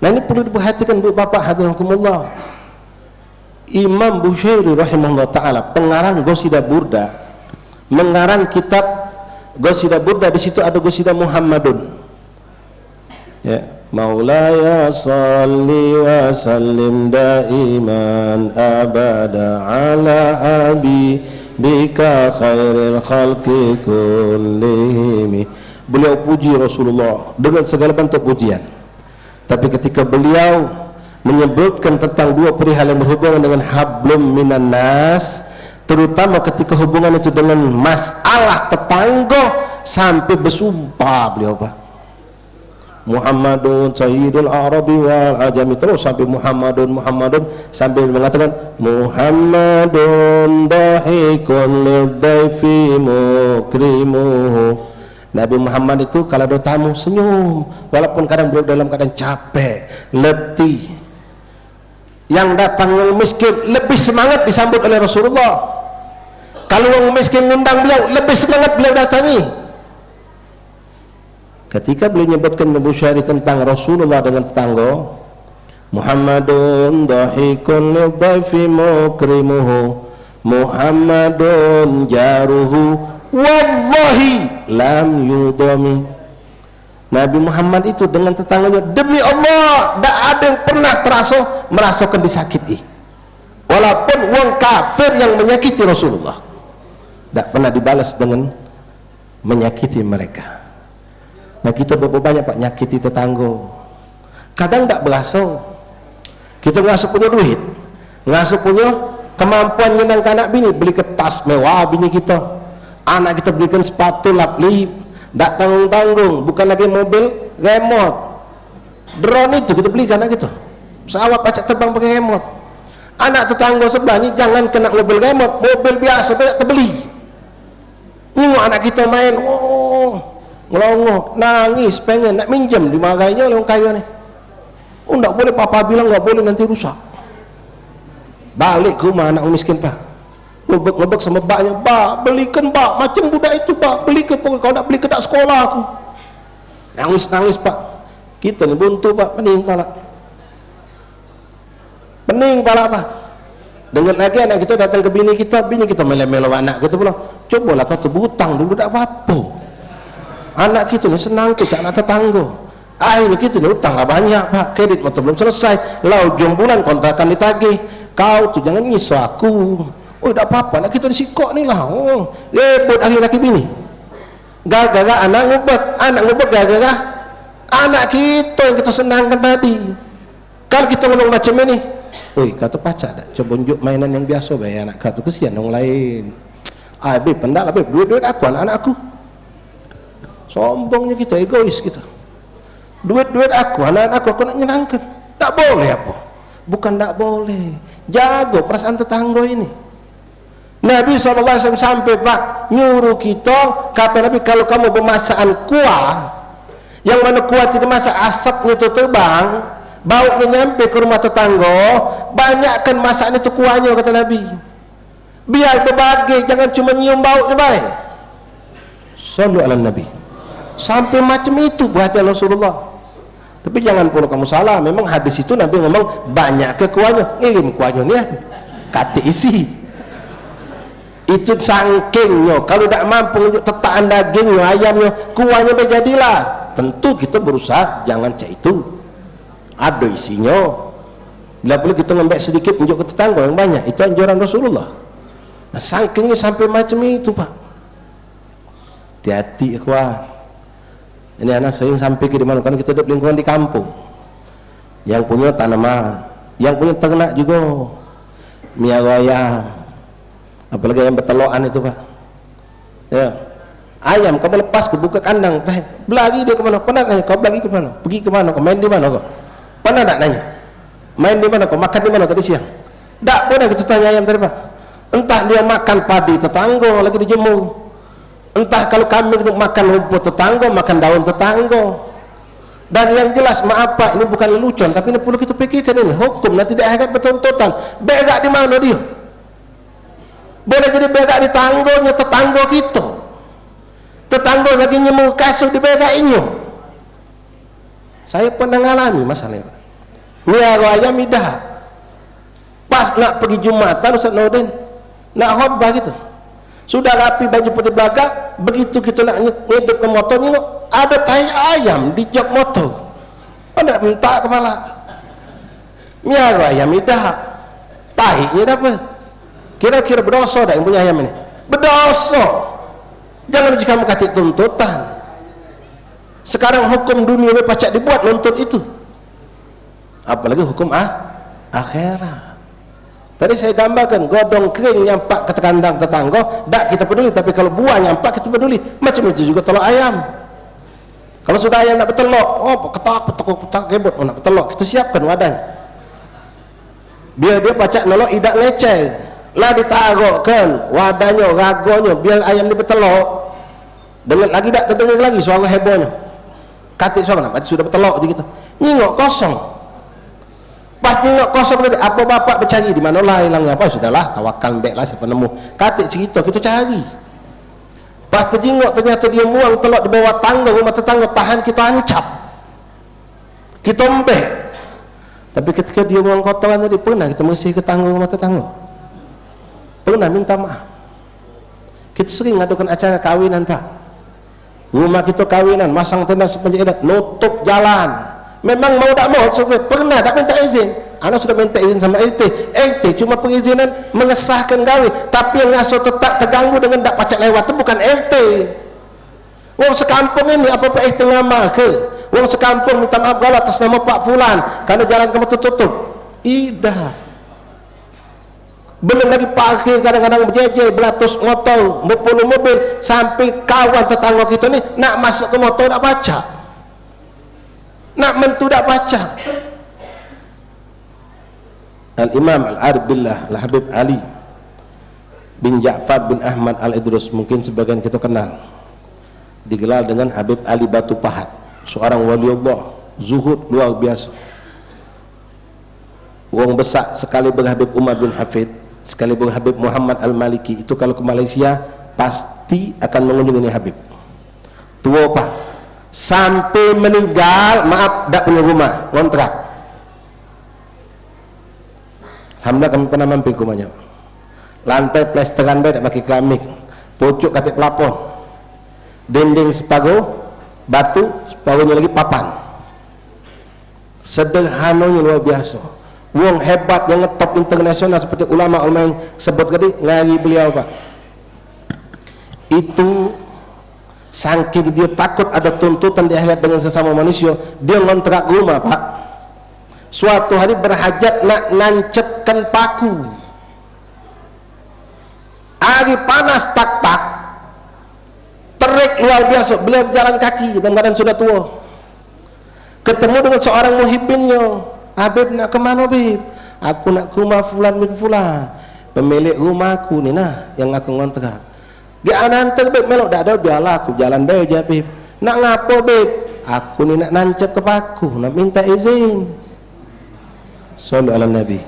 Nah ini perlu diperhatikan bu bapak hadirin. Imam Bushairi rahimahullah ta'ala, pengarang Qasidah Burda, mengarang kitab Qasidah Burda. Di situ ada Qasidah Muhammadun, ya. Maulaya salli wa sallim daiman abada ala habibika khairil khalqi kullihim. Beliau puji Rasulullah dengan segala bentuk pujian, tapi ketika beliau menyebutkan tentang dua perihal yang berhubungan dengan hablum minan nas, terutama ketika hubungan itu dengan masalah tetangga, sampai bersumpah beliau Pak, Muhammadun Sayyidul Arabi wal Ajami, terus sampai Muhammadun sambil mengatakan Muhammadun dhahikun lidhaifi mukrimuhu. Nabi Muhammad itu kalau ada tamu senyum, walaupun kadang beliau dalam keadaan capek, letih. Yang datang yang miskin lebih semangat disambut oleh Rasulullah. Kalau yang miskin ngundang beliau, lebih semangat beliau datangi. Ketika beliau menyebutkan Abu Syari tentang Rasulullah dengan tetangga, Muhammadun dhahikun lidhaifi mukrimuhu, Muhammadun jaruhu wallahi lam yudami. Nabi Muhammad itu dengan tetangganya, demi Allah tak ada yang pernah merasakan disakiti, walaupun orang kafir yang menyakiti Rasulullah tak pernah dibalas dengan menyakiti mereka. Nah kita berapa banyak Pak nyakiti tetangga, kadang tak berasa. Kita ngasih punya duit, ngasih punya kemampuan menyenangkan anak bini, beli kertas mewah bini kita, anak kita belikan sepatu lap-lip, tak tanggung-tanggung, bukan lagi mobil remote, drone itu kita belikan anak kita, pesawat pacak terbang pakai remote. Anak tetangga sebelah ni jangan kena mobil remote, mobil biasa banyak terbeli. Tengok anak kita main, ngelongok, nangis, pengen nak minjam, dimarahinya oleh orang kaya ni. Oh tak boleh, papa bilang tak boleh, nanti rusak. Balik ke rumah anak miskin Pak, ngebek sama baknya, bak belikan bak macam budak itu Pak, belikan pokoknya, kalau nak belikan tak sekolah aku. Nangis Pak. Kita ni buntu Pak, pening pala Pak. Dengar lagi anak kita datang ke bini kita melo-melo anak kita pula, cobalah kau terbutang dulu tak apa-apa. Anak kita ni senang tu cak nak tetangga. Akhirnya kita ni hutang lah banyak Pak, kredit motor belum selesai, lau ujung bulan kontrakan ditagih. Kau tu jangan nyisau aku. Oh tak apa-apa, nak kita disikok ni lah. Rebut laki-laki bini, gara-gara anak ngubet gara-gara anak kita yang kita senangkan tadi. Kalau kita ngomong macam ini, oi kata pacar tak, coba unjuk mainan yang biasa bayar anak kau tu, kesian orang lain. Beb pendak lah beb, duit aku anak-anak aku. Sombongnya kita, egois kita. Duit aku anak-anak aku nak nyenangkan. Tak boleh apa, bukan tak boleh, jaga perasaan tetangga ini. Nabi SAW sampai Pak nyuruh kita, kata Nabi, kalau kamu bermasakan kuah, yang mana kuah tidak masak asapnya itu terbang, baunya nyampe ke rumah tetangga, banyakkan masakan itu kuahnya, kata Nabi, biar berbagai, jangan cuma nyium baunya baik. Sallu ala Nabi. Sampai macam itu perhatian Rasulullah. Tapi jangan pula kamu salah, memang hadis itu Nabi ngomong banyak ke kuahnya, ngirim kuahnya ni kata isi. Itu sangkingnya, kalau tak mampu untuk tetakan dagingnya, ayamnya, kuahnya berjadilah. Tentu kita berusaha jangan cak itu, ada isinya. Bila boleh kita ngambil sedikit unjuk ke tetangga yang banyak, itu anjuran Rasulullah. Nah, sangkingnya sampai macam itu Pak. Hati-hati ikhwan. Ini anak saya yang sampai ke di mana, karena kita hidup lingkungan di kampung yang punya tanaman, yang punya ternak juga, miara ayam, apalagi yang berteloan itu Pak, ya. Ayam kau lepas ke buka kandang, belagi dia kemana? Pernah nanya kau belagi kemana? Pergi kemana? Kau main di mana kau? Pernah tak nanya? Main di mana kau? Makan di mana tadi siang? Tak pernah kita tanya ayam tadi Pak. Entah dia makan padi tetangga lagi dijemur, entah kalau kami makan rumput tetangga, makan daun tetangga. Dan yang jelas, maaf Pak, ini bukan lelucon, tapi ini perlu kita fikirkan, ini hukum nanti di akhirat betul-betul. Berak di mana dia? Boleh jadi berak di tangganya tetangga kita, tetangga lagi nyemur kasut di beraknya. Saya pernah ngalami masalah Pak. Miara ayam idah. Pas nak pergi Jumatan Ustaz Nordin, nak khutbah gitu. Sudah rapi baju putih belakang, begitu kita nak ngedep ke motor ni, ada tai ayam di jok motor. Hendak minta kepala. Miara ayam idah. Taiknya dapat. Kira-kira berdosa tak yang punya ayam ini? Berdosa. Jangan jika kamu kata tuntutan. Sekarang hukum dunia pacak dibuat nuntut itu. Apalagi hukum akhirat. Tadi saya gambarkan godong kering nyampak ke kandang tetangga, tak kita peduli, tapi kalau buah nyampak kita peduli. Macam itu juga telur ayam. Kalau sudah ayam nak bertelur, ketak kebot nak bertelur, kita siapkan wadahnya. Biar dia pacak nolok idak ngeceh. Lah ditaruhkan wadahnya, ragonya, biar ayam dia bertelur. Dengar lagi tak terdengar lagi suara hebohnya. Katik suara nak sudah bertelur je kita. Nyingok kosong. Pas nyingok kosong tadi, apa bapak bercari di mana lah hilangnya apa? Sudahlah, tawakal baiklah siapa nemu. Katik cerita kita cari. Pas terjingok ternyata dia muang telur di bawah tangga rumah tetangga, tahan kita ancap. Kita embek. Tapi ketika dia muang kotoran tadi, pernah kita bersih ke tangga rumah tetangga? Pernah minta maaf. Kita sering ngadukan acara kawinan Pak. Rumah kita kawinan, masang tenda sepenjara, nutup jalan. Memang mau tak mau, pernah tak minta izin. Anak sudah minta izin sama RT. RT cuma perizinan mengesahkan gawe, tapi yang ngasuh tetap terganggu dengan tak pacak lewat itu bukan RT. Wong sekampung ini apa-apa RT ngama ke? Wong sekampung minta maaf galau atas nama Pak Fulan karena jalan kamu tutup. Idah. Belum lagi parkir kadang-kadang berjejer, beratus motor, berpuluh mobil, sampai kawan tetangga kita ni nak masuk ke motor tak baca, nak mentu tak baca. Al-Imam Al-Arif Billah Al-Habib Ali bin Ja'far bin Ahmad Al-Idrus, mungkin sebagian kita kenal, digelar dengan Habib Ali Batu Pahat, seorang waliullah, zuhud luar biasa, orang besar sekali berhabib Umar bin Hafid, sekali Habib Muhammad Al-Maliki. Itu kalau ke Malaysia pasti akan mengunjungi ini Habib. Tua Pak, sampai meninggal maaf tak punya rumah, kontrak. Alhamdulillah kami pernah mampir ke rumahnya. Lantai plesteran baik tak pakai keramik, pucuk katik pelapon, dinding separuh batu, separuhnya lagi papan. Sederhananya luar biasa. Wong hebat yang ngetop internasional seperti ulama-ulama yang sebut tadi ngari beliau Pak. Itu saking dia takut ada tuntutan di akhirat dengan sesama manusia, dia ngontrak rumah Pak. Suatu hari berhajat nak nancepkan paku. Hari panas tak-tak, terik luar biasa, beliau berjalan kaki dalam keadaan sudah tua. Ketemu dengan seorang muhibbinnya. Habib nak ke mana Habib? Aku nak ke rumah Fulan bin Fulan, pemilik rumah aku ni nah, yang aku ngontrak. Dia nanti Habib melok tak ada, biarlah aku jalan baik je Habib. Nak ngapo Habib? Aku ni nak nancap ke paku, nak minta izin. Sallu ala Nabi.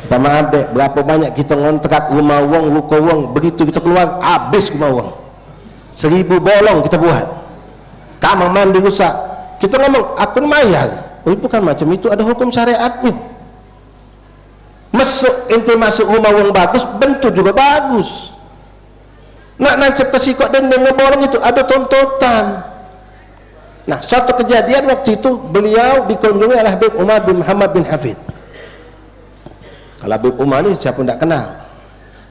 Minta maaf dek, berapa banyak kita ngontrak rumah wong, ruko wong, begitu kita keluar habis rumah wong. 1000 bolong kita buat, kamar mandi rusak. Kita ngomong aku ni mayar. Oh, bukan macam itu, ada hukum syariatnya. Ente masuk rumah wong bagus, bentuk juga bagus. Nak nancep pesikok dan ngeborong itu ada tuntutan. Nah, suatu kejadian waktu itu beliau dikunjungi oleh Habib Umar bin Muhammad bin Hafid. Kalau Habib Umar ni siapa tidak kenal.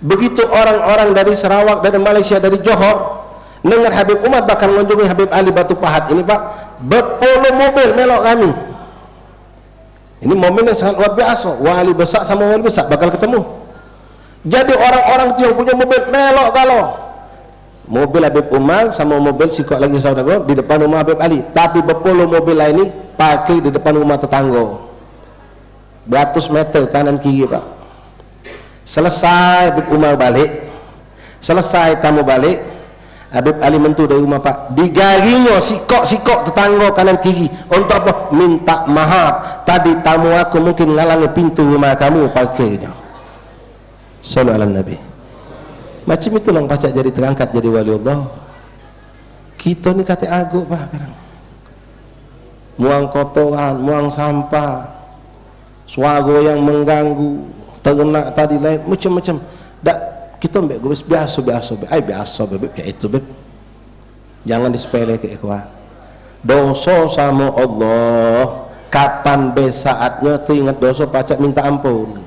Begitu orang-orang dari Sarawak, dari Malaysia, dari Johor dengar Habib Umar bakal mengunjungi Habib Ali Batu Pahat ini Pak, berpuluh mobil melok kami. Ini momen yang sangat luar biasa. Wali besar sama wali besar bakal ketemu. Jadi orang-orang itu yang punya mobil melok galau. Mobil Habib Umar sama mobil sikok lagi saudara di depan rumah Habib Ali. Tapi berpuluh mobil lain ini pakai di depan rumah tetangga. Beratus meter kanan kiri Pak. Selesai Habib Umar balik, selesai tamu balik, Habib Ali mentu dari rumah Pak, digarinya sikok-sikok tetangga kanan kiri. Untuk apa? Minta maaf, tadi tamu aku mungkin ngalangi pintu rumah kamu pakainya. Sallallahu alaihi Nabi. Macam itulah pacak jadi terangkat jadi wali Allah. Kita ni kata agak bah kadang. Muang kotoran, muang sampah, suara yang mengganggu, ternak tadi lain, macam-macam. Dak kita ambek biasa. Ai biasa beb kayak itu beb. Jangan disepelekan ikhwan. Dosa sama Allah, kapan be saatnya teringat dosa pacak minta ampun.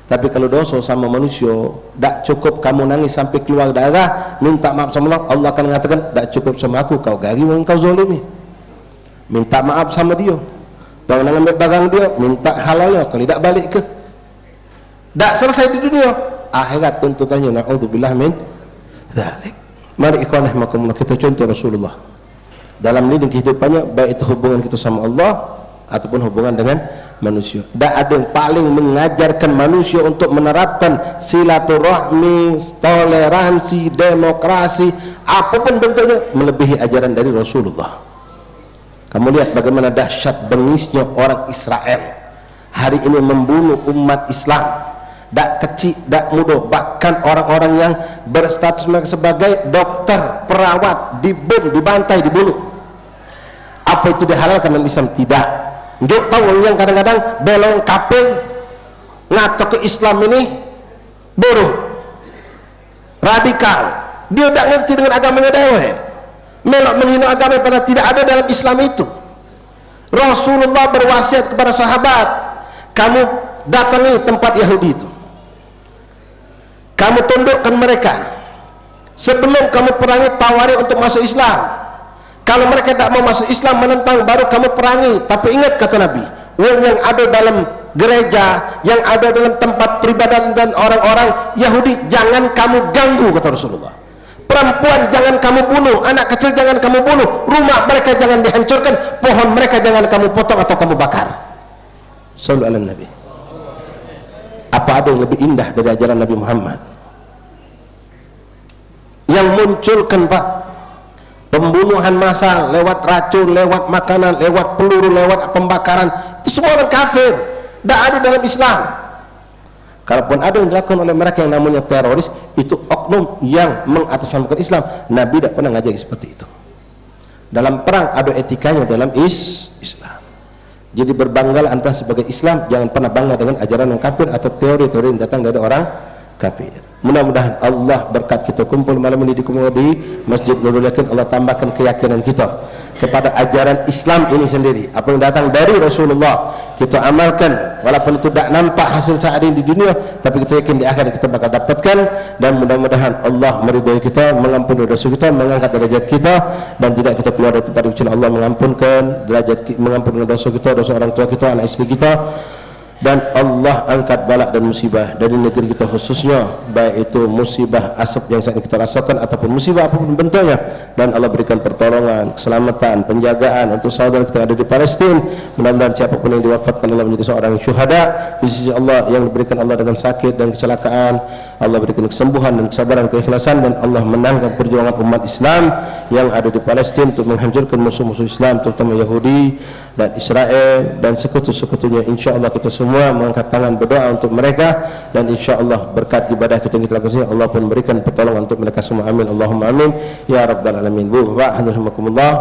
Tapi kalau dosa sama manusia, tak cukup kamu nangis sampai keluar darah, minta maaf sama Allah, Allah akan mengatakan, tak cukup sama aku, kau gari, kau zalimi. Minta maaf sama dia. Bang nak ambil barang dia, minta halalnya, kalau tidak balik ke. Tak selesai di dunia, akhirat tuntutannya, na'udzubillah min dzalik. Mari ikhwan rahimakumullah, kita contoh Rasulullah. Dalam lini kehidupannya, baik itu hubungan kita sama Allah ataupun hubungan dengan manusia. Tak ada yang paling mengajarkan manusia untuk menerapkan silaturahmi, toleransi, demokrasi, apapun bentuknya, melebihi ajaran dari Rasulullah. Kamu lihat bagaimana dahsyat bengisnya orang Israel hari ini membunuh umat Islam. Tak kecil, tak muda, bahkan orang-orang yang berstatus mereka sebagai dokter, perawat, dibom, dibantai, dibunuh. Apa itu dihalalkan dalam Islam? Tidak. Jok tahu yang kadang-kadang belong kafir ngato ke Islam ini bodoh, radikal. Dia tak ngerti dengan agamanya dewe, melok menghina agama pada tidak ada dalam Islam itu. Rasulullah berwasiat kepada sahabat, kamu datangi tempat Yahudi itu, kamu tundukkan mereka. Sebelum kamu perangi, tawari untuk masuk Islam. Kalau mereka tidak mau masuk Islam, menentang, baru kamu perangi. Tapi ingat kata Nabi, yang ada dalam gereja, yang ada dalam tempat peribadatan dan orang-orang Yahudi, jangan kamu ganggu, kata Rasulullah. Perempuan jangan kamu bunuh, anak kecil jangan kamu bunuh, rumah mereka jangan dihancurkan, pohon mereka jangan kamu potong atau kamu bakar. Sallu ala Nabi. Apa ada yang lebih indah dari ajaran Nabi Muhammad? Yang munculkan, Pak, pembunuhan massal lewat racun, lewat makanan, lewat peluru, lewat pembakaran, itu semua orang kafir, tidak ada dalam Islam. Kalaupun ada yang dilakukan oleh mereka yang namanya teroris, itu oknum yang mengatasnamakan Islam. Nabi tidak pernah ngajari seperti itu. Dalam perang ada etikanya dalam Islam. Jadi berbanggalah antara sebagai Islam, jangan pernah bangga dengan ajaran yang kafir atau teori-teori yang datang dari orang kafir. Mudah-mudahan Allah berkat kita kumpul malam ini di Masjid Nurul Yakin, Allah tambahkan keyakinan kita kepada ajaran Islam ini sendiri. Apa yang datang dari Rasulullah kita amalkan, walaupun itu tidak nampak hasil saat ini di dunia, tapi kita yakin di akhirat kita bakal dapatkan. Dan mudah-mudahan Allah meridhai kita, mengampuni dosa kita, mengangkat derajat kita, dan tidak kita keluar dari tempat ujian. Allah mengampunkan derajat, mengampunkan dosa kita, dosa orang tua kita, anak istri kita, dan Allah angkat balak dan musibah dari negeri kita khususnya, baik itu musibah asap yang saat ini kita rasakan ataupun musibah apapun bentuknya, dan Allah berikan pertolongan, keselamatan, penjagaan untuk saudara kita yang ada di Palestina. Mudah-mudahan siapapun yang diwafatkan Allah menjadi seorang syuhada di sisi Allah, yang diberikan Allah dengan sakit dan kecelakaan, Allah berikan kesembuhan dan kesabaran, keikhlasan, dan Allah menangkan perjuangan umat Islam yang ada di Palestina untuk menghancurkan musuh-musuh Islam, terutama Yahudi dan Israel dan sekutu-sekutunya. InsyaAllah kita semua mengangkat tangan berdoa untuk mereka, dan insyaAllah berkat ibadah kita yang kita lakukan, Allah pun memberikan pertolongan untuk mereka semua. Amin, Allahumma amin ya rabbal alamin. Bu Bapak, alhamdulillah,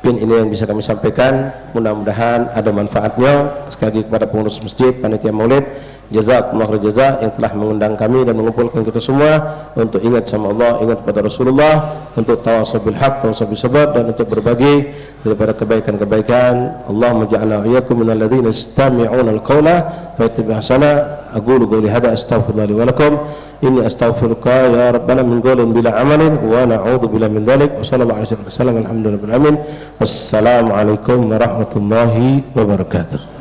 pin ini yang bisa kami sampaikan, mudah-mudahan ada manfaatnya. Sekali lagi kepada pengurus masjid, panitia maulid, jazakumullah jaza yang telah mengundang kami dan mengumpulkan kita semua untuk ingat sama Allah, ingat pada Rasulullah, untuk tawassul bil haq, tawassul bis sabr, dan untuk berbagi daripada kebaikan-kebaikan. Allahumma ja'alna iyyakum minal ladzina yastami'una al-qawla fayattabi'una ahsana. Aqulu qawli hadza astaghfirullah li wa lakum. Inni astaghfiruka ya rabbana min qawlin bila amalin wa na'udzu billahi min dzalik. Wa sallallahu alaihi wasallam. Alhamdulillahil alamin. Wassalamu alaikum warahmatullahi wabarakatuh.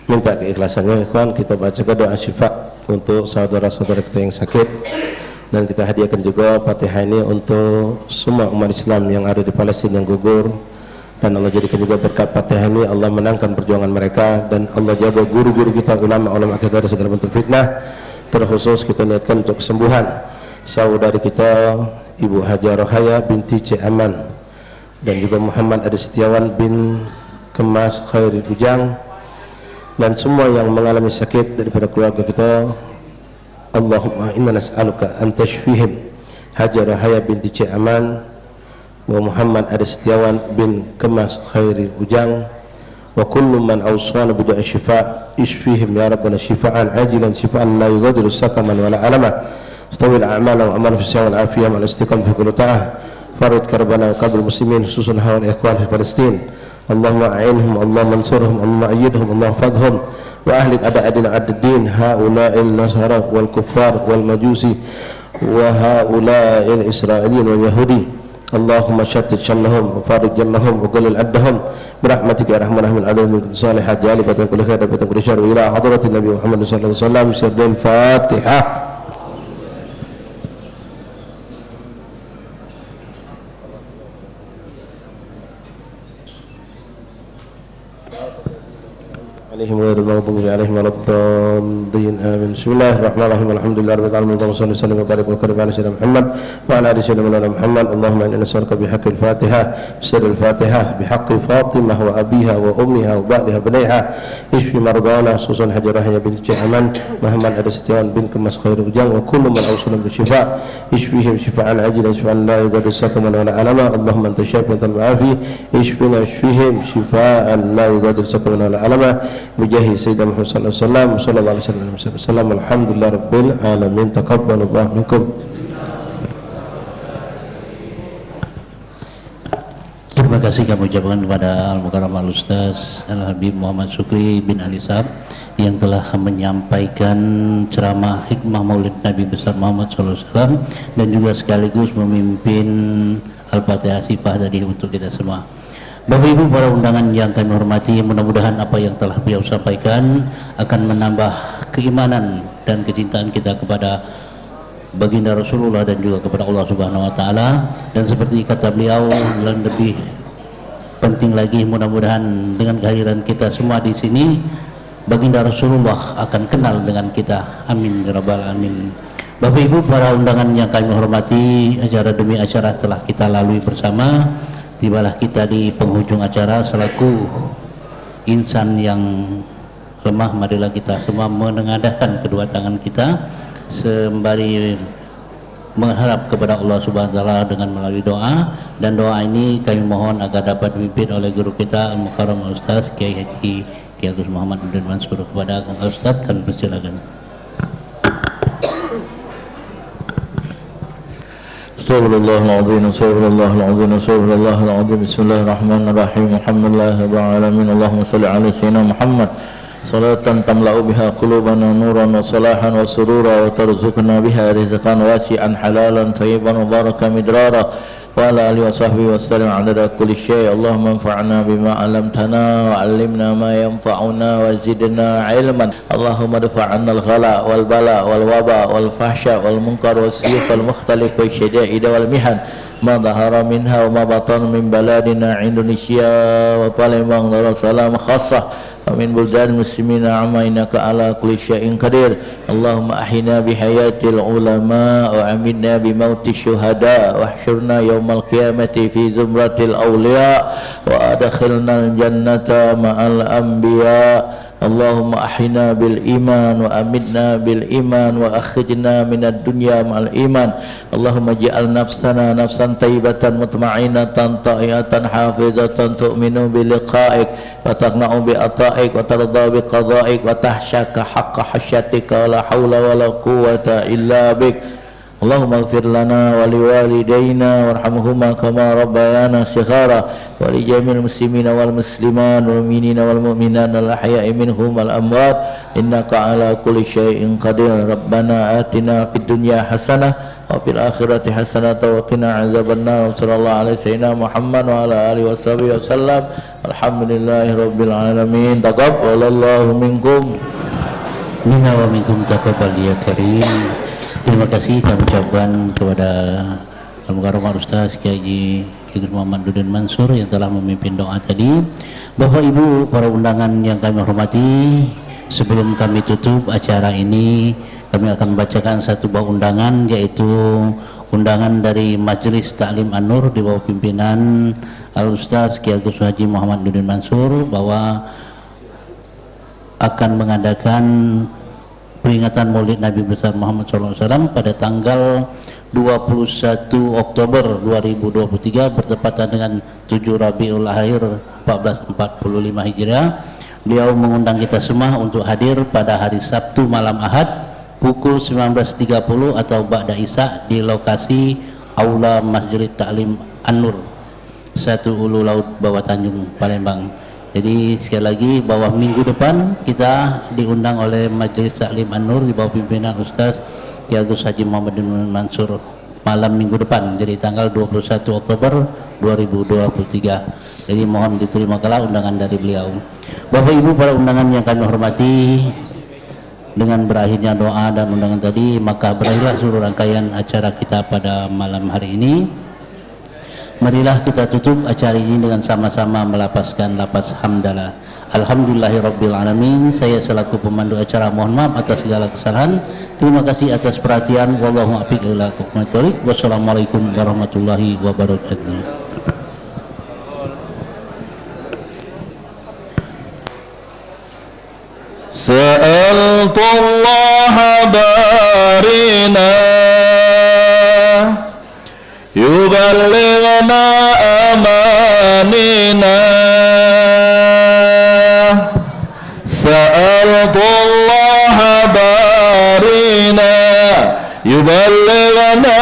Minta keikhlasannya, ikhwan, kita baca doa syifa untuk saudara-saudara kita yang sakit, dan kita hadiahkan juga Fatihah ini untuk semua umat Islam yang ada di Palestina yang gugur, dan Allah jadikan juga berkat Fatihah ini Allah menangkan perjuangan mereka, dan Allah jaga guru-guru kita, ulama-ulama kita dari segala bentuk fitnah, Terkhusus kita niatkan untuk kesembuhan saudari kita Ibu Haja Rohaya binti C. Aman dan juga Muhammad Adi Setiawan bin Kemas Khairi Ujang dan semua yang mengalami sakit daripada keluarga kita. Allahumma inna nas'aluka an tashfihim Haja Rohaya binti C. Aman wa Muhammad Adi Setiawan bin Kemas Khairi Ujang wa kullu man awsana bida'a syifa ishfihim ya rabbana shifaan ajilan shifaan la yughadiru sakaman wala alama tawil a'mala wa amal fi sawal afiyah wal istiqam fi kulli ta'ah farid karbana wa qabl muslimin khususan hawa ikhwan fi Palestin. Allahumma a'inhum Allahumma ansurhum Allahumma ayyidhum Allahumma fadhhum wa ahlik ada'adina ad-din ha'ula'il nasara wal kuffar wal majusi wa ha'ula'il isra'iliyin wal yahudi. Allahumma shattit shamlahum wa farid jamahum wa qallil addahum برحمتك يا رحمن الرحيم عليهم من الصالحات جالبة كل خير جالبة كل شر إلى حضرة النبي محمد صلى الله عليه وسلم سر الفاتحة. عليهم غير المغضوب عليهم ولا الضالين آمين. بسم الله الرحمن الرحيم الحمد لله رب العالمين اللهم صل وسلم وبارك وكرم على سيدنا محمد وعلى آل سيدنا محمد. اللهم إنا نسألك بحق الفاتحة سر الفاتحة بحق فاطمة وأبيها وأمها وبعدها بنيها اشف مرضانا خصوصا حجر رحمة بنت جهمان محمد أبي ستيان بن كمس خير وجان وكل من أوصل بالشفاء اشفيهم شفاء عاجلا شفاء لا يغادر سقما ولا ألما. اللهم أنت الشافي أنت العافي اشفنا اشفيهم شفاء لا يغادر سقما ولا ألما بجاه سيدنا محمد صلى الله عليه وسلم صلى الله عليه وسلم. الحمد لله رب العالمين. تقبل الله منكم. Terima kasih kami ucapkan kepada Al-Mukarram Al-Ustaz Al-Habib Muhammad Syukri bin Ali Sahab yang telah menyampaikan ceramah hikmah Maulid Nabi besar Muhammad SAW dan juga sekaligus memimpin Al-Fatihah Sifah tadi untuk kita semua. Bapak Ibu para undangan yang kami hormati, mudah-mudahan apa yang telah beliau sampaikan akan menambah keimanan dan kecintaan kita kepada baginda Rasulullah dan juga kepada Allah Subhanahu wa taala. Dan seperti kata beliau, dan lebih penting lagi mudah-mudahan dengan kehadiran kita semua di sini baginda Rasulullah akan kenal dengan kita. Amin ya rabbal alamin. Bapak Ibu para undangan yang kami hormati, acara demi acara telah kita lalui bersama. Tibalah kita di penghujung acara. Selaku insan yang lemah, marilah kita semua menengadahkan kedua tangan kita sembari mengharap kepada Allah Subhanahu wa taala dengan melalui doa. Dan doa ini kami mohon agar dapat dipimpin oleh guru kita Al-Mukarram Al-Ustaz Kiai Haji Ki Agus Muhammad Nurdin Mansur. Kepada Al-Ustaz kami persilakan. Astagfirullahaladzim, astagfirullahaladzim, astagfirullahaladzim. Bismillahirrahmanirrahim. Alhamdulillahirabbil alamin. Allahumma shalli ala sayyidina Muhammad salatan tamla'u biha qulubana nuran wa salahan wa surura wa tarzuqna biha rizqan wasi'an halalan thayyiban mubarakan midrara wa ala alihi wa sahbihi wa sallam adada kulli syai'. Allahumma anfa'na bima 'allamtana wa 'allimna ma yanfa'una wa zidna 'ilman. Allahumma dafa'anna al-ghala wal bala wal waba wal fahsya wal munkar was siyuq wal mukhtalif wa syada'id wal mihan ma dhahara minha wa ma batan min baladina Indonesia wa Palembang Darussalam khassah ومن بلدان المسلمين عما إنك على كل شيء قدير. اللهم أحينا بحياة العلماء وأمتنا بموت الشهداء واحشرنا يوم القيامة في زمرة الأولياء وأدخلنا الجنة مع الأنبياء. اللهم أحينا بالإيمان وأمتنا بالإيمان وأخرجنا من الدنيا مع الإيمان. اللهم اجعل نفسنا نفسا طيبة مطمئنة طائعة حافظة تؤمن بلقائك وتقنع بعطائك وترضى بقضائك وتخشاك حق خشيتك ولا حول ولا قوة إلا بك. اللهم اغفر لنا ولوالدينا وارحمهما كما ربيانا صغارا ولجميع المسلمين والمسلمات والمؤمنين والمؤمنات الأحياء منهم والأموات إنك على كل شيء قدير. ربنا آتنا في الدنيا حسنة وفي الآخرة حسنة وقنا عذاب النار. صلى الله على سيدنا محمد وعلى آله وصحبه وسلم. الحمد لله رب العالمين. تقبل الله منكم. Minna wa minkum taqabbal ya karim. Terima kasih kami ucapkan kepada Al-Mukarram Al-Ustaz Kiai Agus Muhammad Nurdin Mansur yang telah memimpin doa tadi. Bapak Ibu para undangan yang kami hormati, Sebelum kami tutup acara ini, kami akan membacakan satu buah undangan, yaitu undangan dari Majelis Taklim An-Nur di bawah pimpinan Al-Ustaz Kiai Agus Haji Muhammad Nurdin Mansur, bahwa akan mengadakan peringatan Maulid Nabi besar Muhammad SAW pada tanggal 21 Oktober 2023 bertepatan dengan 7 Rabiul Akhir 1445 Hijriah. Beliau mengundang kita semua untuk hadir pada hari Sabtu malam Ahad pukul 19.30 atau ba'da Isya di lokasi Aula Masjid Taklim An-Nur 1 Ulu Laut Bawah Tanjung, Palembang. Jadi sekali lagi bahwa minggu depan kita diundang oleh Majelis Taklim An-Nur di bawah pimpinan Ustaz Kiai Agus Haji Muhammad Nurdin Mansur malam minggu depan, jadi tanggal 21 Oktober 2023. Jadi mohon diterima kala undangan dari beliau. Bapak Ibu para undangan yang kami hormati, dengan berakhirnya doa dan undangan tadi, maka berakhirlah seluruh rangkaian acara kita pada malam hari ini. Marilah kita tutup acara ini dengan sama-sama melapaskan lapas hamdalah. Alhamdulillahirabbil alamin. Saya selaku pemandu acara mohon maaf atas segala kesalahan. Terima kasih atas perhatian. Wallahu a'lam bishawab. Wassalamualaikum warahmatullahi wabarakatuh. سألت الله بارنا يبلغنا أماننا سألت الله بارنا يبلغنا